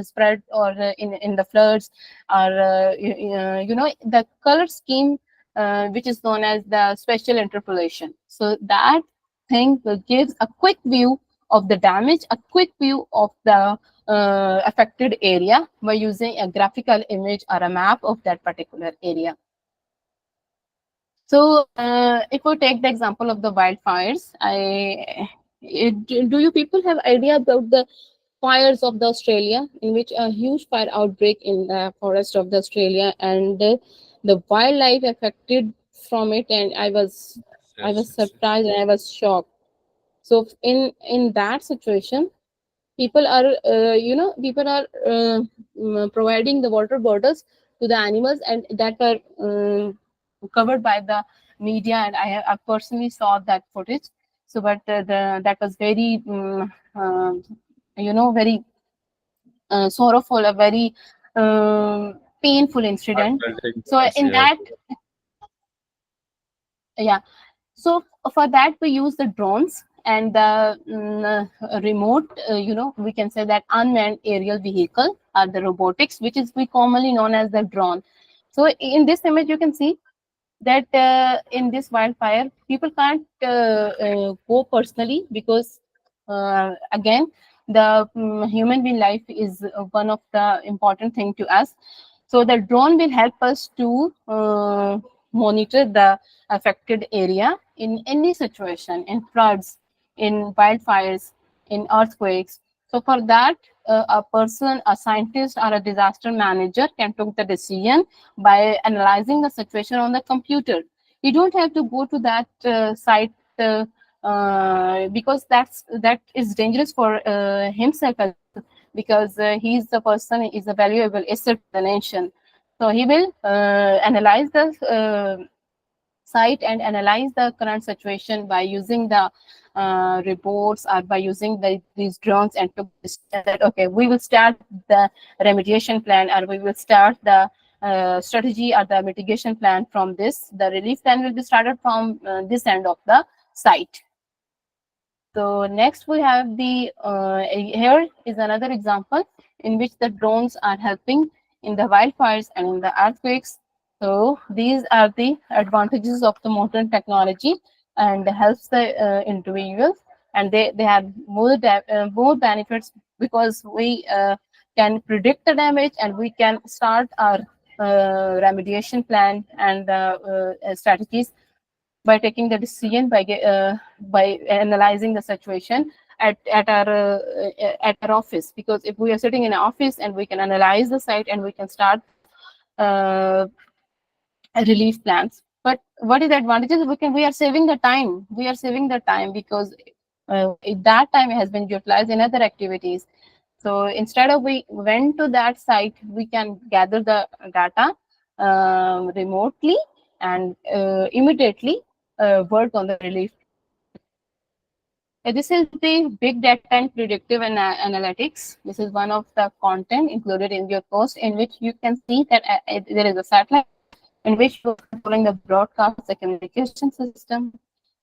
spread or in the floods, or the color scheme which is known as the spatial interpolation. So that thing will give a quick view of the damage, a quick view of the affected area by using a graphical image or a map of that particular area. So if we take the example of the wildfires, do you people have idea about the fires of the Australia, in which a huge fire outbreak in the forest of the Australia, and the wildlife affected from it, and I was surprised and I was shocked. So in that situation, people are providing the water bottles to the animals, and that were covered by the media, and I personally saw that footage. So but that was very very sorrowful, a very painful incident. So in that, yeah, so for that we use the drones and the remote, we can say that unmanned aerial vehicle, or the robotics, which is we commonly known as the drone. So in this image you can see that in this wildfire, people can't go personally, because again, the human being life is one of the important thing to us. So the drone will help us to monitor the affected area in any situation, in floods, in wildfires, in earthquakes. So for that, a person, a scientist, or a disaster manager can take the decision by analyzing the situation on the computer. You don't have to go to that site because that is dangerous for himself, because he's the person is a valuable asset to the nation. So he will analyze the site and analyze the current situation by using the reports, or by using these drones, and to that, okay, we will start the remediation plan, or we will start the strategy or the mitigation plan from this. The relief plan will be started from this end of the site. So next we have the here is another example in which the drones are helping in the wildfires and in the earthquakes. So these are the advantages of the modern technology, and helps the individuals, and they have more benefits, because we can predict the damage, and we can start our remediation plan and strategies by taking the decision by analyzing the situation at our office. Because if we are sitting in an office, and we can analyze the site, and we can start uh, relief plans. But what is the advantages? We are saving the time. We are saving the time, because that time has been utilized in other activities. So instead of we went to that site, we can gather the data remotely, and immediately work on the relief. This is the big data and predictive analytics. This is one of the content included in your course, in which you can see that there is a satellite in which you are controlling the broadcast, the communication system,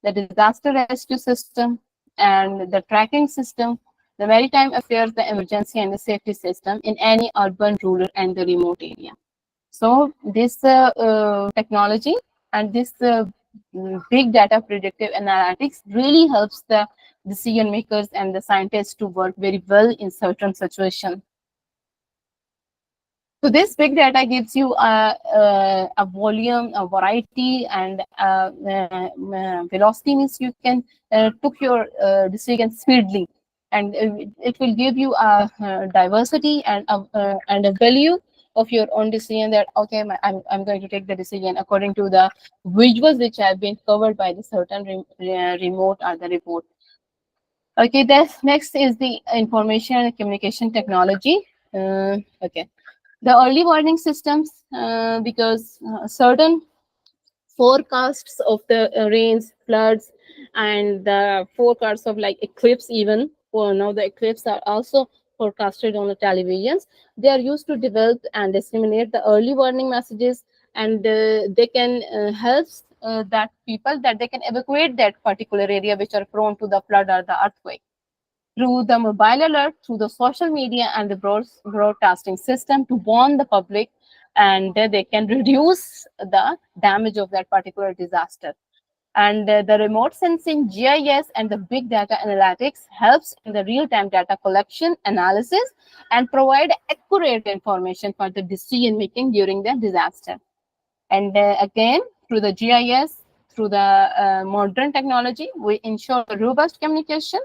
the disaster rescue system, and the tracking system, the maritime affairs, the emergency and the safety system in any urban, rural, and the remote area. So this technology and this big data predictive analytics really helps the decision makers and the scientists to work very well in certain situations. So this big data gives you a volume, a variety, and velocity means you can took your decision speedily, and it will give you a diversity and a value of your own decision. That okay, I'm going to take the decision according to the visuals which have been covered by the certain remote or the report. Okay, this next is the information and communication technology. Okay, the early warning systems, because certain forecasts of the rains, floods, and the forecasts of like eclipse even. Well, now the eclipse are also forecasted on the televisions. They are used to develop and disseminate the early warning messages, and they can help that people that they can evacuate that particular area which are prone to the flood or the earthquake through the mobile alert, through the social media and the broadcasting system to warn the public, and they can reduce the damage of that particular disaster. And the remote sensing, GIS, and the big data analytics helps in the real-time data collection, analysis, and provide accurate information for the decision making during the disaster. And again, through the GIS, through the modern technology, we ensure robust communication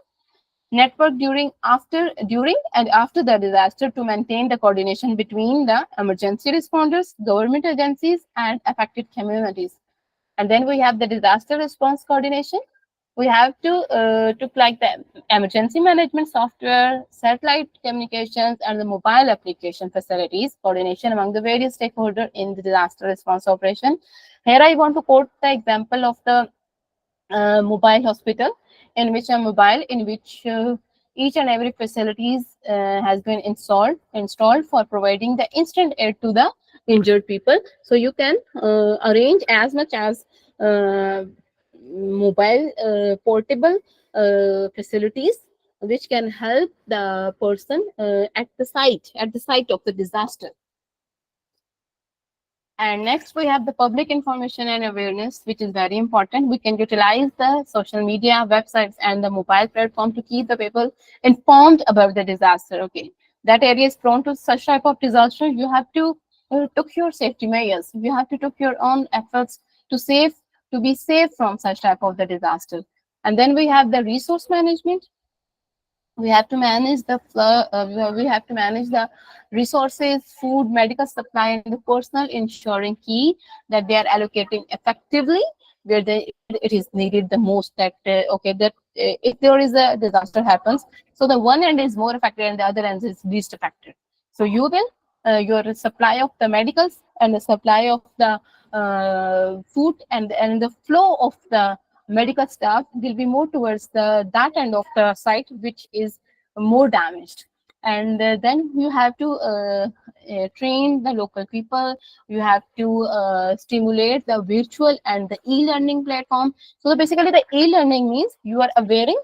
network during and after the disaster to maintain the coordination between the emergency responders, government agencies, and affected communities. And then we have the disaster response coordination. We have to like the emergency management software, satellite communications, and the mobile application facilities coordination among the various stakeholders in the disaster response operation. Here I want to quote the example of the mobile hospital, in which each and every facilities has been installed for providing the instant aid to the injured people. So you can arrange as much as mobile portable facilities which can help the person at the site of the disaster. And next, we have the public information and awareness, which is very important. We can utilize the social media, websites, and the mobile platform to keep the people informed about the disaster. Okay, that area is prone to such type of disaster. You have to took your safety measures. You have to took your own efforts to be safe from such type of the disaster. And then we have the resource management. We have to manage the flow, we have to manage the resources, food, medical supply, and the personal, ensuring key that they are allocating effectively where it is needed the most. That okay, that if there is a disaster happens, so the one end is more affected and the other end is least affected. So you will your supply of the medicals and the supply of the food and the flow of the medical staff will be more towards that end of the site which is more damaged. And then you have to train the local people. You have to stimulate the virtual and the e-learning platform. So basically the e-learning means you are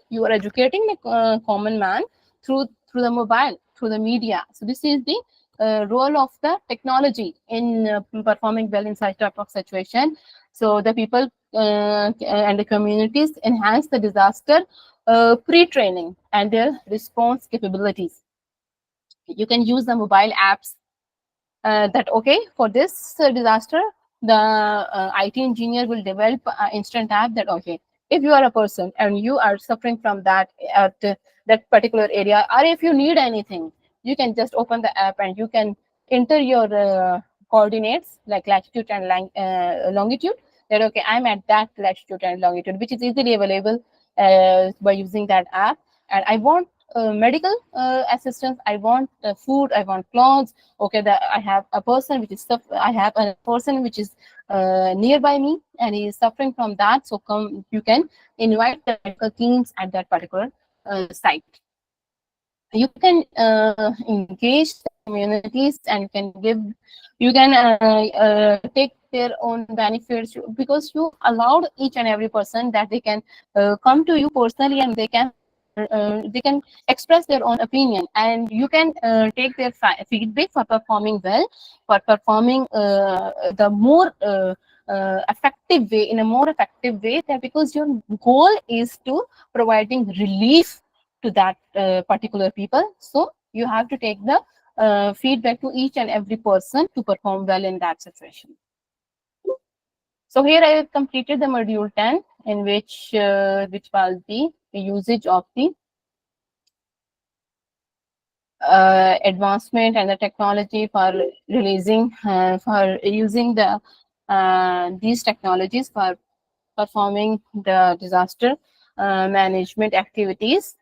you are educating the common man through the mobile, through the media. So this is the role of the technology in performing well in such type of situation. So the people and the communities enhance the disaster pre-training and their response capabilities. You can use the mobile apps that okay, for this disaster, the IT engineer will develop an instant app that okay, if you are a person and you are suffering from that at that particular area, or if you need anything, you can just open the app and you can enter your coordinates like latitude and longitude. That okay, I'm at that latitude and longitude, which is easily available by using that app. And I want medical assistance. I want food. I want clothes. Okay, I have a person which is I have a person which is nearby me and he is suffering from that. So come, you can invite the medical teams at that particular site. You can engage the communities and you can take their own benefits because you allowed each and every person that they can come to you personally and they can express their own opinion, and you can take their feedback for performing well, for performing the more effective way, in a more effective way, that because your goal is to providing relief to that particular people. So you have to take the feedback to each and every person to perform well in that situation. So here I have completed the module 10, in which was the usage of the advancement and the technology for releasing for using these technologies for performing the disaster management activities.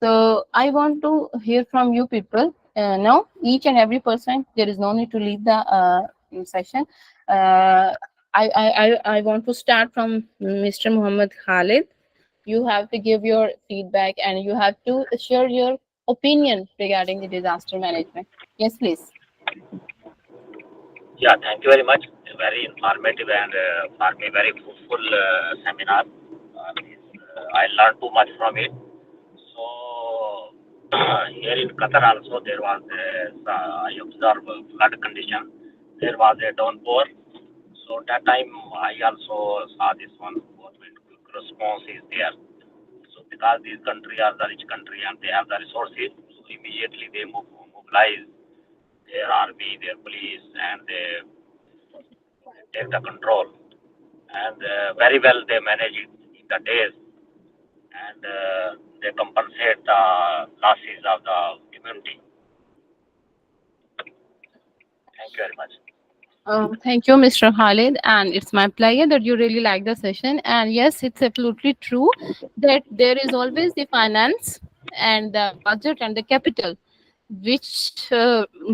So I want to hear from you people now, each and every person. There is no need to leave the session. uh, I want to start from Mr. Muhammad Khalid. You have to give your feedback and you have to share your opinion regarding the disaster management. Yes, please. Yeah, thank you very much. Very informative and for me very fruitful seminar. I learned too much from it. So here in Qatar also there was I observed flood condition. There was a downpour. So that time I also saw this one government quick response is there. So because these country are the rich country and they have the resources, so immediately they mobilize their army, their police, and they take the control. And very well they manage it in the days, and they compensate the losses of the community. Thank you very much. Thank you, Mr. Khalid. And it's my pleasure that you really like the session. And yes, it's absolutely true that there is always the finance and the budget and the capital which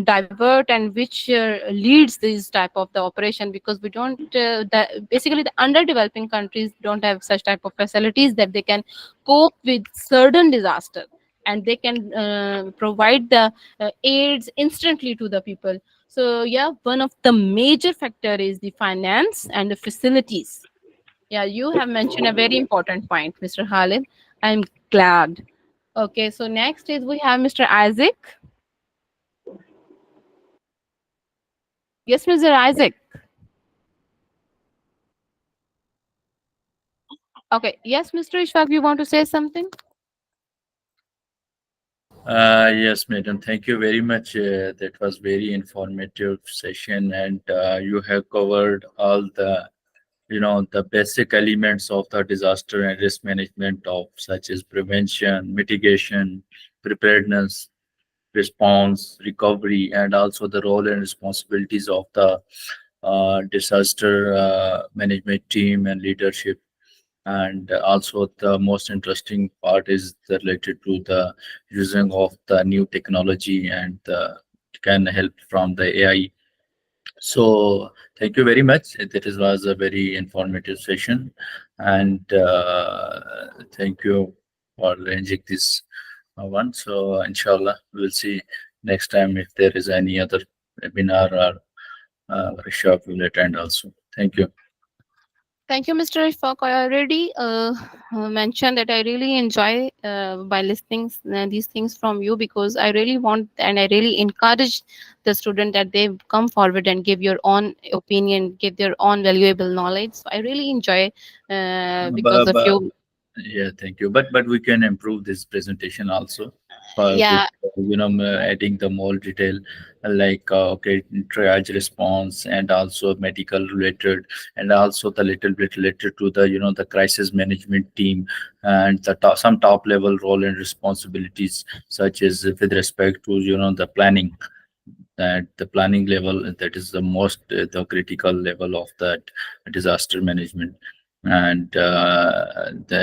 divert and which leads this type of the operation, because we don't basically the underdeveloping countries don't have such type of facilities that they can cope with certain disaster, and they can provide the aids instantly to the people. So yeah, one of the major factor is the finance and the facilities. Yeah, you have mentioned a very important point, Mr. Khalid. I'm glad. Okay, so next is we have Mr. Isaac. Yes, Mr. Isaac. Okay. Yes, Mr. Ishfaq, you want to say something? Yes, madam. Thank you very much. That was very informative session, and you have covered all the the basic elements of the disaster and risk management of such as prevention, mitigation, preparedness, response, recovery, and also the role and responsibilities of the disaster management team and leadership. And also the most interesting part is related to the using of the new technology and can help from the AI. So thank you very much. Was a very informative session, and thank you for arranging this one. So inshallah, we'll see next time if there is any other webinar or workshop we'll attend also. Thank you. Thank you, Mr. Ishfaq. I already mentioned that I really enjoy by listening these things from you, because I really want and I really encourage the student that they come forward and give your own opinion, give their own valuable knowledge. So I really enjoy because of But you. yeah, thank you. But we can improve this presentation also for with Yeah, adding the more detail like okay, triage response and also medical related, and also the little bit related to the the crisis management team, and the some top level role and responsibilities such as with respect to the planning, that the planning level, that is the most the critical level of that disaster management. And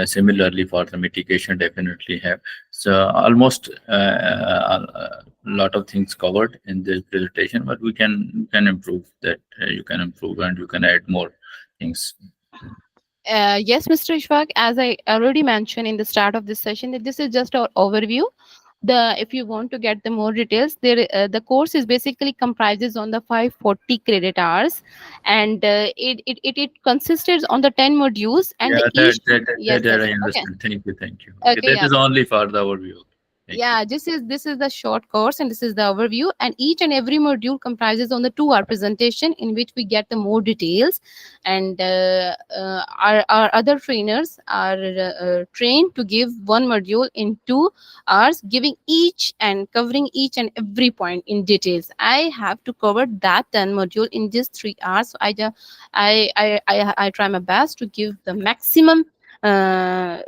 similarly for the mitigation definitely have, so almost a lot of things covered in this presentation, but we can improve that. You can improve and you can add more things. yes, Mr. Ishfaq, as I already mentioned in the start of this session, that this is just our overview. If you want to get the more details, there the course is basically comprises on the 540 credit hours, and it consists on the 10 modules, and Yeah, each. that Yes, that yes. I Okay. understand. Thank you, thank you. Okay, Okay, that yeah. is only for the overview. Yeah, this is the short course and this is the overview, and each and every module comprises on the 2 hour presentation in which we get the more details, and our other trainers are trained to give one module in 2 hours, giving each and covering each and every point in details. I have to cover that 10 module in just 3 hours, so I try my best to give the maximum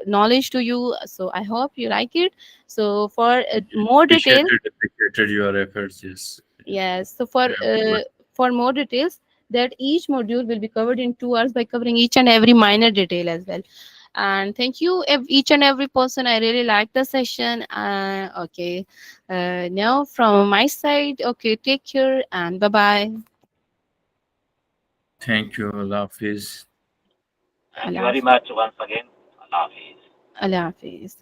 knowledge to you, so I hope you like it. So for more details, Appreciated your efforts. Yes. yes. So Yeah, for more details, that each module will be covered in 2 hours by covering each and every minor detail as well. And thank you each and every person. I really like the session. Okay. Now from my side, okay. Take care and bye bye. Thank you. Allah Hafiz. Thank you very much once again. Allah Hafiz. Allah Hafiz.